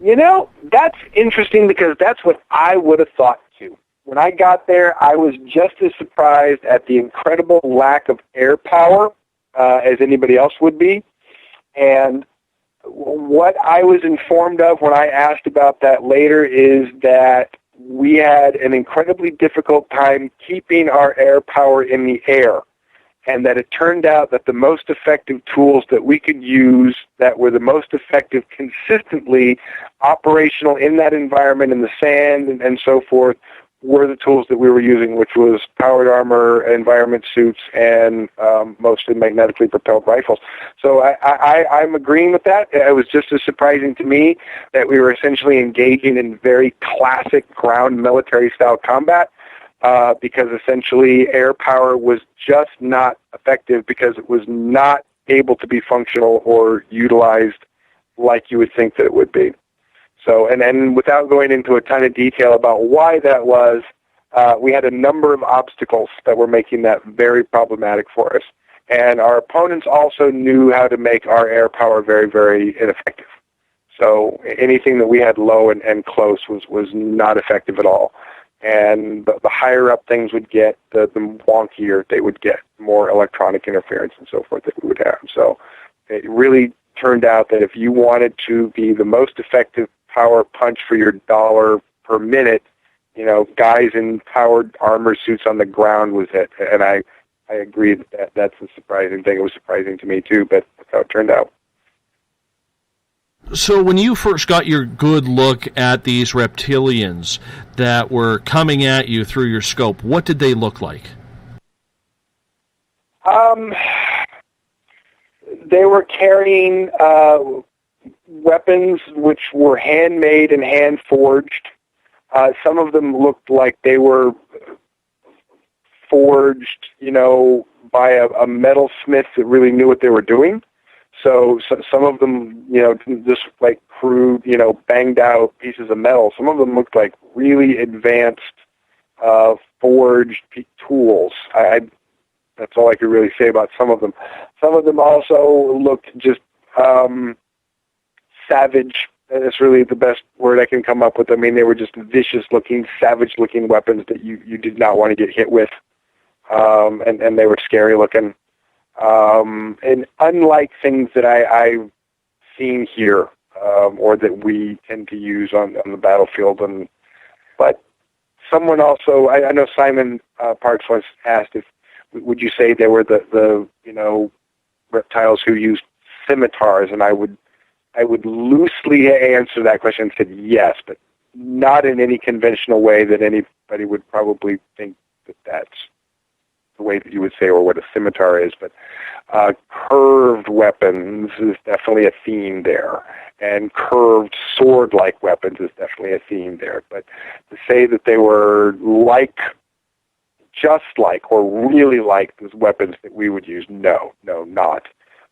That's interesting, because that's what I would have thought too. When I got there, I was just as surprised at the incredible lack of air power as anybody else would be. And what I was informed of when I asked about that later is that we had an incredibly difficult time keeping our air power in the air, and that it turned out that the most effective tools that we could use that were the most effective consistently operational in that environment, in the sand and so forth, were the tools that we were using, which was powered armor, environment suits, and mostly magnetically propelled rifles. So I'm agreeing with that. It was just as surprising to me that we were essentially engaging in very classic ground military-style combat, because essentially air power was just not effective, because it was not able to be functional or utilized like you would think that it would be. So, and without going into a ton of detail about why that was, we had a number of obstacles that were making that very problematic for us. And our opponents also knew how to make our air power very, very ineffective. So anything that we had low and close was not effective at all. And the higher up things would get, the wonkier they would get, more electronic interference and so forth that we would have. So it really turned out that if you wanted to be the most effective power punch for your dollar per minute, guys in powered armor suits on the ground was it. And I agree that's a surprising thing. It was surprising to me too, but that's how it turned out. So when you first got your good look at these reptilians that were coming at you through your scope, what did they look like? They were carrying weapons which were handmade and hand-forged. Some of them looked like they were forged, by a metalsmith that really knew what they were doing. So some of them, just like crude, banged out pieces of metal. Some of them looked like really advanced forged tools. That's all I could really say about some of them. Some of them also looked just savage. That's really the best word I can come up with. I mean, they were just vicious-looking, savage-looking weapons that you did not want to get hit with, and they were scary-looking. And unlike things that I've seen here, or that we tend to use on the battlefield, but someone also, I know Simon Parks once asked if, would you say they were the reptiles who used scimitars, and I would loosely answer that question and said yes, but not in any conventional way that anybody would probably think that that's the way that you would say or what a scimitar is. But curved weapons is definitely a theme there, and curved sword-like weapons is definitely a theme there. But to say that they were just like or really like those weapons that we would use, no, not.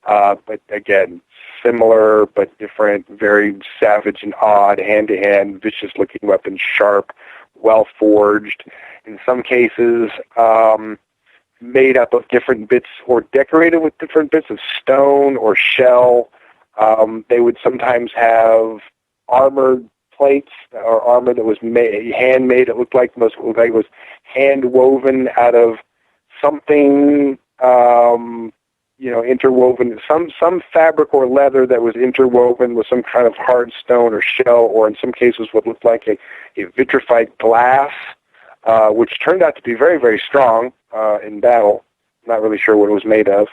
But again, similar but different, very savage and odd, hand-to-hand, vicious-looking weapons, sharp, well-forged. In some cases, made up of different bits or decorated with different bits of stone or shell. They would sometimes have armored plates or armor that was handmade. It looked like it was hand-woven out of something interwoven, some fabric or leather that was interwoven with some kind of hard stone or shell, or in some cases what looked like a vitrified glass, which turned out to be very, very strong in battle. Not really sure what it was made of.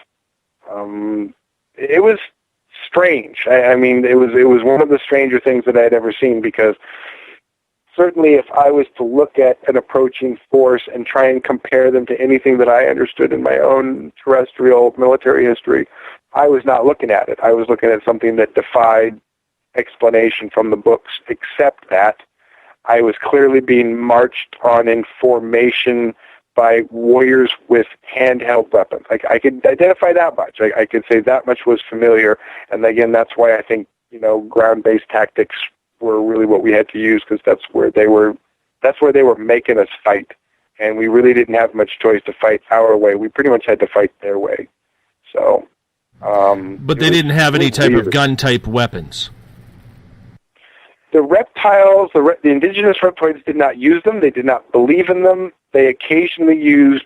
It was strange. I mean, it was one of the stranger things that I had ever seen, because certainly if I was to look at an approaching force and try and compare them to anything that I understood in my own terrestrial military history, I was not looking at it. I was looking at something that defied explanation from the books, except that I was clearly being marched on in formation by warriors with handheld weapons. I could identify that much. I could say that much was familiar. And again, that's why I think, ground-based tactics were really what we had to use, because that's where they were making us fight. And we really didn't have much choice to fight our way. We pretty much had to fight their way. So, but they didn't have any type of gun-type weapons. The reptiles, the indigenous reptoids did not use them. They did not believe in them. They occasionally used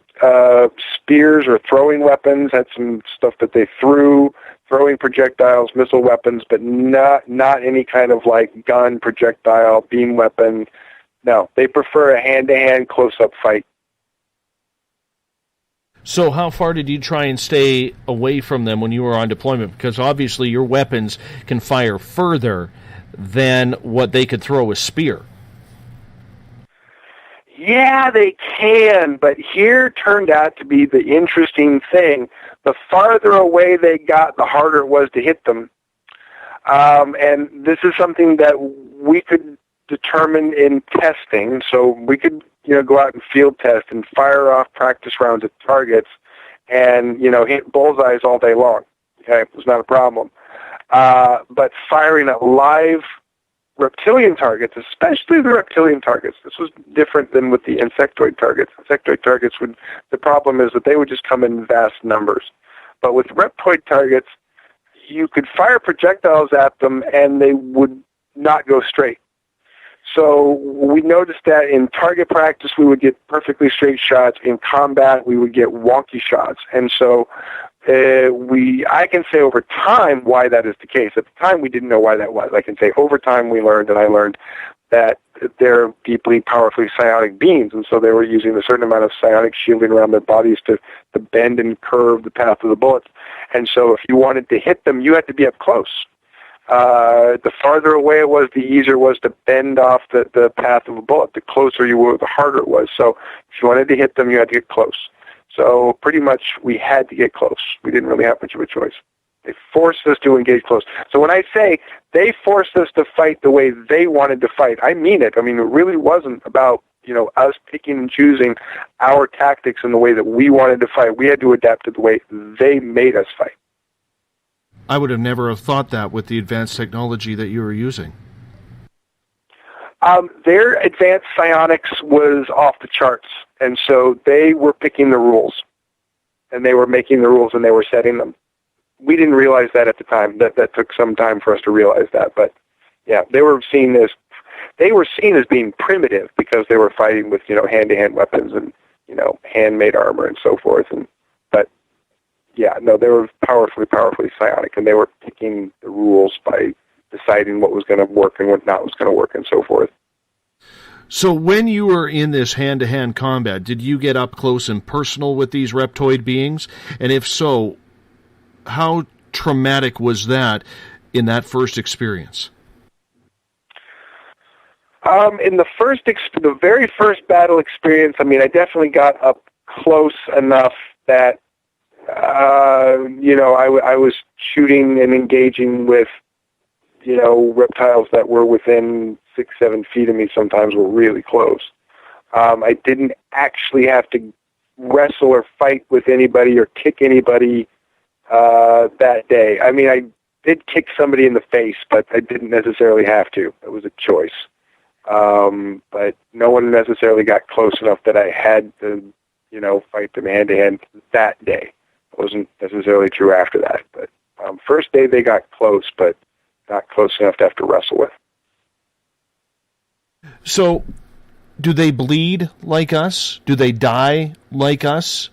spears or throwing weapons, had some stuff that they threw, throwing projectiles, missile weapons, but not any kind of like gun, projectile, beam weapon. No, they prefer a hand-to-hand, close-up fight. So how far did you try and stay away from them when you were on deployment? Because obviously your weapons can fire further than what they could throw a spear. Yeah, they can, but here turned out to be the interesting thing. The farther away they got, the harder it was to hit them. And this is something that we could determine in testing. So we could, go out and field test and fire off practice rounds at targets and, hit bullseyes all day long. Okay, it was not a problem. But firing at live reptilian targets, especially the reptilian targets, this was different than with the insectoid targets. Insectoid targets the problem is that they would just come in vast numbers. But with reptoid targets, you could fire projectiles at them and they would not go straight. So we noticed that in target practice, we would get perfectly straight shots. In combat, we would get wonky shots. And so I can say over time why that is the case. At the time, we didn't know why that was. I can say over time we learned, and I learned that they're deeply, powerfully psionic beings, and so they were using a certain amount of psionic shielding around their bodies to bend and curve the path of the bullets. And so if you wanted to hit them, you had to be up close. The farther away it was, the easier it was to bend off the path of a bullet. The closer you were, the harder it was. So if you wanted to hit them, you had to get close. So pretty much we had to get close. We didn't really have much of a choice. They forced us to engage close. So when I say they forced us to fight the way they wanted to fight, I mean it. I mean, it really wasn't about, us picking and choosing our tactics in the way that we wanted to fight. We had to adapt to the way they made us fight. I would have never have thought that with the advanced technology that you were using. Their advanced psionics was off the charts, and so they were picking the rules, and they were making the rules, and they were setting them. We didn't realize that at the time. That took some time for us to realize that, but yeah, they were seen as being primitive because they were fighting with hand-to-hand weapons and handmade armor and so forth. But yeah, no, they were powerfully psionic, and they were picking the rules by deciding what was going to work and what not was going to work and so forth. So when you were in this hand-to-hand combat, did you get up close and personal with these reptoid beings? And if so, how traumatic was that in that first experience? In the very first battle experience, I mean, I definitely got up close enough that, I was shooting and engaging with reptiles that were within 6-7 feet of me. Sometimes were really close. I didn't actually have to wrestle or fight with anybody or kick anybody that day. I mean, I did kick somebody in the face, but I didn't necessarily have to. It was a choice. But no one necessarily got close enough that I had to, fight them hand-to-hand that day. It wasn't necessarily true after that. But first day they got close, but not close enough to have to wrestle with. So, do they bleed like us? Do they die like us?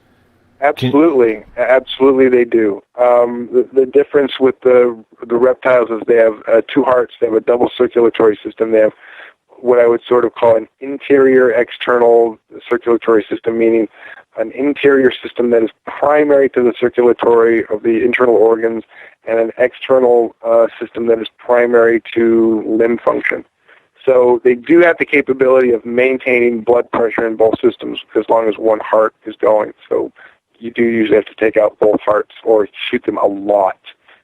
Absolutely, absolutely, they do. The difference with the reptiles is they have two hearts. They have a double circulatory system. They have what I would sort of call an interior external circulatory system, meaning an interior system that is primary to the circulatory of the internal organs, and an external system that is primary to limb function. So they do have the capability of maintaining blood pressure in both systems as long as one heart is going. So you do usually have to take out both hearts or shoot them a lot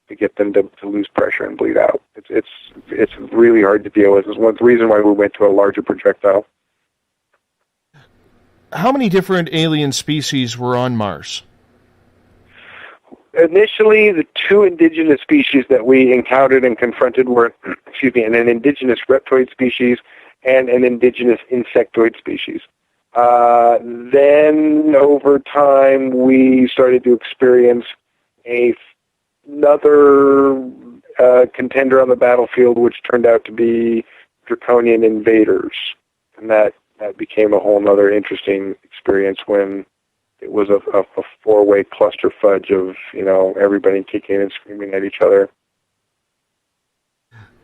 to get them to lose pressure and bleed out. It's really hard to deal with. It's one reason why we went to a larger projectile. How many different alien species were on Mars? Initially, the two indigenous species that we encountered and confronted were, an indigenous reptoid species and an indigenous insectoid species. Then, over time, we started to experience another contender on the battlefield, which turned out to be draconian invaders. And that became a whole other interesting experience when it was a four-way cluster fudge of, everybody kicking and screaming at each other.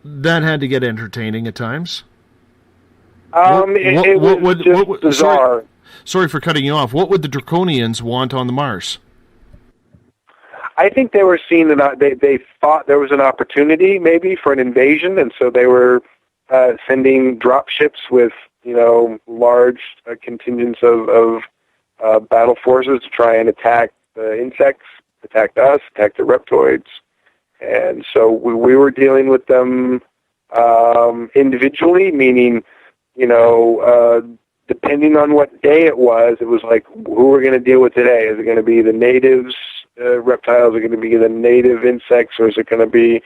That had to get entertaining at times. It was just bizarre. Sorry for cutting you off. What would the Draconians want on the Mars? I think they were seeing they thought there was an opportunity maybe for an invasion, and so they were sending drop ships with, large contingents of battle forces to try and attack the insects, attack us, attack the reptoids. And so we were dealing with them individually, meaning, depending on what day it was like, who we're going to deal with today? Is it going to be the natives, reptiles? Is it going to be the native insects? Or is it going to be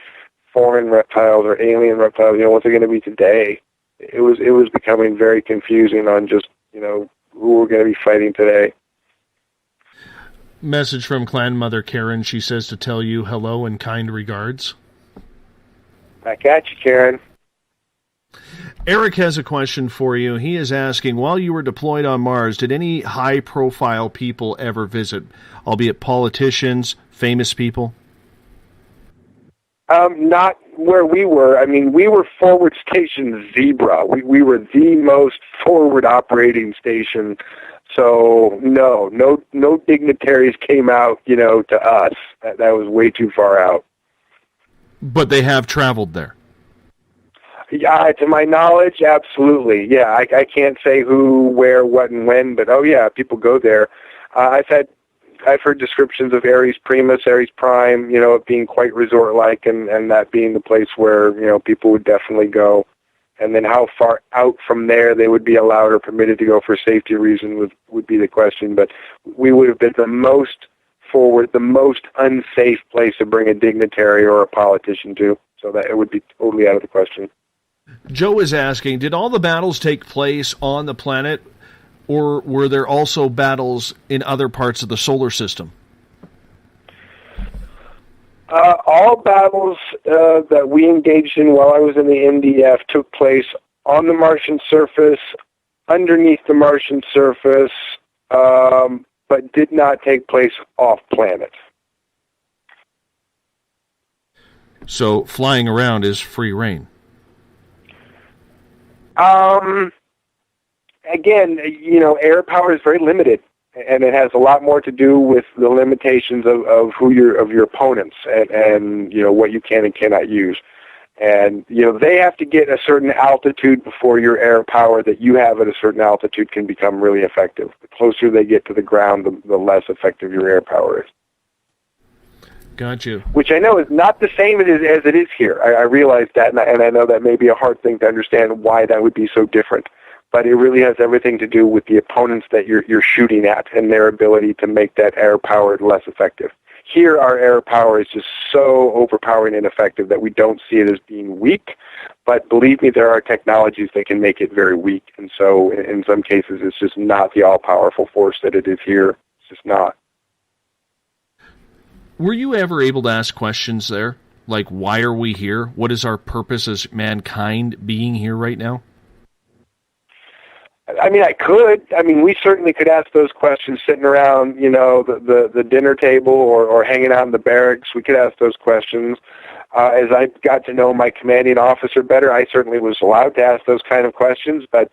foreign reptiles or alien reptiles? What's it going to be today? It was becoming very confusing on just, who we're going to be fighting today. Message from Clan Mother Karen. She says to tell you hello and kind regards. Back at you, Karen. Eric has a question for you. He is asking, while you were deployed on Mars, did any high-profile people ever visit, albeit politicians, famous people? Not where we were. I mean, we were forward station Zebra. We were the most forward operating station. So no dignitaries came out, to us. That was way too far out. But they have traveled there. Yeah, to my knowledge, absolutely. Yeah, I can't say who, where, what, and when, but people go there. I've heard descriptions of Ares Primus, Ares Prime, it being quite resort-like, and that being the place where, people would definitely go. And then how far out from there they would be allowed or permitted to go for safety reasons would be the question. But we would have been the most forward, the most unsafe place to bring a dignitary or a politician to. So that it would be totally out of the question. Joe is asking, did all the battles take place on the planet, or were there also battles in other parts of the solar system? All battles that we engaged in while I was in the NDF took place on the Martian surface, underneath the Martian surface, but did not take place off-planet. So flying around is free reign. Again, air power is very limited, and it has a lot more to do with the limitations of your opponents and what you can and cannot use. And they have to get a certain altitude before your air power that you have at a certain altitude can become really effective. The closer they get to the ground, the less effective your air power is. Got you. Which I know is not the same as it is here. I realize that, and I know that may be a hard thing to understand why that would be so different. But it really has everything to do with the opponents that you're shooting at and their ability to make that air power less effective. Here, our air power is just so overpowering and effective that we don't see it as being weak. But believe me, there are technologies that can make it very weak. And so in some cases, it's just not the all-powerful force that it is here. It's just not. Were you ever able to ask questions there? Like, why are we here? What is our purpose as mankind being here right now? I mean, I could. I mean, we certainly could ask those questions sitting around, the dinner table or hanging out in the barracks. We could ask those questions. As I got to know my commanding officer better, I certainly was allowed to ask those kind of questions, but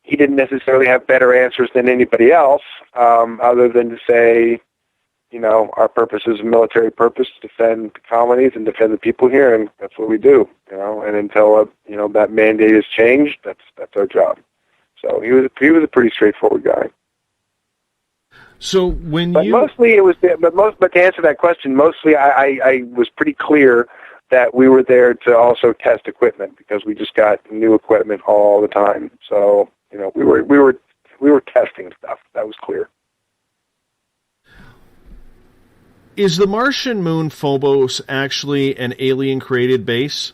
he didn't necessarily have better answers than anybody else, other than to say, our purpose is a military purpose to defend the colonies and defend the people here, and that's what we do, and until, that mandate is changed, that's our job. So he was a pretty straightforward guy. So but to answer that question, mostly I was pretty clear that we were there to also test equipment because we just got new equipment all the time. So, we were testing stuff. That was clear. Is the Martian moon Phobos actually an alien-created base?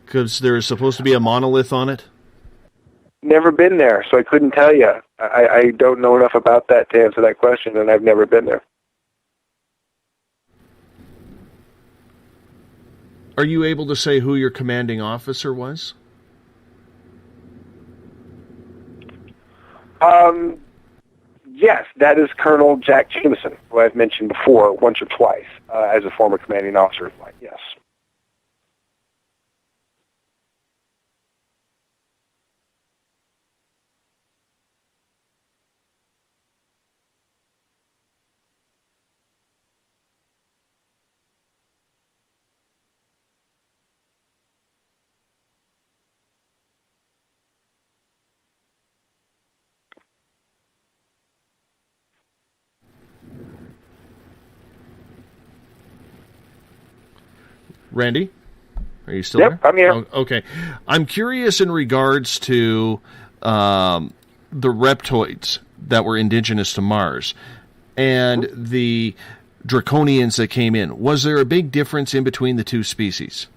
Because there's supposed to be a monolith on it? Never been there, so I couldn't tell you. I don't know enough about that to answer that question, and I've never been there. Are you able to say who your commanding officer was? Yes, that is Colonel Jack Jameson, who I've mentioned before once or twice as a former commanding officer of mine, yes. Randy, are you still there? Yep, I'm here. Oh, okay. I'm curious in regards to the reptoids that were indigenous to Mars and the draconians that came in. Was there a big difference in between the two species?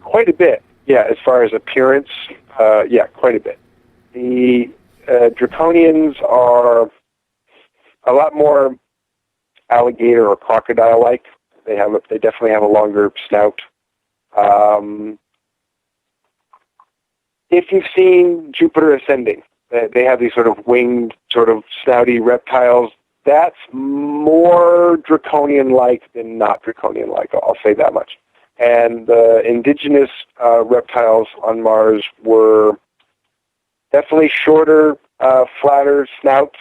Quite a bit, yeah, as far as appearance, quite a bit. The draconians are a lot more alligator or crocodile-like. They definitely have a longer snout. If you've seen Jupiter Ascending, they have these sort of winged, sort of snouty reptiles. That's more draconian-like than not draconian-like. I'll say that much. And the indigenous reptiles on Mars were definitely shorter, flatter snouts,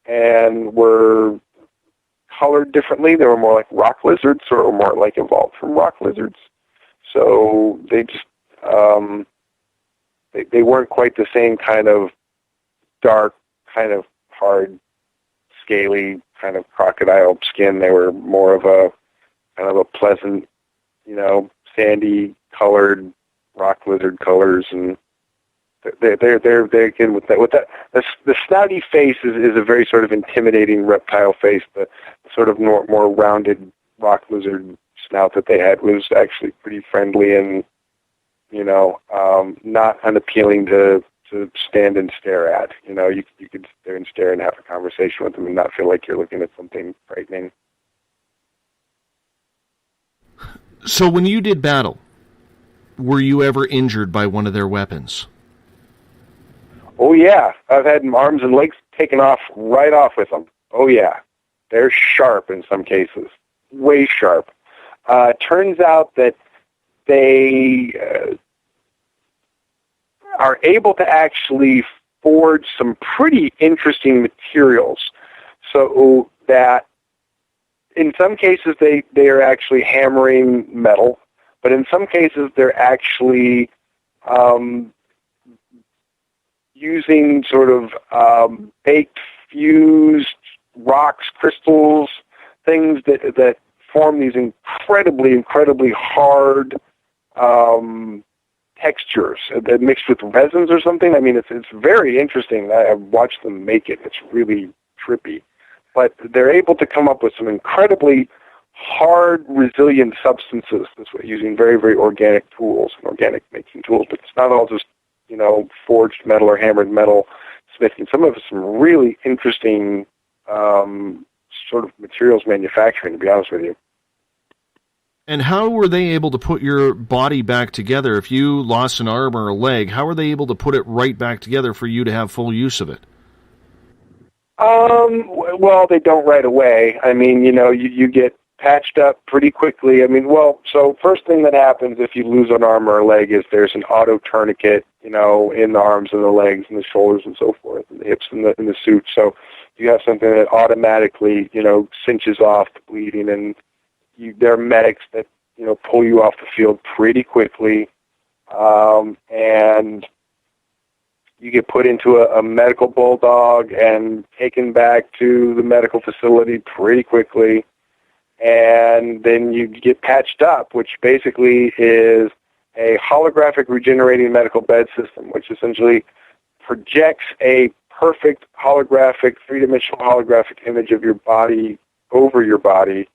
and were colored differently. They were more like rock lizards, or more like evolved from rock lizards. So they just they weren't quite the same kind of dark, kind of hard, scaly kind of crocodile skin. They were more of a kind of a pleasant, sandy colored rock lizard colors, and they're again with that the snouty face is a very sort of intimidating reptile face. The sort of more rounded rock lizard snout that they had was actually pretty friendly and not unappealing to stand and stare at. You could sit there and stare and have a conversation with them and not feel like you're looking at something frightening. So when you did battle, were you ever injured by one of their weapons? Oh, yeah. I've had arms and legs taken right off with them. Oh, yeah. They're sharp in some cases. Way sharp. Turns out that they are able to actually forge some pretty interesting materials. So that in some cases they are actually hammering metal, but in some cases they're actually using sort of baked, fused rocks, crystals, things that form these incredibly hard textures that mixed with resins or something. I mean, it's very interesting. I've watched them make it. It's really trippy. But they're able to come up with some incredibly hard, resilient substances this way, using very, very organic tools and organic making tools. But it's not all just, forged metal or hammered metal smithing. Some of it's some really interesting sort of materials manufacturing, to be honest with you. And how were they able to put your body back together? If you lost an arm or a leg, how were they able to put it right back together for you to have full use of it? Well, they don't right away. I mean, you get patched up pretty quickly. I mean, so first thing that happens if you lose an arm or a leg is there's an auto tourniquet, in the arms and the legs and the shoulders and so forth, and the hips and the suit. So you have something that automatically, cinches off the bleeding, and there are medics that, pull you off the field pretty quickly, and you get put into a medical bulldog and taken back to the medical facility pretty quickly. And then you get patched up, which basically is a holographic regenerating medical bed system, which essentially projects a perfect holographic, three-dimensional holographic image of your body over your body.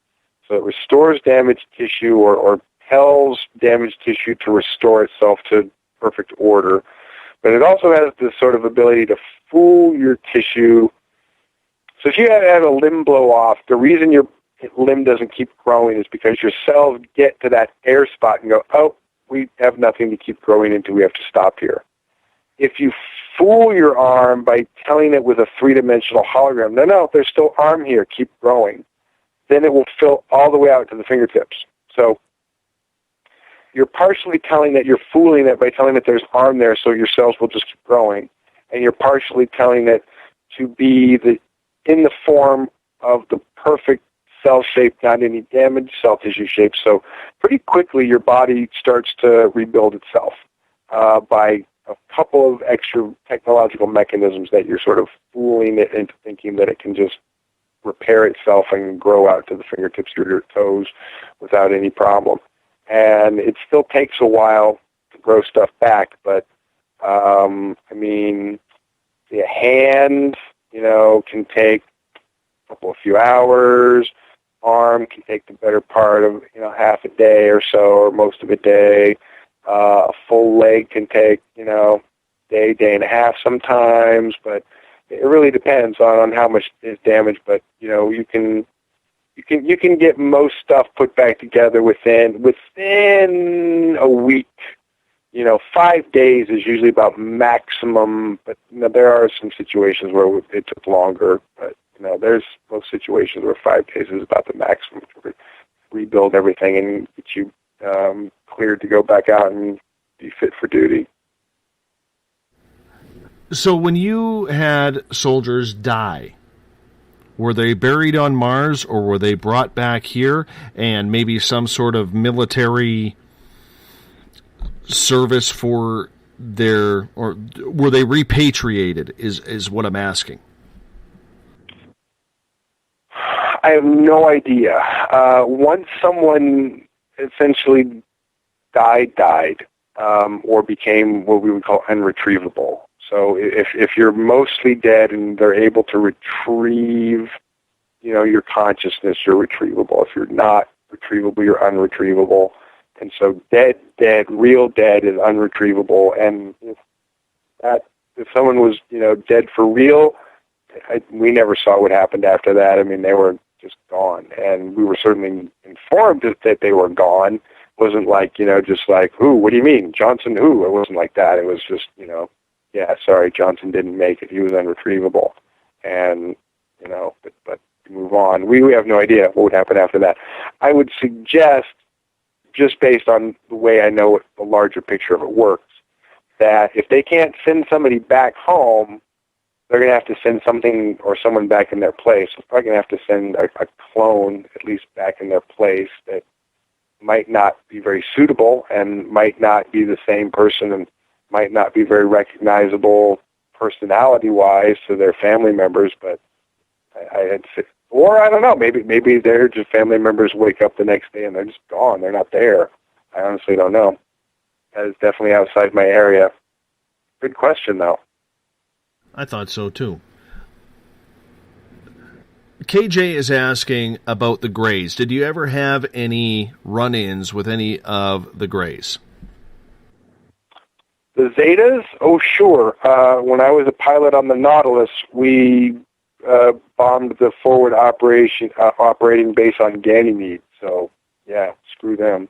So it restores damaged tissue or tells damaged tissue to restore itself to perfect order. But it also has this sort of ability to fool your tissue. So if you have a limb blow off, the reason your limb doesn't keep growing is because your cells get to that air spot and go, oh, we have nothing to keep growing into, we have to stop here. If you fool your arm by telling it with a three-dimensional hologram, no, there's still arm here, keep growing, then it will fill all the way out to the fingertips. So you're partially telling that you're fooling it by telling it there's arm there so your cells will just keep growing, and you're partially telling it to be in the form of the perfect cell shape, not any damaged cell tissue shape. So pretty quickly your body starts to rebuild itself by a couple of extra technological mechanisms that you're sort of fooling it into thinking that it can just repair itself and grow out to the fingertips or your toes without any problem. And it still takes a while to grow stuff back, but I mean, the hand, can take a few hours. Arm can take the better part of half a day or so, or most of a day. A full leg can take day and a half sometimes, but it really depends on how much is damaged. But you can get most stuff put back together within a week. 5 days is usually about maximum, but there are some situations where it took longer. But there's most situations where 5 days is about the maximum to rebuild everything and get you cleared to go back out and be fit for duty. So when you had soldiers die, were they buried on Mars or were they brought back here and maybe some sort of military service for or were they repatriated is what I'm asking? I have no idea. Once someone essentially died, or became what we would call unretrievable. So if you're mostly dead and they're able to retrieve, your consciousness, you're retrievable. If you're not retrievable, you're unretrievable. And so dead, real dead is unretrievable. And if someone was, dead for real, we never saw what happened after that. I mean, they were just gone. And we were certainly informed that they were gone. It wasn't like, just like, who, what do you mean? Johnson who? It wasn't like that. It was just, yeah, sorry, Johnson didn't make it. He was unretrievable. And, but move on. We have no idea what would happen after that. I would suggest, just based on the way I know the larger picture of it works, that if they can't send somebody back home, they're going to have to send something or someone back in their place. They're probably going to have to send a clone at least back in their place that might not be very suitable and might not be the same person and might not be very recognizable personality-wise to their family members, but or I don't know, maybe they're just family members wake up the next day and they're just gone. They're not there. I honestly don't know. That is definitely outside my area. Good question, though. I thought so, too. KJ is asking about the Greys. Did you ever have any run-ins with any of the Greys? The Zetas? Oh, sure. When I was a pilot on the Nautilus, we bombed the forward operating base on Ganymede. So, yeah, screw them.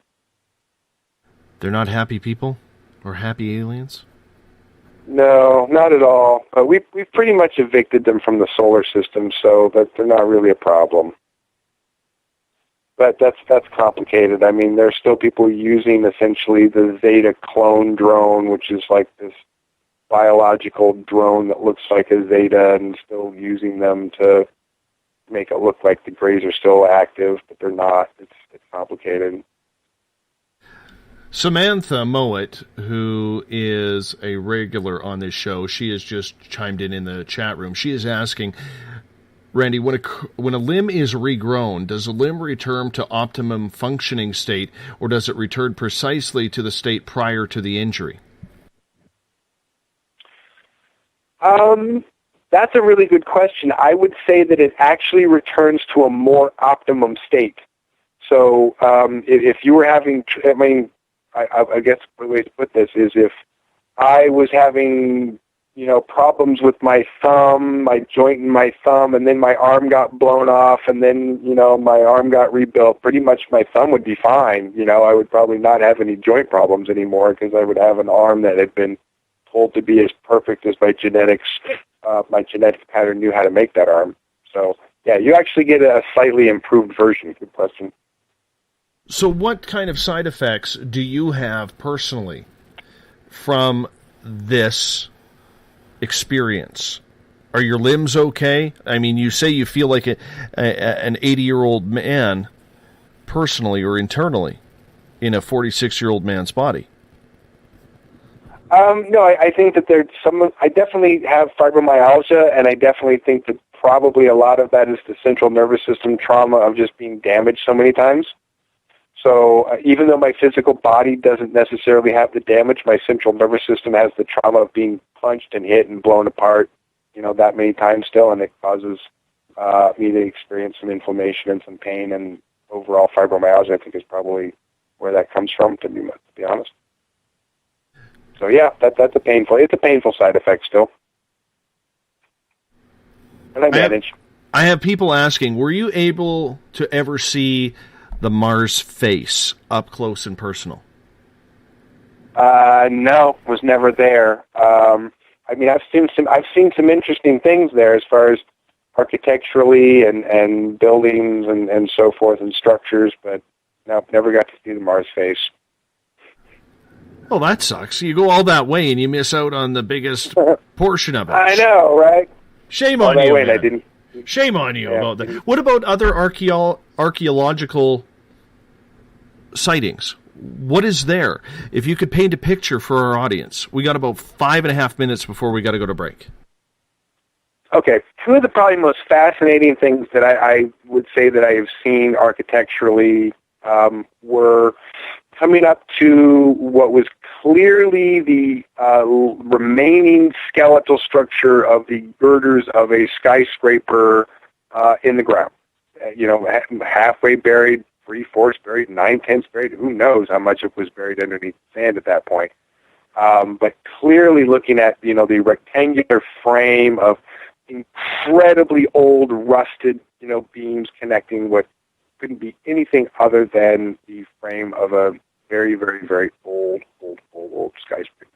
They're not happy people or happy aliens? No, not at all. We've pretty much evicted them from the solar system, so that they're not really a problem. But that's complicated. I mean, there's still people using essentially the Zeta clone drone, which is like this biological drone that looks like a Zeta, and still using them to make it look like the Greys are still active, but they're not. It's complicated. Samantha Mowat, who is a regular on this show, she has just chimed in the chat room. She is asking, Randy, when a limb is regrown, does a limb return to optimum functioning state, or does it return precisely to the state prior to the injury? That's a really good question. I would say that it actually returns to a more optimum state. So if you were having, I guess the way to put this is if I was having, problems with my thumb, my joint in my thumb, and then my arm got blown off, and then, my arm got rebuilt, pretty much my thumb would be fine. I would probably not have any joint problems anymore because I would have an arm that had been told to be as perfect as my genetic pattern knew how to make that arm. So, yeah, you actually get a slightly improved version. Good question. So what kind of side effects do you have personally from this experience? Are your limbs okay? I mean, you say you feel like an 80-year-old man personally or internally in a 46-year-old man's body. No, I think that there's I definitely have fibromyalgia, and I definitely think that probably a lot of that is the central nervous system trauma of just being damaged so many times. So even though my physical body doesn't necessarily have the damage, my central nervous system has the trauma of being punched and hit and blown apart, that many times still, and it causes me to experience some inflammation and some pain, and overall fibromyalgia, I think, is probably where that comes from, to be honest. So yeah, it's a painful side effect still. And I manage. I have people asking, were you able to ever see the Mars face up close and personal? No, was never there. I've seen some interesting things there as far as architecturally and buildings and so forth and structures, but no, never got to see the Mars face. Well, that sucks. You go all that way and you miss out on the biggest portion of it. I know, right? Shame on you, man. I didn't. Shame on you about that. What about other archaeological sightings? What is there? If you could paint a picture for our audience. We got about 5.5 minutes before we got to go to break. Okay. Two of the probably most fascinating things that I would say that I have seen architecturally were coming up to what was clearly the remaining skeletal structure of the girders of a skyscraper in the ground. Halfway buried, 3/4 buried, 9/10 buried. Who knows how much it was buried underneath sand at that point. But clearly looking at, the rectangular frame of incredibly old, rusted, beams connecting what couldn't be anything other than the frame of a very, very, very old skyscraper.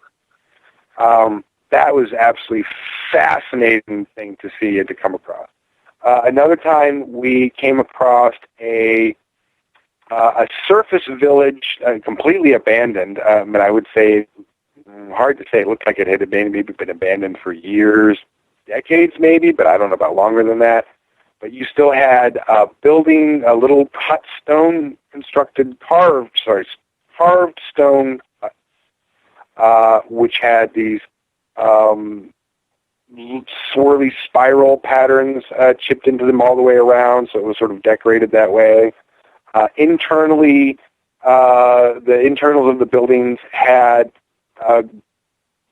That was absolutely fascinating thing to see and to come across. Another time we came across a surface village completely abandoned. And I would say, hard to say, it looked like it had maybe been abandoned for years, decades maybe, but I don't know about longer than that. But you still had a building, a little hut, stone constructed, carved stone hut, which had these swirly spiral patterns chipped into them all the way around, so it was sort of decorated that way. Internally, the internals of the buildings had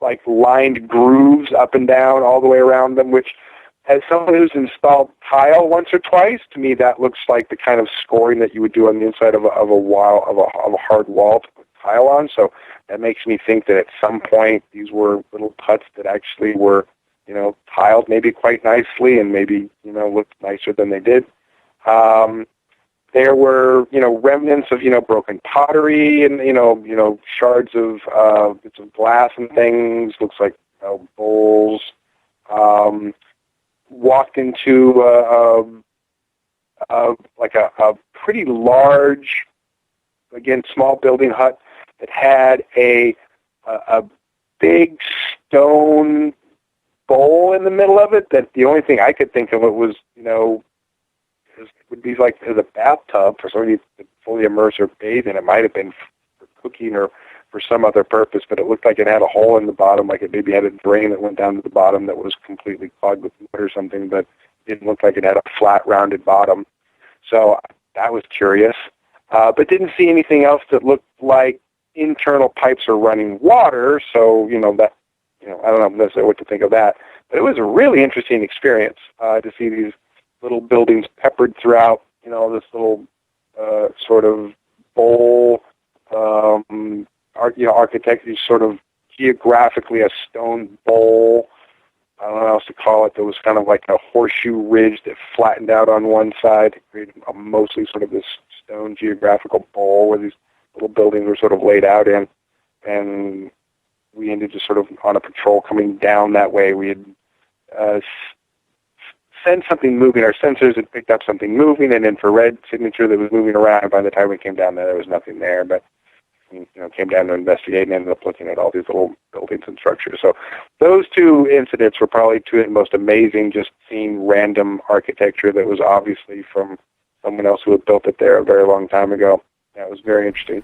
like lined grooves up and down all the way around them, which, as someone who's installed tile once or twice, to me that looks like the kind of scoring that you would do on the inside of a hard wall to put tile on. So that makes me think that at some point these were little huts that actually were, tiled maybe quite nicely and maybe, looked nicer than they did. there were, remnants of, broken pottery and, shards of bits of glass and things, looks like bowls. Walked into like a pretty large, again, small building hut that had a big stone bowl in the middle of it. That the only thing I could think of it was, would be like as a bathtub for somebody to fully immerse or bathe in. It might have been for cooking or for some other purpose, but it looked like it had a hole in the bottom, like it maybe had a drain that went down to the bottom that was completely clogged with mud or something, but it didn't look like it had a flat, rounded bottom. So that was curious, but didn't see anything else that looked like internal pipes or running water. So, I don't know necessarily what to think of that, but it was a really interesting experience to see these little buildings peppered throughout, this little sort of bowl, architecture, sort of geographically a stone bowl. I don't know how else to call it. There was kind of like a horseshoe ridge that flattened out on one side to create mostly sort of this stone geographical bowl where these little buildings were sort of laid out in. And we ended just sort of on a patrol coming down that way. We had sensed something moving. Our sensors had picked up something moving, an infrared signature that was moving around. And by the time we came down there was nothing there. But came down to investigate and ended up looking at all these little buildings and structures. So those two incidents were probably two of the most amazing, just seeing random architecture that was obviously from someone else who had built it there a very long time ago. That was very interesting.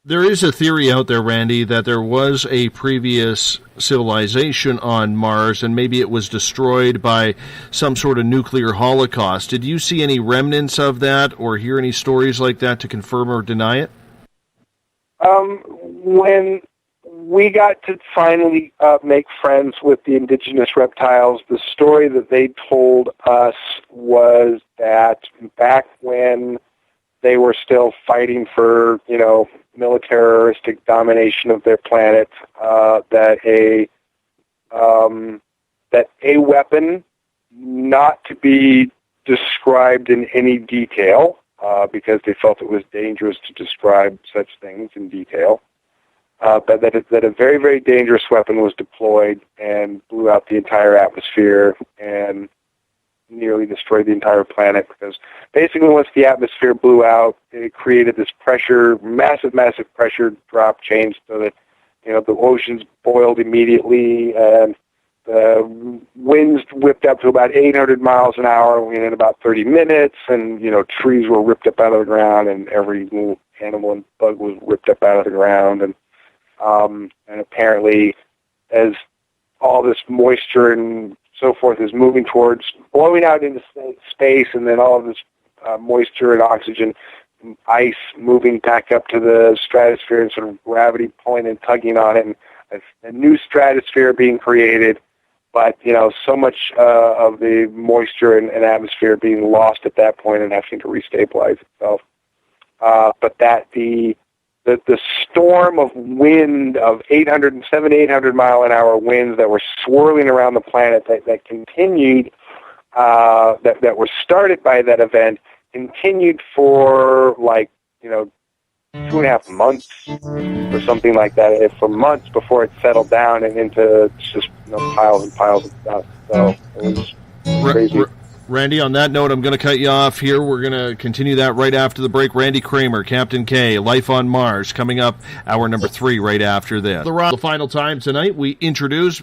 There is a theory out there, Randy, that there was a previous civilization on Mars and maybe it was destroyed by some sort of nuclear holocaust. Did you see any remnants of that or hear any stories like that to confirm or deny it? When we got to finally make friends with the indigenous reptiles, the story that they told us was that back when they were still fighting for, militaristic domination of their planet, that a weapon not to be described in any detail, because they felt it was dangerous to describe such things in detail, but that a very, very dangerous weapon was deployed and blew out the entire atmosphere and nearly destroyed the entire planet, because basically once the atmosphere blew out, it created this pressure, massive pressure drop change so that, the oceans boiled immediately and the winds whipped up to about 800 miles an hour in about 30 minutes, and, trees were ripped up out of the ground, and every little animal and bug was ripped up out of the ground. And apparently, as all this moisture and so forth is moving towards blowing out into space, and then all of this moisture and oxygen, ice moving back up to the stratosphere and sort of gravity pulling and tugging on it, and a new stratosphere being created. But, so much of the moisture and atmosphere being lost at that point and having to restabilize itself. But that the storm of wind of 800 mile an hour winds that were swirling around the planet that continued, that were started by that event, continued for 2.5 months or something like that, for months before it settled down and into just piles and piles of stuff. So it was crazy. Randy, on that note, I'm going to cut you off here. We're going to continue that right after the break. Randy Cramer, Captain K, Life on Mars, coming up hour number 3 right after this. The final time tonight, we introduce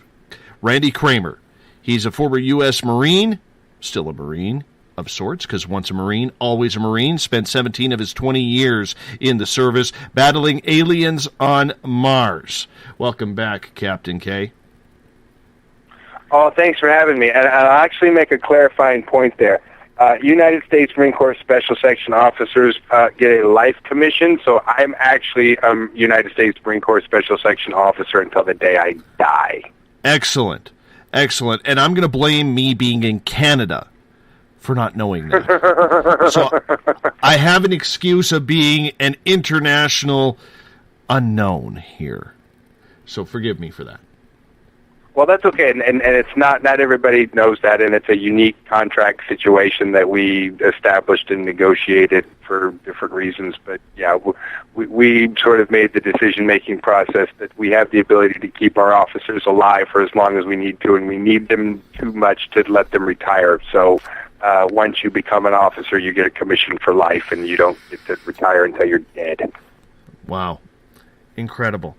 Randy Cramer. He's a former U.S. Marine, still a Marine of sorts, because once a Marine, always a Marine. Spent 17 of his 20 years in the service battling aliens on Mars. Welcome back, Captain K. Oh, thanks for having me. And I'll actually make a clarifying point there. United States Marine Corps Special Section officers get a life commission, so I'm actually a United States Marine Corps Special Section officer until the day I die. Excellent. And I'm going to blame me being in Canada for not knowing that. So I have an excuse of being an international unknown here. So forgive me for that. Well, that's okay, and it's not everybody knows that, and it's a unique contract situation that we established and negotiated for different reasons. But yeah, we sort of made the decision-making process that we have the ability to keep our officers alive for as long as we need to, and we need them too much to let them retire. So once you become an officer, you get a commission for life, and you don't get to retire until you're dead. Wow, incredible.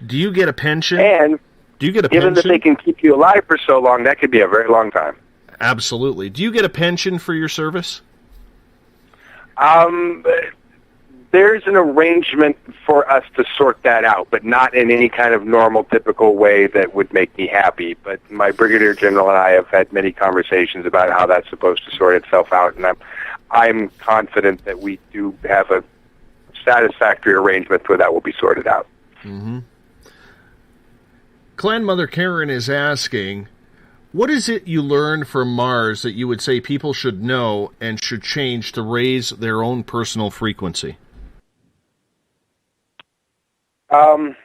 Do you get a pension? And do you get a given pension? that they can keep you alive for so long, that could be a very long time. Absolutely. Do you get a pension for your service? There's an arrangement for us to sort that out, but not in any kind of normal, typical way that would make me happy. But my brigadier general and I have had many conversations about how that's supposed to sort itself out, and I'm confident that we do have a satisfactory arrangement where that will be sorted out. Mm-hmm. Clan Mother Karen is asking, what is it you learned from Mars that you would say people should know and should change to raise their own personal frequency? I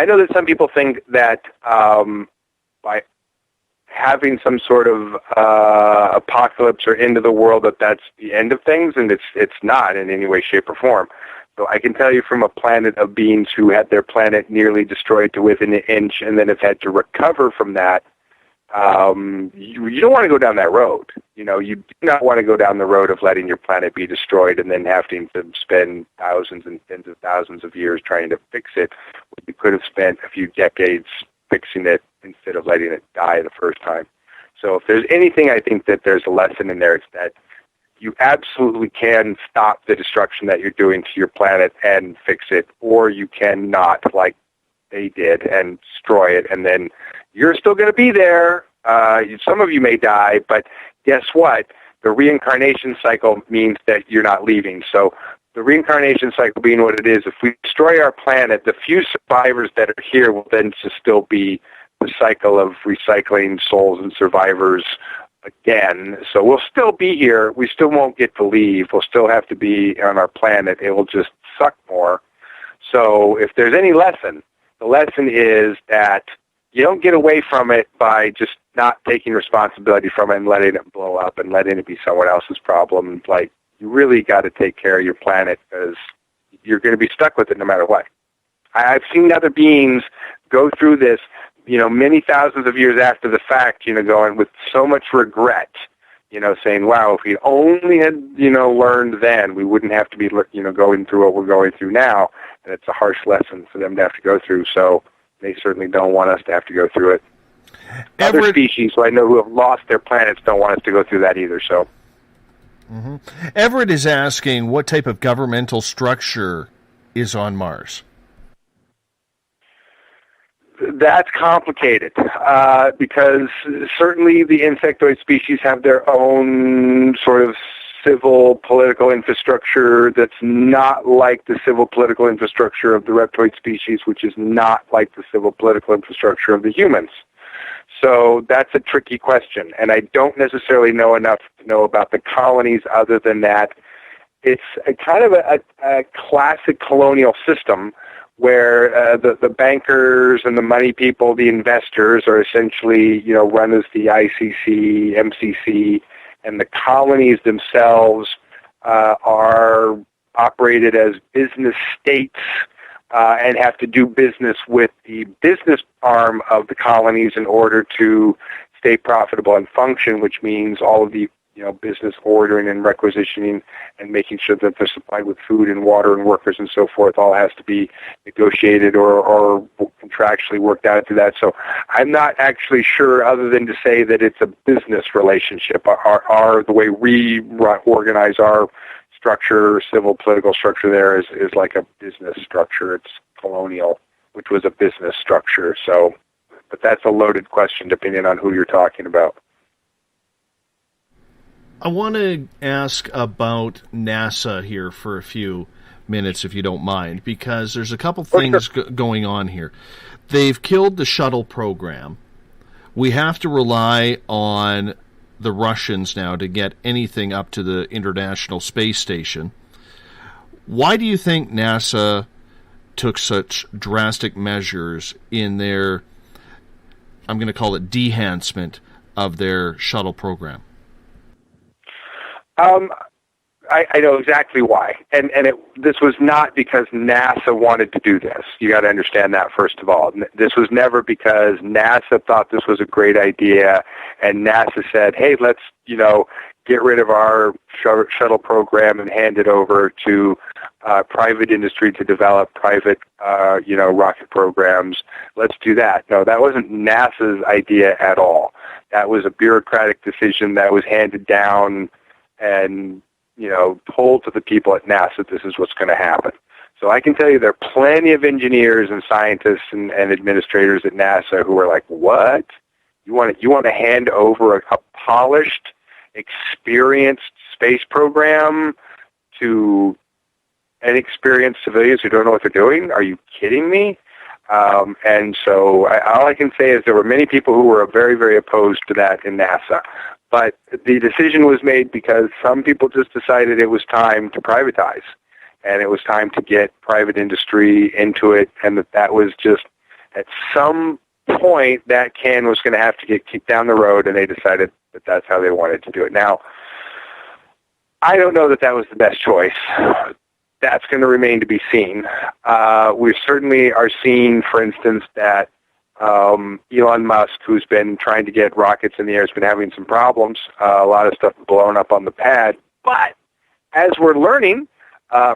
know that some people think that by having some sort of apocalypse or end of the world, that's the end of things, and it's not in any way, shape, or form. So I can tell you from a planet of beings who had their planet nearly destroyed to within an inch and then have had to recover from that, you don't want to go down that road. You do not want to go down the road of letting your planet be destroyed and then having to spend thousands and tens of thousands of years trying to fix it when you could have spent a few decades fixing it instead of letting it die the first time. So if there's anything, I think that there's a lesson in there. It's that you absolutely can stop the destruction that you're doing to your planet and fix it, or you cannot, like they did, and destroy it, and then you're still going to be there. Some of you may die, but guess what? The reincarnation cycle means that you're not leaving. So the reincarnation cycle being what it is, if we destroy our planet, the few survivors that are here will then just still be the cycle of recycling souls and survivors again. So we'll still be here. We still won't get to leave. We'll still have to be on our planet. It will just suck more. So if there's any lesson, the lesson is that you don't get away from it by just not taking responsibility from it and letting it blow up and letting it be someone else's problem. Like, you really got to take care of your planet because you're going to be stuck with it no matter what. I've seen other beings go through this, many thousands of years after the fact, going with so much regret, saying, wow, if we only had, learned then, we wouldn't have to be, going through what we're going through now. And it's a harsh lesson for them to have to go through. So they certainly don't want us to have to go through it. Other species who I know who have lost their planets don't want us to go through that either. So, Everett is asking what type of governmental structure is on Mars. That's complicated because certainly the insectoid species have their own sort of civil political infrastructure that's not like the civil political infrastructure of the reptoid species, which is not like the civil political infrastructure of the humans. So that's a tricky question, and I don't necessarily know enough to know about the colonies other than that it's a kind of a classic colonial system where the bankers and the money people, the investors, are essentially, run as the ICC, MCC, and the colonies themselves are operated as business states and have to do business with the business arm of the colonies in order to stay profitable and function, which means all of the business ordering and requisitioning and making sure that they're supplied with food and water and workers and so forth all has to be negotiated or contractually worked out through that. So I'm not actually sure other than to say that it's a business relationship. Our the way we organize our structure, civil political structure there is like a business structure. It's colonial, which was a business structure. So, but that's a loaded question depending on who you're talking about. I want to ask about NASA here for a few minutes, if you don't mind, because there's a couple things going on here. They've killed the shuttle program. We have to rely on the Russians now to get anything up to the International Space Station. Why do you think NASA took such drastic measures in their, I'm going to call it, dehancement of their shuttle program? I know exactly why, and this was not because NASA wanted to do this. You got to understand that first of all. This was never because NASA thought this was a great idea, and NASA said, "Hey, let's get rid of our shuttle program and hand it over to private industry to develop private rocket programs. Let's do that." No, that wasn't NASA's idea at all. That was a bureaucratic decision that was handed down and told to the people at NASA this is what's going to happen. So I can tell you there are plenty of engineers and scientists and administrators at NASA who are like, what? You want to hand over a polished, experienced space program to inexperienced civilians who don't know what they're doing? Are you kidding me? And so all I can say is there were many people who were very, very opposed to that in NASA. But the decision was made because some people just decided it was time to privatize, and it was time to get private industry into it, and that was just, at some point, that can was going to have to get kicked down the road, and they decided that that's how they wanted to do it. Now, I don't know that that was the best choice. That's going to remain to be seen. We certainly are seeing, for instance, that Elon Musk, who's been trying to get rockets in the air, has been having some problems. A lot of stuff blown up on the pad. But as we're learning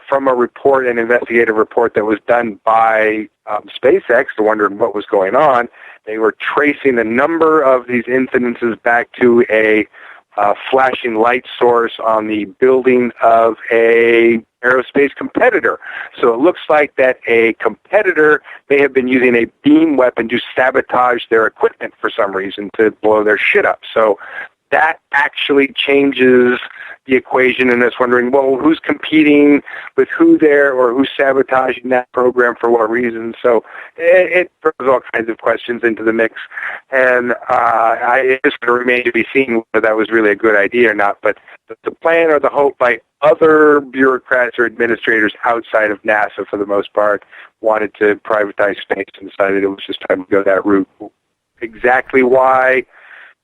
from a report, an investigative report that was done by SpaceX, wondering what was going on, they were tracing a number of these incidences back to a flashing light source on the building of a aerospace competitor. So it looks like that a competitor may have been using a beam weapon to sabotage their equipment for some reason, to blow their shit up. So that actually changes the equation, and it's wondering, well, who's competing with who there, or who's sabotaging that program for what reason? So it throws all kinds of questions into the mix, and it's going to remain to be seen whether that was really a good idea or not. But the plan or the hope by other bureaucrats or administrators outside of NASA, for the most part, wanted to privatize space and decided it was just time to go that route. Exactly why,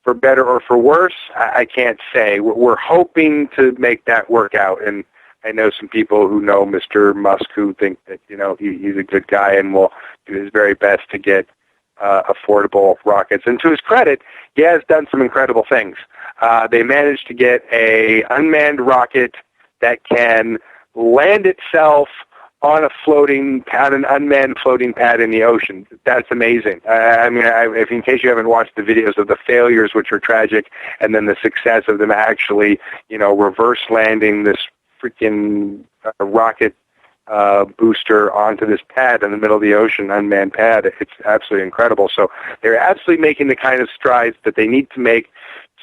for better or for worse, I can't say. We're hoping to make that work out, and I know some people who know Mr. Musk who think that he's a good guy and will do his very best to get affordable rockets. And to his credit, he has done some incredible things. They managed to get a unmanned rocket that can land itself on an unmanned floating pad in the ocean. That's amazing. If in case you haven't watched the videos of the failures, which are tragic, and then the success of them actually, reverse landing this freaking rocket booster onto this pad in the middle of the ocean, unmanned pad, it's absolutely incredible. So they're absolutely making the kind of strides that they need to make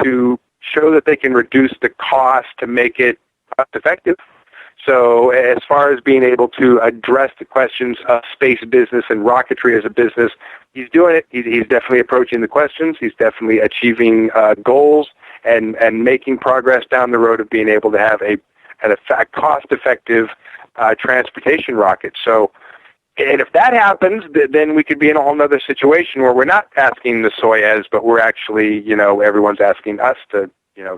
to show that they can reduce the cost to make it cost effective. So as far as being able to address the questions of space business and rocketry as a business, he's doing it. He's definitely approaching the questions. He's definitely achieving goals and making progress down the road of being able to have a cost-effective transportation rocket. So, and if that happens, then we could be in a whole other situation where we're not asking the Soyuz, but we're actually, everyone's asking us to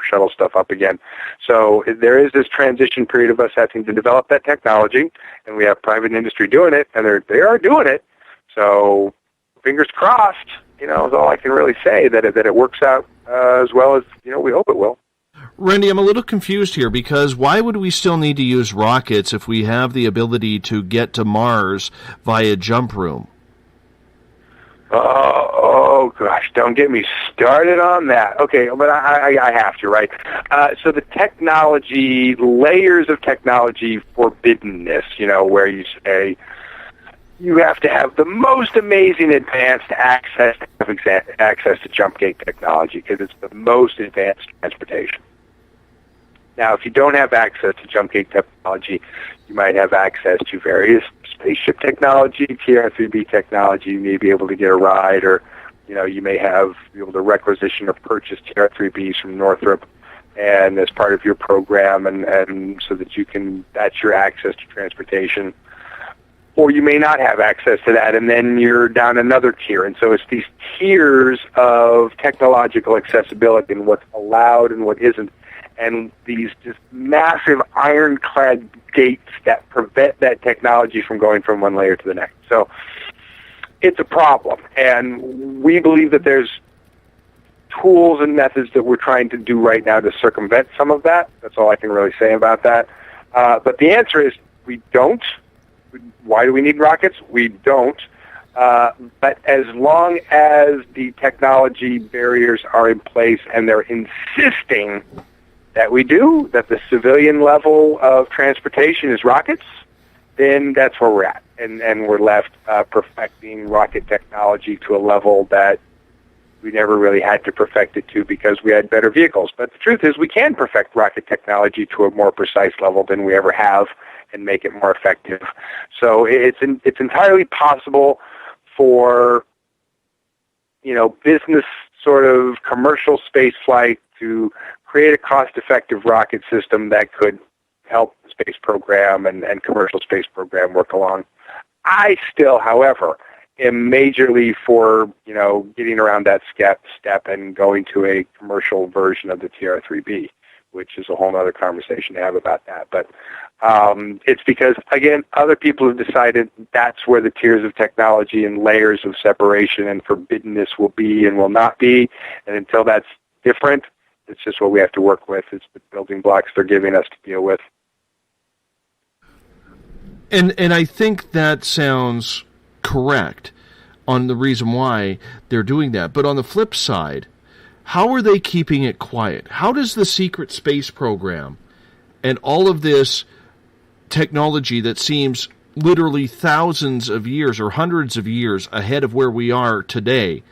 shuttle stuff up again. So there is this transition period of us having to develop that technology, and we have private industry doing it, and they are doing it. So fingers crossed, is all I can really say, that it works out as well as, we hope it will. Randy, I'm a little confused here, because why would we still need to use rockets if we have the ability to get to Mars via jump room? Oh gosh, don't get me started on that. Okay, but I have to, right? So the technology, layers of technology forbiddenness, where you say you have to have the most amazing advanced access to jump gate technology, because it's the most advanced transportation. Now, if you don't have access to jump gate technology, you might have access to various spaceship technology, TR-3B technology. You may be able to get a ride, or you may be able to requisition or purchase TR-3Bs from Northrop, and as part of your program, and so that that's your access to transportation. or you may not have access to that, and then you're down another tier. And so it's these tiers of technological accessibility and what's allowed and what isn't, and these just massive ironclad gates that prevent that technology from going from one layer to the next. So it's a problem, and we believe that there's tools and methods that we're trying to do right now to circumvent some of that. That's all I can really say about that. But the answer is we don't. Why do we need rockets? We don't. But as long as the technology barriers are in place and they're insisting that we do, that the civilian level of transportation is rockets, then that's where we're at. And we're left perfecting rocket technology to a level that we never really had to perfect it to because we had better vehicles. But the truth is we can perfect rocket technology to a more precise level than we ever have and make it more effective. So it's entirely possible for, business sort of commercial space flight to create a cost-effective rocket system that could help the space program and commercial space program work along. I still, however, am majorly for, getting around that step and going to a commercial version of the TR-3B, which is a whole other conversation to have about that. But it's because, again, other people have decided that's where the tiers of technology and layers of separation and forbiddenness will be and will not be. And until that's different, it's just what we have to work with. It's the building blocks they're giving us to deal with. And I think that sounds correct on the reason why they're doing that. But on the flip side, how are they keeping it quiet? How does the secret space program and all of this technology that seems literally thousands of years or hundreds of years ahead of where we are today,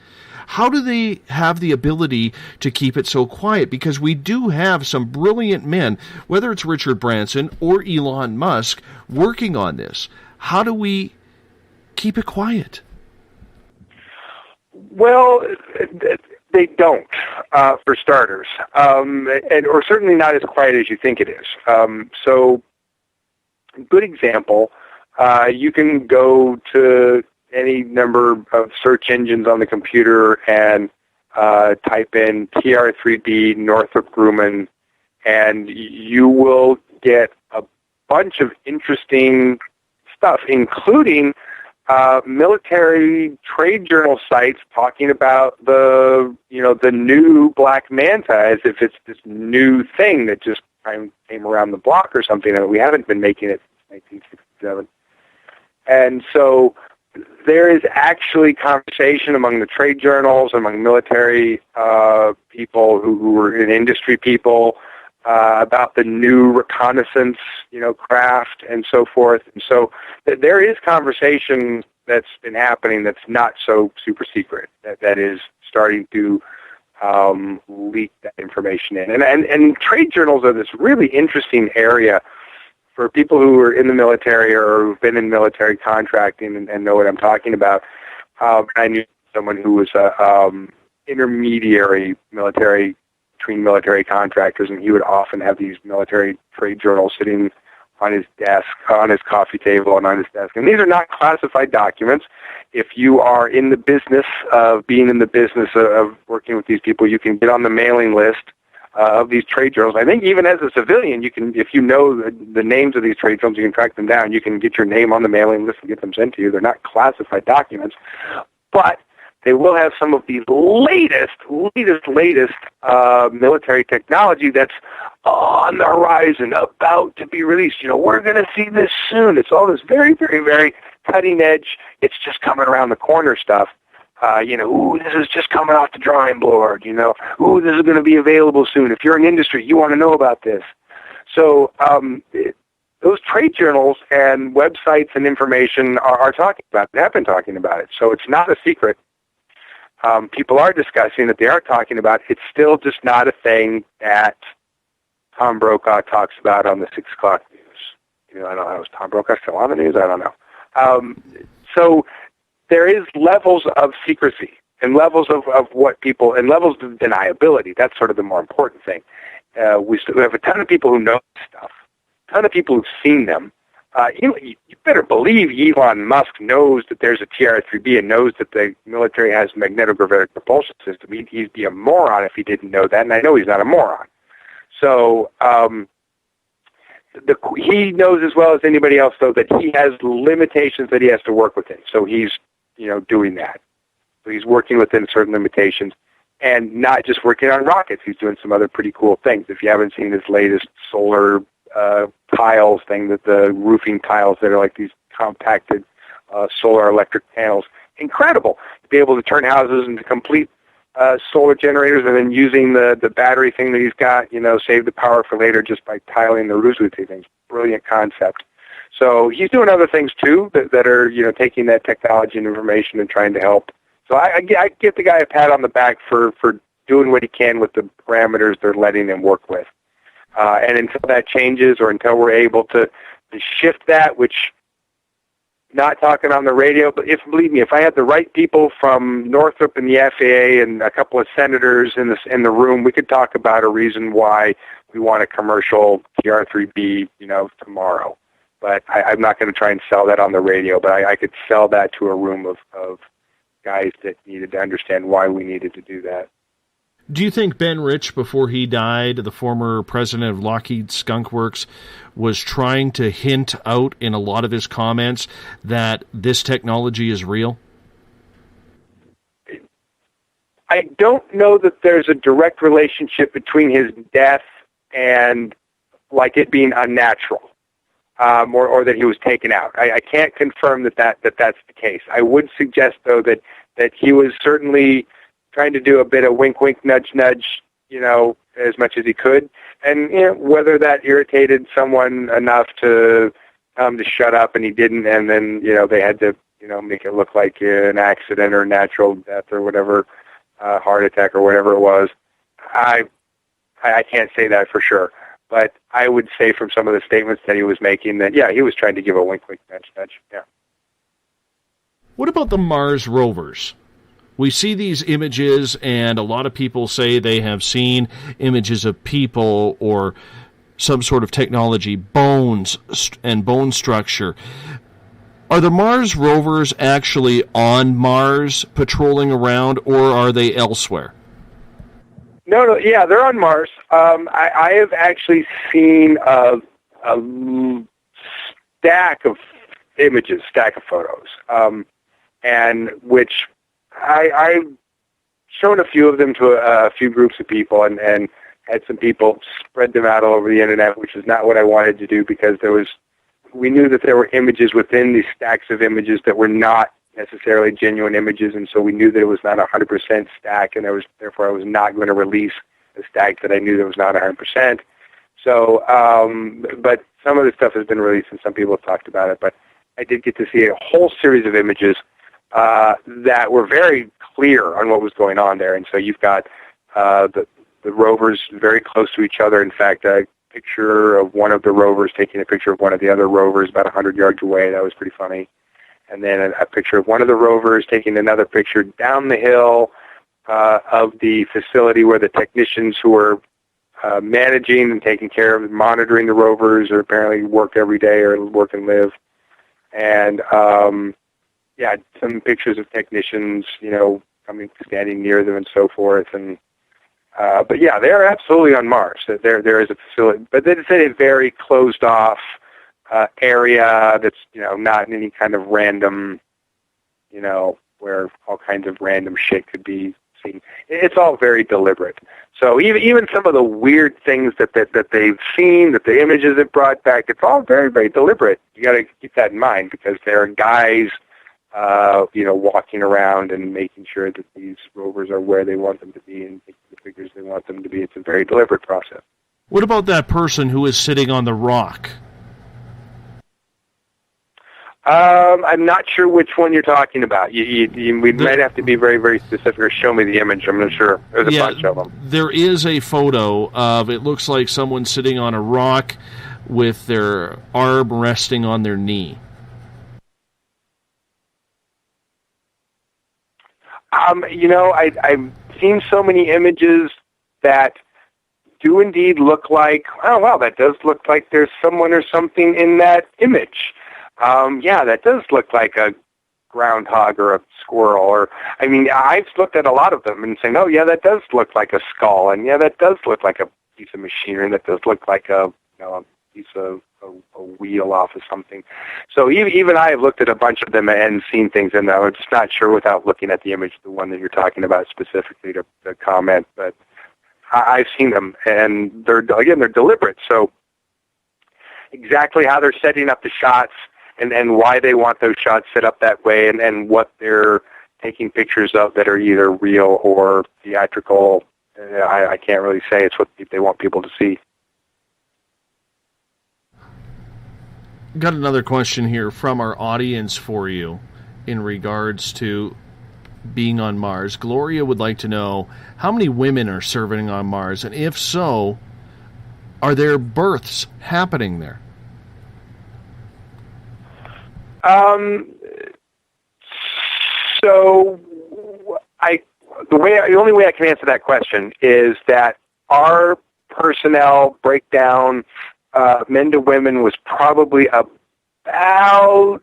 how do they have the ability to keep it so quiet? Because we do have some brilliant men, whether it's Richard Branson or Elon Musk, working on this. How do we keep it quiet? Well, they don't, for starters, or certainly not as quiet as you think it is. So, good example, you can go to any number of search engines on the computer and type in TR-3B Northrop Grumman, and you will get a bunch of interesting stuff, including military trade journal sites talking about the new black manta as if it's this new thing that just came around the block or something, and we haven't been making it since 1967. And so there is actually conversation among the trade journals, among military people who are in industry people, about the new reconnaissance, craft and so forth. And so there is conversation that's been happening that's not so super secret, that is starting to leak that information in. And trade journals are this really interesting area for people who are in the military or who've been in military contracting and know what I'm talking about. I knew someone who was intermediary military between military contractors, and he would often have these military trade journals sitting on his desk, on his coffee table, and on his desk. And these are not classified documents. If you are in the business of being in the business of working with these people, you can get on the mailing list of these trade journals. I think even as a civilian, you can, if you know the names of these trade journals, you can track them down. You can get your name on the mailing list and get them sent to you. They're not classified documents, but they will have some of the latest military technology that's on the horizon, about to be released. We're going to see this soon. It's all this very, very, very cutting edge. It's just coming around the corner stuff. This is just coming off the drawing board. This is going to be available soon. If you're in industry, you want to know about this. So those trade journals and websites and information are talking about it, have been talking about it. So it's not a secret. People are discussing it. They are talking about it. It's still just not a thing that Tom Brokaw talks about on the 6 o'clock news. I don't know. Is Tom Brokaw still on the news? I don't know. So there is levels of secrecy and levels of what people, and levels of deniability. That's sort of the more important thing. We have a ton of people who know this stuff, a ton of people who've seen them, You better believe Elon Musk knows that there's a TR-3B and knows that the military has a magnetogravitic propulsion system. He'd be a moron if he didn't know that, and I know he's not a moron. So he knows as well as anybody else, though, that he has limitations that he has to work within. So he's, doing that. So he's working within certain limitations, and not just working on rockets. He's doing some other pretty cool things. If you haven't seen his latest solar tiles thing, that the roofing tiles that are like these compacted solar electric panels, incredible. To be able to turn houses into complete solar generators, and then using the battery thing that he's got, save the power for later just by tiling the roofs with these things. Brilliant concept. So he's doing other things too that are, taking that technology and information and trying to help. So I give the guy a pat on the back for doing what he can with the parameters they're letting him work with. And until that changes, or until we're able to shift that, which, not talking on the radio, but believe me, if I had the right people from Northrop and the FAA and a couple of senators in the room, we could talk about a reason why we want a commercial TR-3B, tomorrow. But I'm not going to try and sell that on the radio, but I could sell that to a room of guys that needed to understand why we needed to do that. Do you think Ben Rich, before he died, the former president of Lockheed Skunk Works, was trying to hint out in a lot of his comments that this technology is real? I don't know that there's a direct relationship between his death and like it being unnatural, or that he was taken out. I can't confirm that's the case. I would suggest, though, that he was certainly trying to do a bit of wink, wink, nudge, nudge, as much as he could. And whether that irritated someone enough to shut up and he didn't, and then, they had to, make it look like an accident or natural death or whatever, heart attack or whatever it was. I can't say that for sure. But I would say from some of the statements that he was making that, yeah, he was trying to give a wink, wink, nudge, nudge. Yeah. What about the Mars rovers? We see these images, and a lot of people say they have seen images of people or some sort of technology, bones and bone structure. Are the Mars rovers actually on Mars patrolling around, or are they elsewhere? No, yeah, they're on Mars. I have actually seen a stack of images, stack of photos, and which I've shown a few of them to a few groups of people, and had some people spread them out all over the internet, which is not what I wanted to do, because we knew that there were images within these stacks of images that were not necessarily genuine images, and so we knew that it was not 100% stack, and therefore I was not going to release a stack that I knew that was not 100%. So, but some of the stuff has been released, and some people have talked about it, but I did get to see a whole series of images that were very clear on what was going on there. And so you've got the rovers very close to each other. In fact, a picture of one of the rovers taking a picture of one of the other rovers about 100 yards away. That was pretty funny. And then a picture of one of the rovers taking another picture down the hill of the facility where the technicians who were managing and taking care of and monitoring the rovers or apparently work every day or work and live. And yeah, some pictures of technicians, standing near them and so forth. And but yeah, they're absolutely on Mars. There is a facility, but it's a very closed off area that's not in any kind of random, where all kinds of random shit could be seen. It's all very deliberate. So even some of the weird things that they've seen, that the images it brought back, it's all very, very deliberate. You got to keep that in mind, because there are guys walking around and making sure that these rovers are where they want them to be and taking the figures they want them to be. It's a very deliberate process. What about that person who is sitting on the rock? I'm not sure which one you're talking about. We might have to be very, very specific or show me the image. I'm not sure. There's a bunch of them. There is a photo of, it looks like someone sitting on a rock with their arm resting on their knee. I've seen so many images that do indeed look like, oh, wow, that does look like there's someone or something in that image. Yeah, that does look like a groundhog or a squirrel. Or, I mean, I've looked at a lot of them and saying, oh, yeah, that does look like a skull. And, yeah, that does look like a piece of machinery. And that does look like a piece of a wheel off of something. So even I have looked at a bunch of them and seen things, and I'm just not sure without looking at the image, the one that you're talking about specifically to comment. But I've seen them, and they're deliberate. So exactly how they're setting up the shots and why they want those shots set up that way, and what they're taking pictures of that are either real or theatrical, I can't really say. It's what they want people to see. Got another question here from our audience for you in regards to being on Mars. Gloria would like to know how many women are serving on Mars, and if so, are there births happening there? So the only way I can answer that question is that our personnel breakdown, men to women, was probably about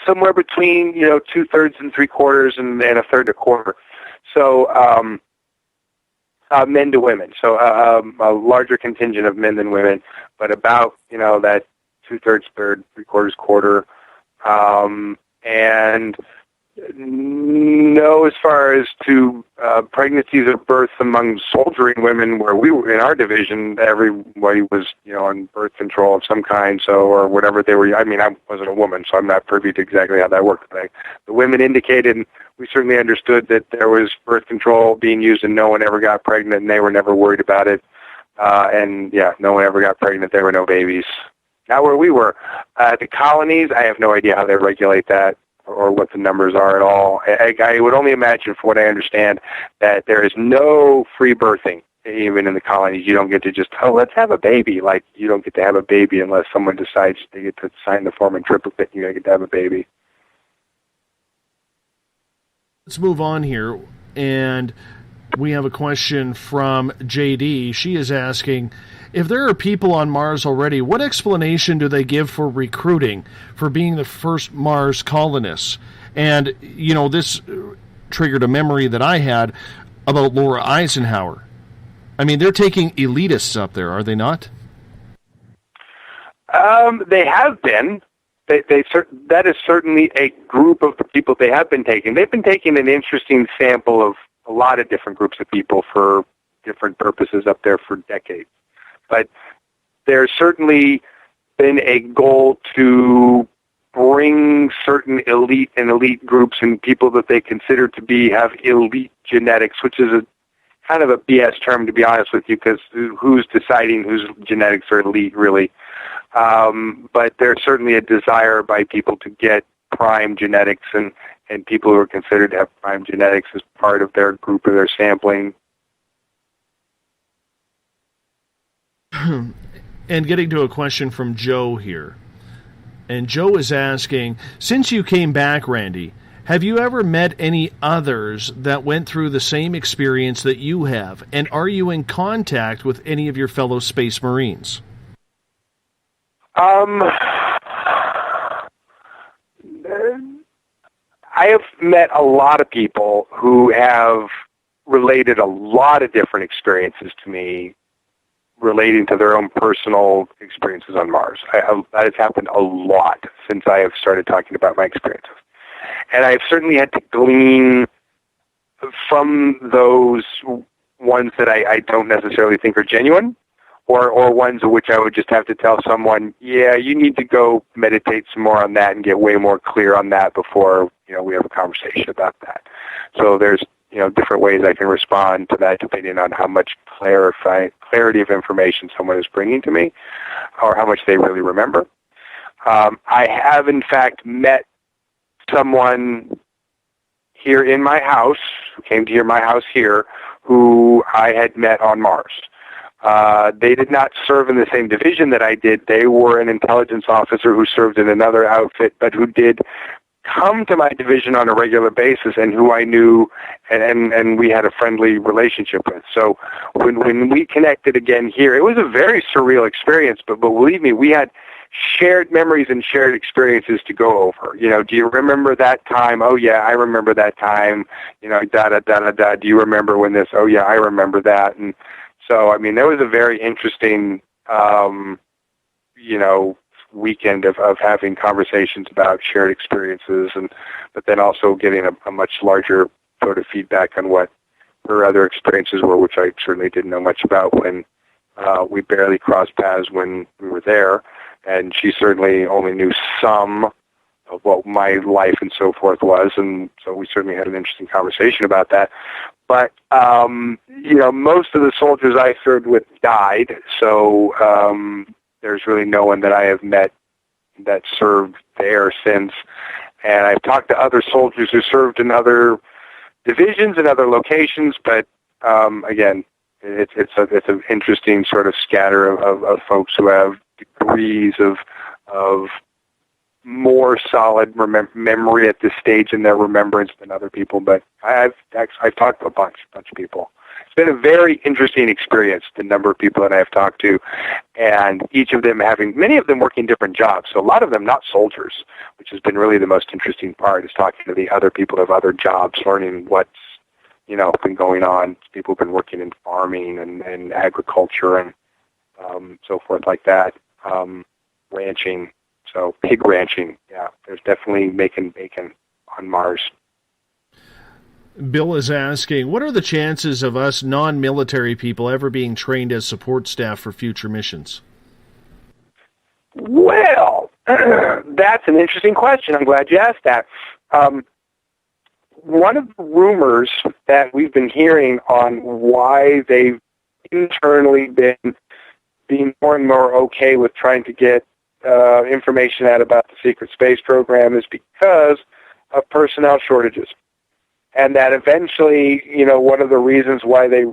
somewhere between 2/3 and 3/4 and a third to a quarter. So men to women. So a larger contingent of men than women, but about that 2/3, third, 3/4, quarter. And no, as far as to pregnancies or births among soldiering women, where we were in our division, everybody was on birth control of some kind, or whatever they were. I mean, I wasn't a woman, so I'm not privy to exactly how that worked. But the women indicated, we certainly understood that there was birth control being used, and no one ever got pregnant, and they were never worried about it. And yeah, no one ever got pregnant. There were no babies. Not where we were. The colonies, I have no idea how they regulate that or what the numbers are at all. I would only imagine, from what I understand, that there is no free birthing, even in the colonies. You don't get to just, let's have a baby. Like, you don't get to have a baby unless someone decides they get to sign the form in triplicate, and you get to have a baby. Let's move on here, and we have a question from JD. She is asking, if there are people on Mars already, what explanation do they give for recruiting, for being the first Mars colonists? And, this triggered a memory that I had about Laura Eisenhower. I mean, they're taking elitists up there, are they not? They have been. That is certainly a group of the people they have been taking. They've been taking an interesting sample of a lot of different groups of people for different purposes up there for decades. But there's certainly been a goal to bring certain elite groups and people that they consider to have elite genetics, which is a kind of a BS term, to be honest with you, because who's deciding whose genetics are elite, really? But there's certainly a desire by people to get prime genetics, and people who are considered to have prime genetics as part of their group or their sampling. And getting to a question from Joe here. And Joe is asking, since you came back, Randy, have you ever met any others that went through the same experience that you have? And are you in contact with any of your fellow Space Marines? I have met a lot of people who have related a lot of different experiences to me, relating to their own personal experiences on Mars. That has happened a lot since I have started talking about my experiences. And I've certainly had to glean from those ones that I don't necessarily think are genuine, or ones of which I would just have to tell someone, yeah, you need to go meditate some more on that and get way more clear on that before we have a conversation about that. So there's different ways I can respond to that depending on how much clarity of information someone is bringing to me, or how much they really remember. I have, in fact, met someone here in my house, who came to my house here, who I had met on Mars. They did not serve in the same division that I did. They were an intelligence officer who served in another outfit, but who did come to my division on a regular basis and who I knew and we had a friendly relationship with. So when we connected again here, it was a very surreal experience, but believe me, we had shared memories and shared experiences to go over. You know, do you remember that time? Oh yeah, I remember that time. You know, da. Do you remember when this? Oh yeah, I remember that. And so, I mean, there was a very interesting, you know, weekend of having conversations about shared experiences, but then also getting a much larger sort of feedback on what her other experiences were, which I certainly didn't know much about when we barely crossed paths when we were there, and she certainly only knew some of what my life and so forth was, and so we certainly had an interesting conversation about that. But, you know, most of the soldiers I served with died, so there's really no one that I have met that served there since. And I've talked to other soldiers who served in other divisions and other locations, but again, it's an interesting sort of scatter of folks who have degrees of more solid memory at this stage in their remembrance than other people. But I've talked to a bunch of people. It's been a very interesting experience, the number of people that I have talked to, and each of them many of them working different jobs. So a lot of them not soldiers, which has been really the most interesting part, is talking to the other people who have other jobs, learning what's, you know, been going on. People have been working in farming and agriculture and so forth like that, ranching. So pig ranching, yeah, there's definitely making bacon on Mars. Bill is asking, what are the chances of us non-military people ever being trained as support staff for future missions? Well, that's an interesting question. I'm glad you asked that. One of the rumors that we've been hearing on why they've internally been being more and more okay with trying to get information out about the secret space program is because of personnel shortages. And that eventually, you know, one of the reasons why they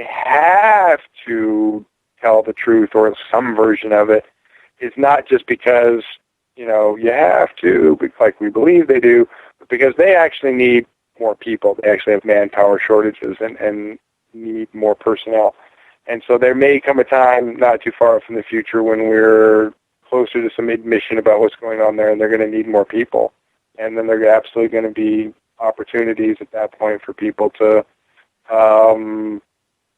have to tell the truth or some version of it is not just because, you know, you have to, like we believe they do, but because they actually need more people. They actually have manpower shortages and need more personnel. And so there may come a time not too far from the future when we're closer to some admission about what's going on there, and they're going to need more people. And then there are absolutely going to be opportunities at that point for people to,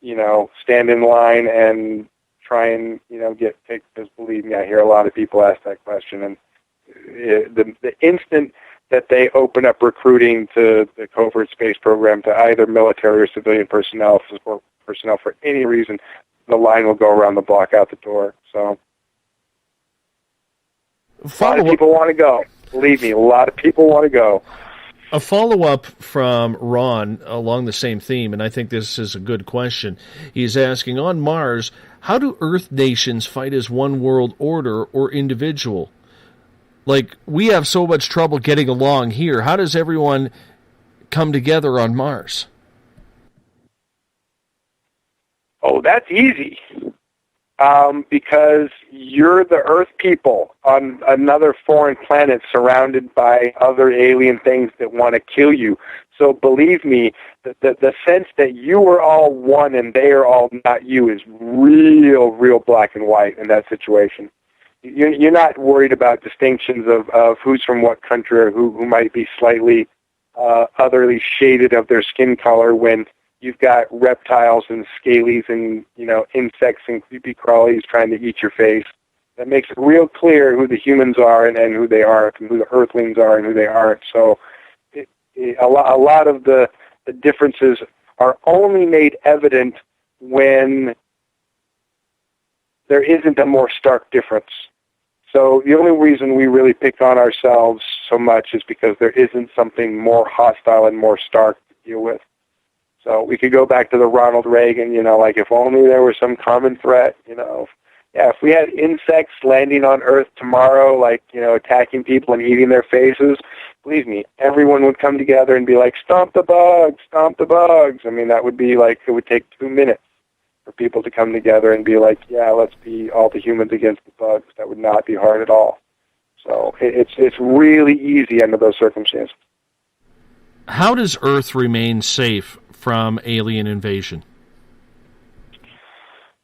you know, stand in line and try and, you know, get picked. Because believe me, I hear a lot of people ask that question. And the instant that they open up recruiting to the covert space program to either military or civilian personnel for any reason, the line will go around the block out the door. So a lot of people want to go. Believe me, a lot of people want to go. A follow-up from Ron along the same theme, and I think this is a good question. He's asking, on Mars, how do Earth nations fight as one world order or individual? Like, we have so much trouble getting along here. How does everyone come together on Mars? Oh, that's easy. Because you're the Earth people on another foreign planet surrounded by other alien things that want to kill you. So believe me, the sense that you are all one and they are all not you is real black and white in that situation. You're not worried about distinctions of who's from what country or who might be slightly otherly shaded of their skin color when you've got reptiles and scalies and, you know, insects and creepy crawlies trying to eat your face. That makes it real clear who the humans are and who they aren't, and who the Earthlings are and who they aren't. So a lot of the differences are only made evident when there isn't a more stark difference. So the only reason we really pick on ourselves so much is because there isn't something more hostile and more stark to deal with. So we could go back to the Ronald Reagan, you know, like if only there was some common threat, you know. Yeah, if we had insects landing on Earth tomorrow, like, you know, attacking people and eating their faces, believe me, everyone would come together and be like, stomp the bugs, stomp the bugs. I mean, that would be like, it would take 2 minutes for people to come together and be like, yeah, let's be all the humans against the bugs. That would not be hard at all. So it's really easy under those circumstances. How does Earth remain safe from alien invasion?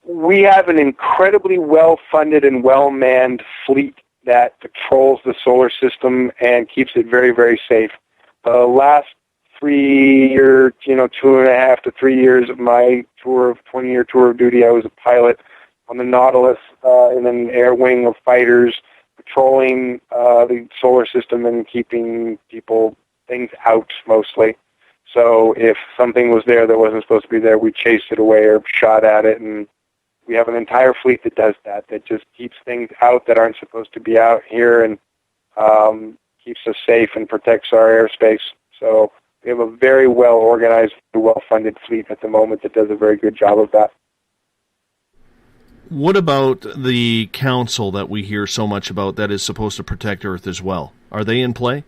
We have an incredibly well-funded and well-manned fleet that patrols the solar system and keeps it very, very safe. The last 3 year, 2.5 to 3 years of my 20-year tour of duty, I was a pilot on the Nautilus in an air wing of fighters patrolling the solar system and keeping things out mostly. So if something was there that wasn't supposed to be there, we chased it away or shot at it, and we have an entire fleet that does that just keeps things out that aren't supposed to be out here and keeps us safe and protects our airspace. So we have a very well-organized, well-funded fleet at the moment that does a very good job of that. What about the council that we hear so much about that is supposed to protect Earth as well? Are they in play?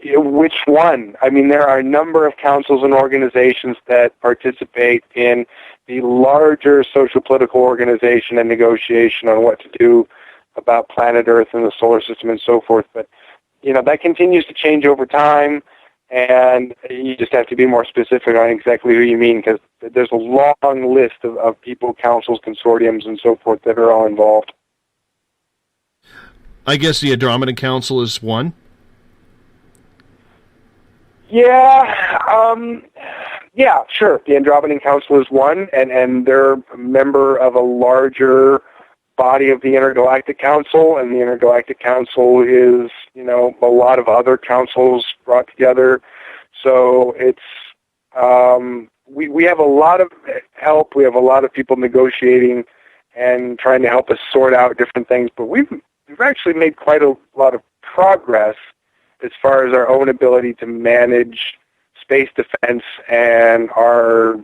Which one? I mean, there are a number of councils and organizations that participate in the larger social political organization and negotiation on what to do about planet Earth and the solar system and so forth. But, that continues to change over time, and you just have to be more specific on exactly who you mean, because there's a long list of people, councils, consortiums, and so forth that are all involved. I guess the Andromeda Council is one? Yeah, sure. The Andromedan Council is one, and they're a member of a larger body of the Intergalactic Council, and the Intergalactic Council is, a lot of other councils brought together. So it's, we have a lot of help. We have a lot of people negotiating and trying to help us sort out different things, but we've actually made quite a lot of progress as far as our own ability to manage space defense and our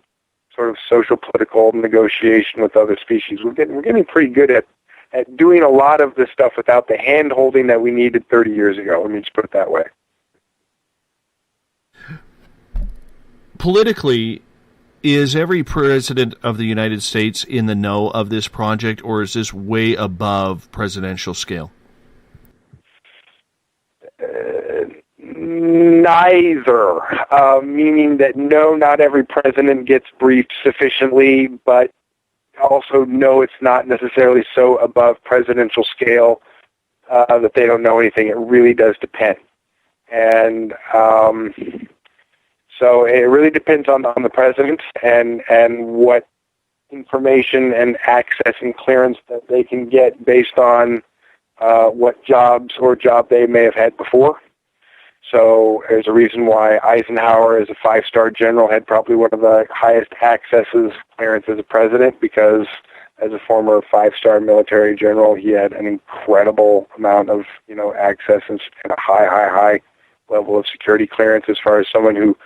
sort of social political negotiation with other species. We're getting pretty good at doing a lot of this stuff without the hand-holding that we needed 30 years ago. Let me just put it that way. Politically, is every president of the United States in the know of this project, or is this way above presidential scale? Neither, meaning that no, not every president gets briefed sufficiently, but also no, it's not necessarily so above presidential scale that they don't know anything. It really does depend. And so it really depends on the president and what information and access and clearance that they can get based on what job they may have had before. So there's a reason why Eisenhower, as a 5-star general, had probably one of the highest accesses clearance as a president, because as a former 5-star military general, he had an incredible amount of, access and a high level of security clearance as far as someone who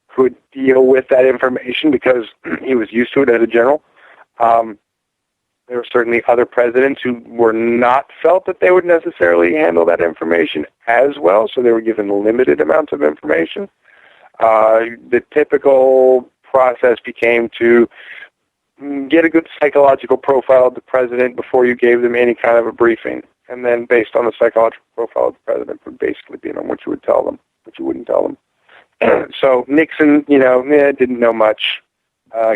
could deal with that information because he was used to it as a general. There were certainly other presidents who were not felt that they would necessarily handle that information as well, so they were given limited amounts of information. The typical process became to get a good psychological profile of the president before you gave them any kind of a briefing, and then based on the psychological profile of the president would basically be on what you would tell them, what you wouldn't tell them. So Nixon, didn't know much.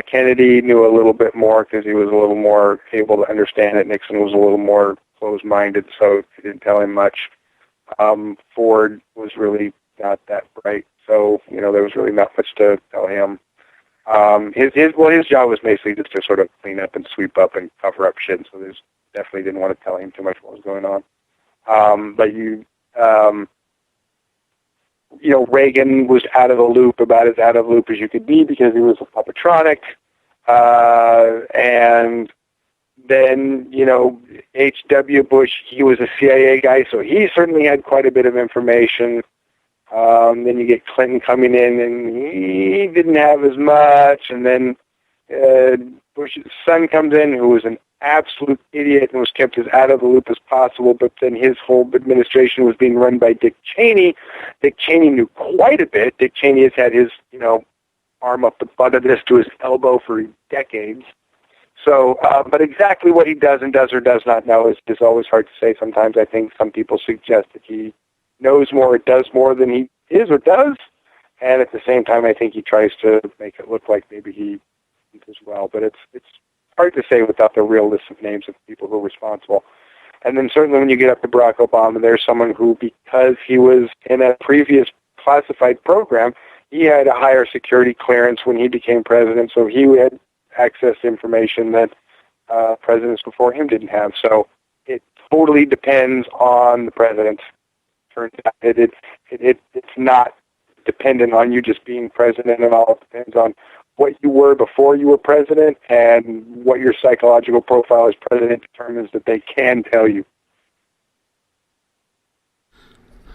Kennedy knew a little bit more because he was a little more able to understand it. Nixon was a little more closed-minded, so he didn't tell him much. Ford was really not that bright, so there was really not much to tell him. His job was basically just to sort of clean up and sweep up and cover up shit. So there's definitely didn't want to tell him too much what was going on. Reagan was out of the loop, about as out of the loop as you could be, because he was a puppetronic. And then, H.W. Bush, he was a CIA guy, so he certainly had quite a bit of information. Then you get Clinton coming in, and he didn't have as much. And then Bush's son comes in, who was an absolute idiot and was kept as out of the loop as possible, but then his whole administration was being run by Dick Cheney. Dick Cheney knew quite a bit. Dick Cheney has had his, arm up the butt of this to his elbow for decades. So, but exactly what he does and does or does not know is always hard to say. Sometimes I think some people suggest that he knows more or does more than he is or does, and at the same time I think he tries to make it look like maybe he isn't as well. But it's hard to say without the real list of names of people who are responsible. And then certainly when you get up to Barack Obama, there's someone who, because he was in a previous classified program, he had a higher security clearance when he became president, so he had access to information that presidents before him didn't have. So it totally depends on the president. Turns out it's not dependent on you just being president and all. It depends on what you were before you were president, and what your psychological profile as president determines that they can tell you.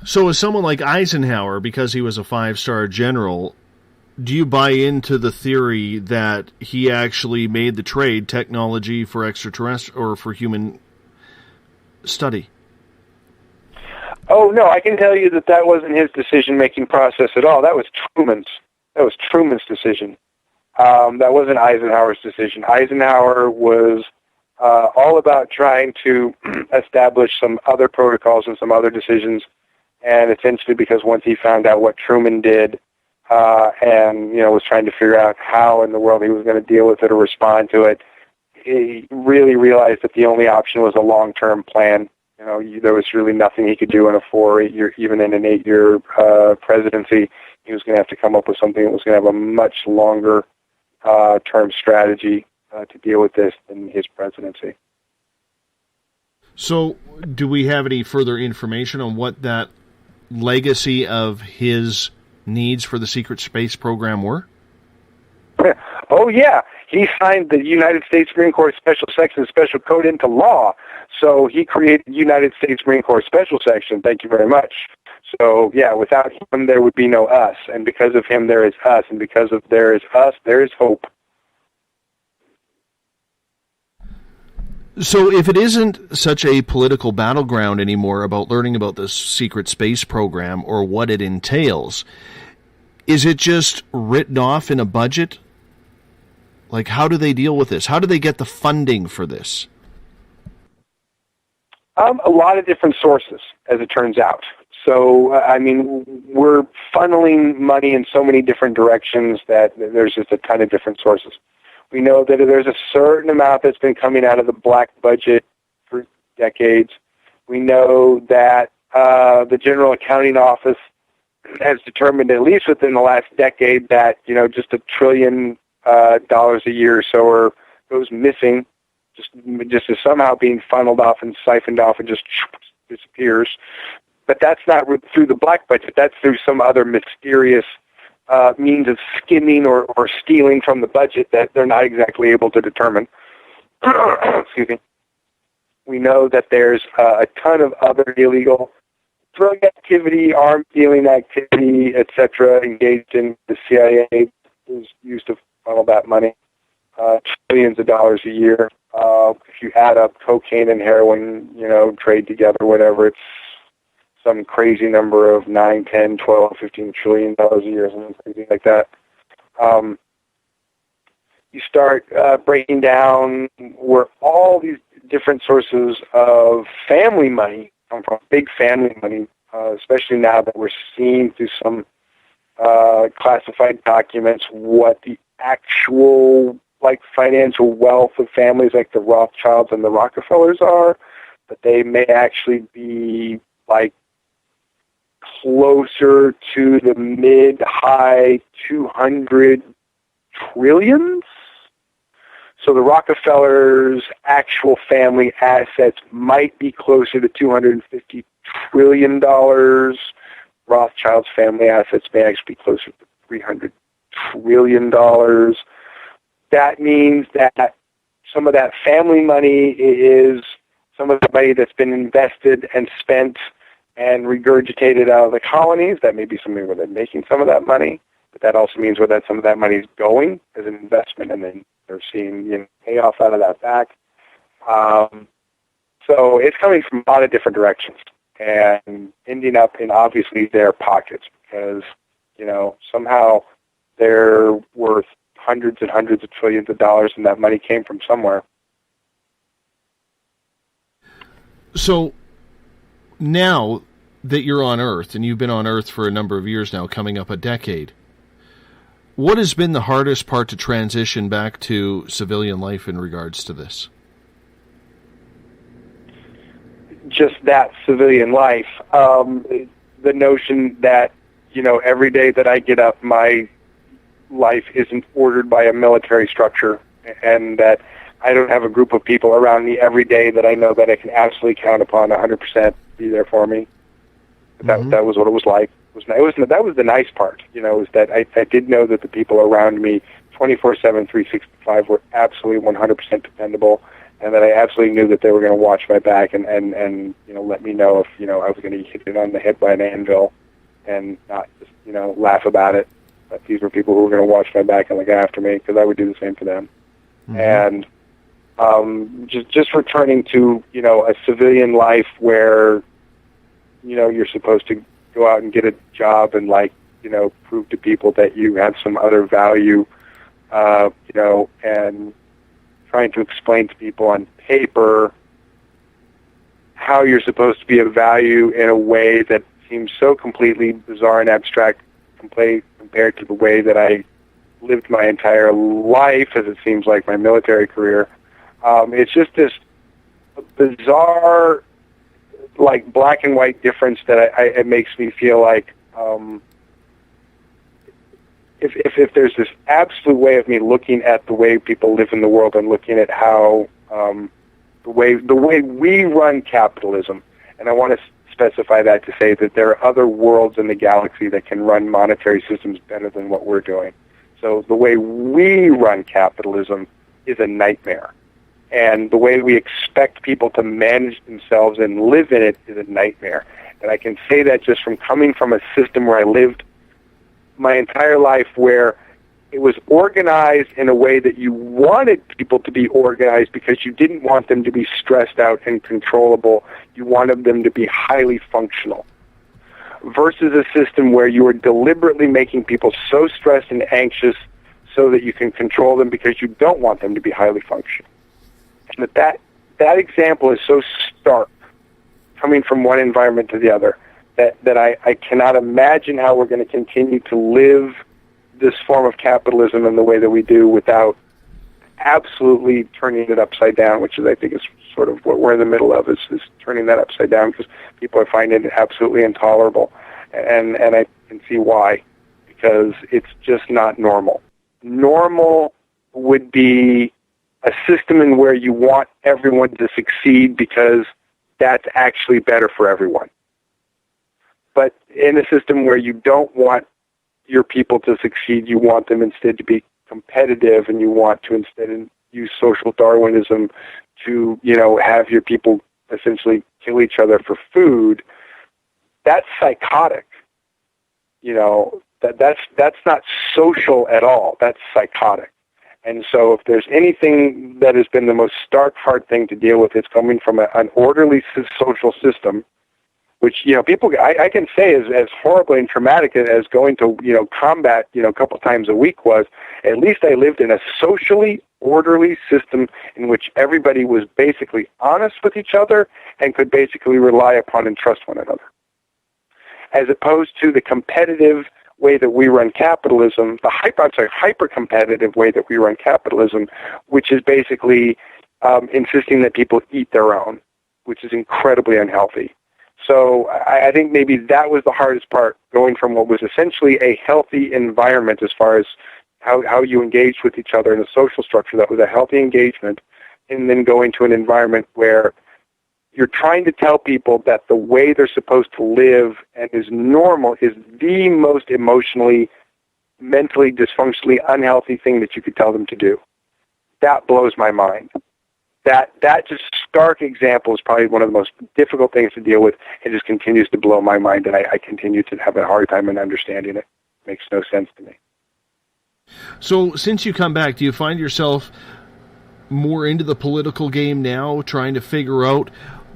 So as someone like Eisenhower, because he was a 5-star general, do you buy into the theory that he actually made the trade technology for extraterrestrial or for human study? Oh, no, I can tell you that wasn't his decision-making process at all. That was Truman's. That was Truman's decision. That wasn't Eisenhower's decision. Eisenhower was all about trying to establish some other protocols and some other decisions, and essentially because once he found out what Truman did and was trying to figure out how in the world he was going to deal with it or respond to it, he really realized that the only option was a long-term plan. There was really nothing he could do in a 4 or 8 year, even in an 8-year presidency. He was going to have to come up with something that was going to have a much longer term strategy to deal with this than his presidency. So, do we have any further information on what that legacy of his needs for the secret space program were? Oh, yeah. He signed the United States Marine Corps Special Section Special Code into law. So he created United States Marine Corps Special Section. Thank you very much. So, yeah, without him, there would be no us. And because of him, there is us. And because of there is us, there is hope. So if it isn't such a political battleground anymore about learning about this secret space program or what it entails, is it just written off in a budget? Like, how do they deal with this? How do they get the funding for this? A lot of different sources, as it turns out. So, we're funneling money in so many different directions that there's just a ton of different sources. We know that there's a certain amount that's been coming out of the black budget for decades. We know that the General Accounting Office has determined, at least within the last decade, that just $1 trillion a year or so goes missing, just is somehow being funneled off and siphoned off and just disappears. But that's not through the black budget. That's through some other mysterious means of skimming or stealing from the budget that they're not exactly able to determine. Excuse me. We know that there's a ton of other illegal drug activity, arms dealing activity, etc., engaged in the CIA is used to funnel that money, trillions of dollars a year. If you add up cocaine and heroin, trade together, whatever, it's some crazy number of 9, 10, 12, 15 trillion dollars a year, something crazy like that. You start breaking down where all these different sources of family money come from, big family money, especially now that we're seeing through some classified documents what the actual financial wealth of families like the Rothschilds and the Rockefellers are, but they may actually be closer to the mid-high 200 trillions. So the Rockefellers' actual family assets might be closer to $250 trillion. Rothschild's family assets may actually be closer to $300 trillion. That means that some of that family money is some of the money that's been invested and spent and regurgitated out of the colonies. That may be something where they're making some of that money, but that also means where that some of that money is going as an investment, and then they're seeing payoff out of that back. So it's coming from a lot of different directions and ending up in obviously their pockets because somehow they're worth hundreds and hundreds of trillions of dollars, and that money came from somewhere. So now that you're on Earth, and you've been on Earth for a number of years now, coming up a decade, what has been the hardest part to transition back to civilian life in regards to this? Just that civilian life. The notion that, every day that I get up, my life isn't ordered by a military structure, and that I don't have a group of people around me every day that I know that I can absolutely count upon 100% be there for me. That was what it was like. That was the nice part, is that I did know that the people around me 24/7, 365 were absolutely 100% dependable, and that I absolutely knew that they were going to watch my back and let me know if, I was going to get hit on the head by an anvil and not just, laugh about it. But these were people who were going to watch my back and look after me, because I would do the same for them. And just returning to, a civilian life where, you're supposed to go out and get a job and, prove to people that you have some other value, and trying to explain to people on paper how you're supposed to be of value in a way that seems so completely bizarre and abstract compared to the way that I lived my entire life, as it seems like my military career. It's just this bizarre, black and white difference that it makes me feel like if there's this absolute way of me looking at the way people live in the world and looking at how the way we run capitalism, and I want to specify that to say that there are other worlds in the galaxy that can run monetary systems better than what we're doing. So the way we run capitalism is a nightmare. And the way we expect people to manage themselves and live in it is a nightmare. And I can say that just from coming from a system where I lived my entire life, where it was organized in a way that you wanted people to be organized because you didn't want them to be stressed out and controllable. You wanted them to be highly functional. Versus a system where you are deliberately making people so stressed and anxious so that you can control them because you don't want them to be highly functional. And that example is so stark, coming from one environment to the other, that I cannot imagine how we're going to continue to live this form of capitalism in the way that we do without absolutely turning it upside down, which is, I think, is sort of what we're in the middle of, is turning that upside down, because people are finding it absolutely intolerable. And I can see why, because it's just not normal. Normal would be a system in where you want everyone to succeed because that's actually better for everyone. But in a system where you don't want your people to succeed, you want them instead to be competitive, and you want to instead use social Darwinism to, have your people essentially kill each other for food. That's psychotic. That's not social at all. That's psychotic. And so if there's anything that has been the most stark, hard thing to deal with, it's coming from an orderly social system, which, people, I can say as horribly and traumatic as going to, combat, a couple times a week was, at least I lived in a socially orderly system in which everybody was basically honest with each other and could basically rely upon and trust one another. As opposed to the competitive way that we run capitalism, the hyper-competitive way that we run capitalism, which is basically insisting that people eat their own, which is incredibly unhealthy. So I think maybe that was the hardest part, going from what was essentially a healthy environment as far as how you engaged with each other in a social structure that was a healthy engagement, and then going to an environment where you're trying to tell people that the way they're supposed to live and is normal is the most emotionally, mentally, dysfunctionally unhealthy thing that you could tell them to do. That blows my mind. That just stark example is probably one of the most difficult things to deal with. It just continues to blow my mind, and I continue to have a hard time in understanding it. It makes no sense to me. So since you come back, do you find yourself more into the political game now, trying to figure out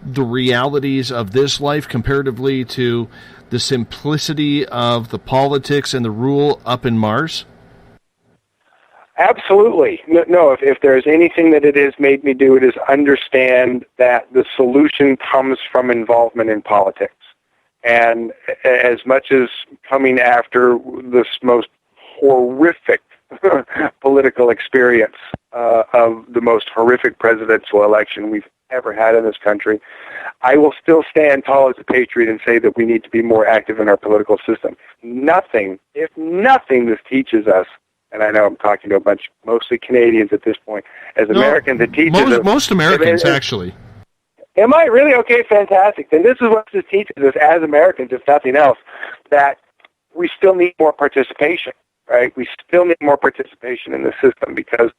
the realities of this life comparatively to the simplicity of the politics and the rule up in Mars? Absolutely. No, if there's anything that it has made me do, it is understand that the solution comes from involvement in politics. And as much as coming after this most horrific political experience of the most horrific presidential election we've ever had in this country, I will still stand tall as a patriot and say that we need to be more active in our political system. If nothing this teaches us, and I know I'm talking to a bunch, mostly Canadians at this point, as Americans, it teaches us... Most Americans, actually. Am I really? Okay, fantastic. Then this is what this teaches us as Americans, if nothing else, that we still need more participation, right? We still need more participation in the system, because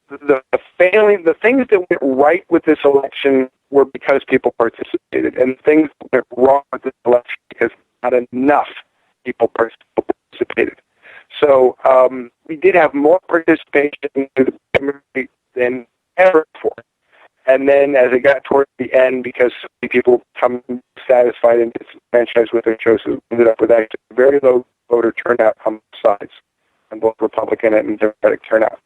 the things that went right with this election were because people participated, and things that went wrong with this election because not enough people participated. So we did have more participation in the primary than ever before. And then as it got towards the end, because so many people become satisfied and disenfranchised with their choices, ended up with actually very low voter turnout on both sides, on both Republican and Democratic turnout.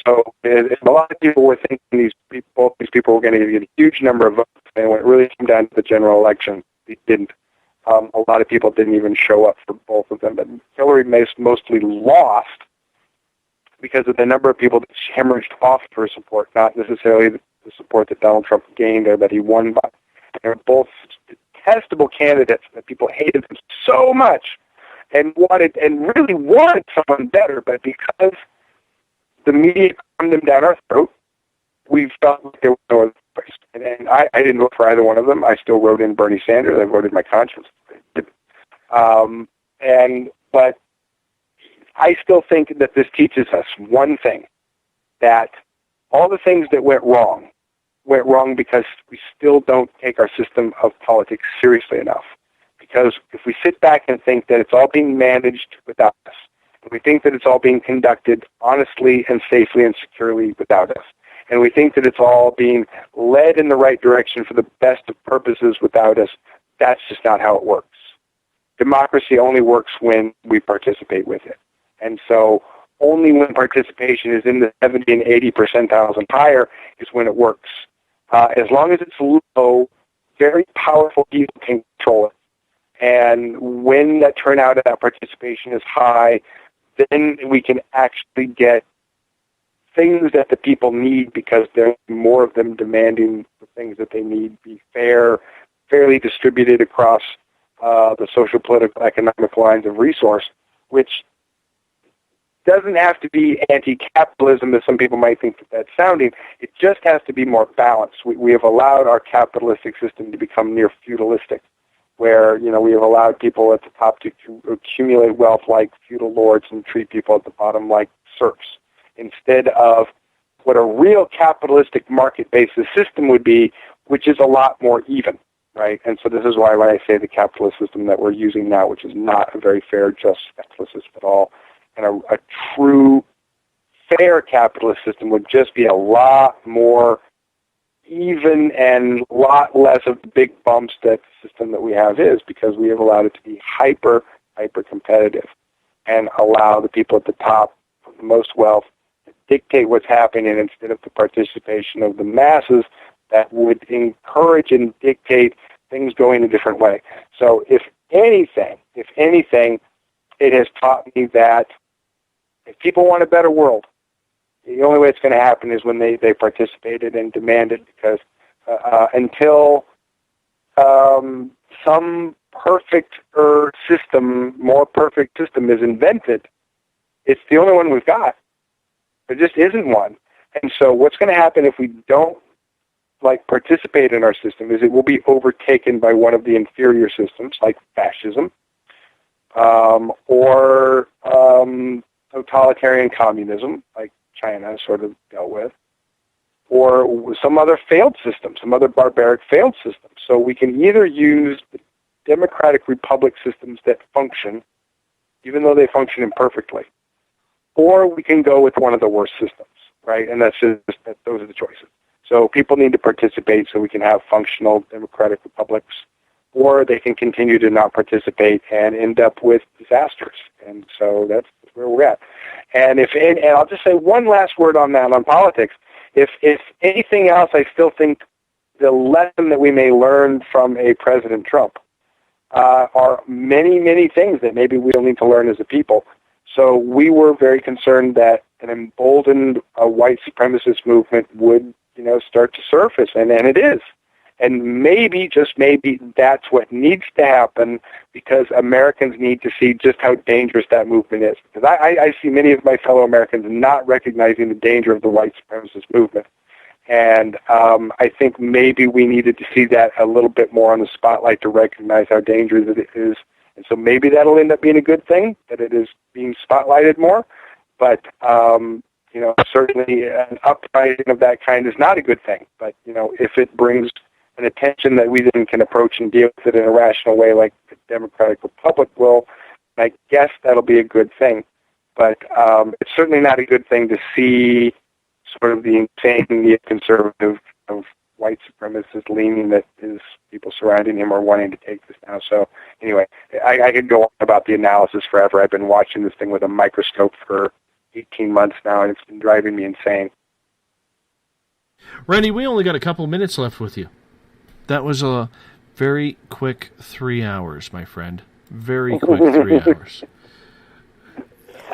So if a lot of people were thinking both these people were going to get a huge number of votes, and when it really came down to the general election, they didn't. A lot of people didn't even show up for both of them. But Hillary mostly lost because of the number of people that she hemorrhaged off her support, not necessarily the support that Donald Trump gained or that he won by. They're both detestable candidates that people hated them so much and really wanted someone better, but because the media crammed them down our throat, we felt like there was no other place. And I didn't vote for either one of them. I still wrote in Bernie Sanders. I voted my conscience. But I still think that this teaches us one thing, that all the things that went wrong because we still don't take our system of politics seriously enough. Because if we sit back and think that it's all being managed without us, and we think that it's all being conducted honestly and safely and securely without us, and we think that it's all being led in the right direction for the best of purposes without us, that's just not how it works. Democracy only works when we participate with it. And so only when participation is in the 70 and 80 percentiles and higher is when it works. As long as it's low, very powerful people can control it. And when that turnout and that participation is high, then we can actually get things that the people need, because there are more of them demanding the things that they need be fairly distributed across the social, political, economic lines of resource, which doesn't have to be anti-capitalism, as some people might think that that's sounding. It just has to be more balanced. We have allowed our capitalistic system to become near feudalistic, where we have allowed people at the top to accumulate wealth like feudal lords and treat people at the bottom like serfs, instead of what a real capitalistic market-based system would be, which is a lot more even, right? And so this is why when I say the capitalist system that we're using now, which is not a very fair, just capitalist system at all, and a true, fair capitalist system would just be a lot more even and a lot less of the big bumps that the system that we have is, because we have allowed it to be hyper competitive and allow the people at the top with the most wealth to dictate what's happening instead of the participation of the masses that would encourage and dictate things going a different way. So if anything, it has taught me that if people want a better world, the only way it's going to happen is when they participated and demanded, because until some more perfect system is invented, it's the only one we've got. There just isn't one. And so what's going to happen if we don't participate in our system is it will be overtaken by one of the inferior systems, like fascism, or totalitarian communism, like China sort of dealt with, or some other failed system, some other barbaric failed system. So we can either use the democratic republic systems that function, even though they function imperfectly, or we can go with one of the worst systems, right? And those are the choices. So people need to participate so we can have functional democratic republics, or they can continue to not participate and end up with disasters. And so that's where we're at. And and I'll just say one last word on that, on politics. If anything else, I still think the lesson that we may learn from a President Trump are many, many things that maybe we'll need to learn as a people. So we were very concerned that an emboldened white supremacist movement would, start to surface, and it is. And maybe, just maybe, that's what needs to happen, because Americans need to see just how dangerous that movement is. Because I see many of my fellow Americans not recognizing the danger of the white supremacist movement. And I think maybe we needed to see that a little bit more on the spotlight to recognize how dangerous it is. And so maybe that'll end up being a good thing, that it is being spotlighted more. But, certainly an uprising of that kind is not a good thing. But, if it brings an attention that we then can approach and deal with it in a rational way like the Democratic Republic will, I guess that'll be a good thing. But it's certainly not a good thing to see sort of the insane neoconservative of white supremacist leaning that his people surrounding him are wanting to take this now. So anyway, I could go on about the analysis forever. I've been watching this thing with a microscope for 18 months now, and it's been driving me insane. Randy, we only got a couple minutes left with you. That was a very quick 3 hours, my friend. Very quick 3 hours.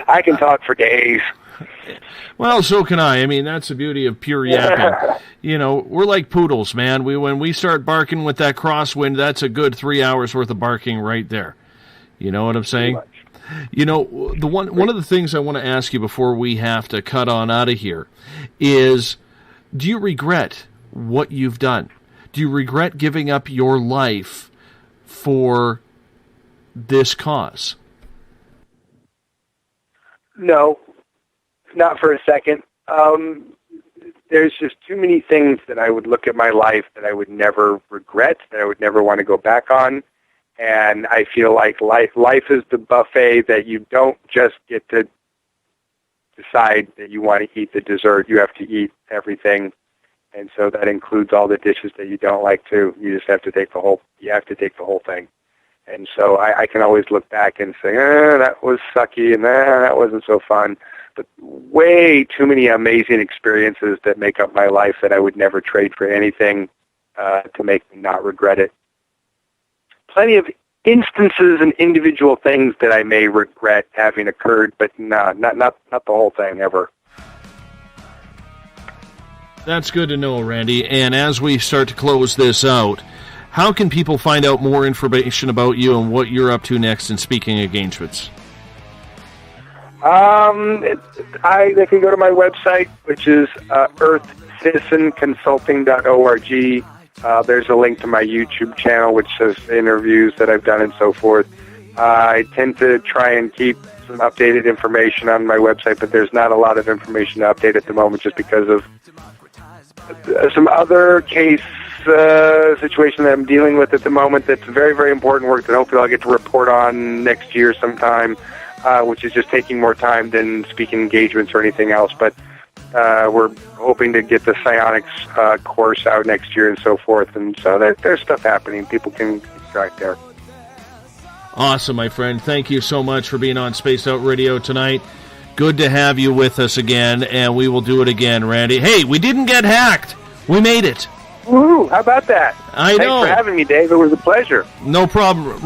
I can talk for days. Well, so can I. I mean, that's the beauty of pure yapping. We're like poodles, man. When we start barking with that crosswind, that's a good 3 hours worth of barking right there. You know what I'm saying? The one of the things I want to ask you before we have to cut on out of here is, do you regret what you've done? Do you regret giving up your life for this cause? No, not for a second. There's just too many things that I would look at my life that I would never regret, that I would never want to go back on. And I feel like life is the buffet that you don't just get to decide that you want to eat the dessert. You have to eat everything. And so that includes all the dishes that you don't like to. You just have to take the whole thing. And so I can always look back and say, that was sucky, and that wasn't so fun. But way too many amazing experiences that make up my life that I would never trade for anything to make me not regret it. Plenty of instances and individual things that I may regret having occurred, but not the whole thing ever. That's good to know, Randy. And as we start to close this out, how can people find out more information about you and what you're up to next in speaking engagements? They can go to my website, which is earthcitizenconsulting.org. There's a link to my YouTube channel, which says interviews that I've done and so forth. I tend to try and keep some updated information on my website, but there's not a lot of information to update at the moment just because of some other case situation that I'm dealing with at the moment that's very, very important work that hopefully I'll get to report on next year sometime, which is just taking more time than speaking engagements or anything else. But we're hoping to get the psionics course out next year and so forth. And so there's stuff happening. People can keep track there. Awesome, my friend. Thank you so much for being on Spaced Out Radio tonight. Good to have you with us again, and we will do it again, Randy. Hey, we didn't get hacked. We made it. Woohoo! How about that? I know. Thanks for having me, Dave. It was a pleasure. No problem.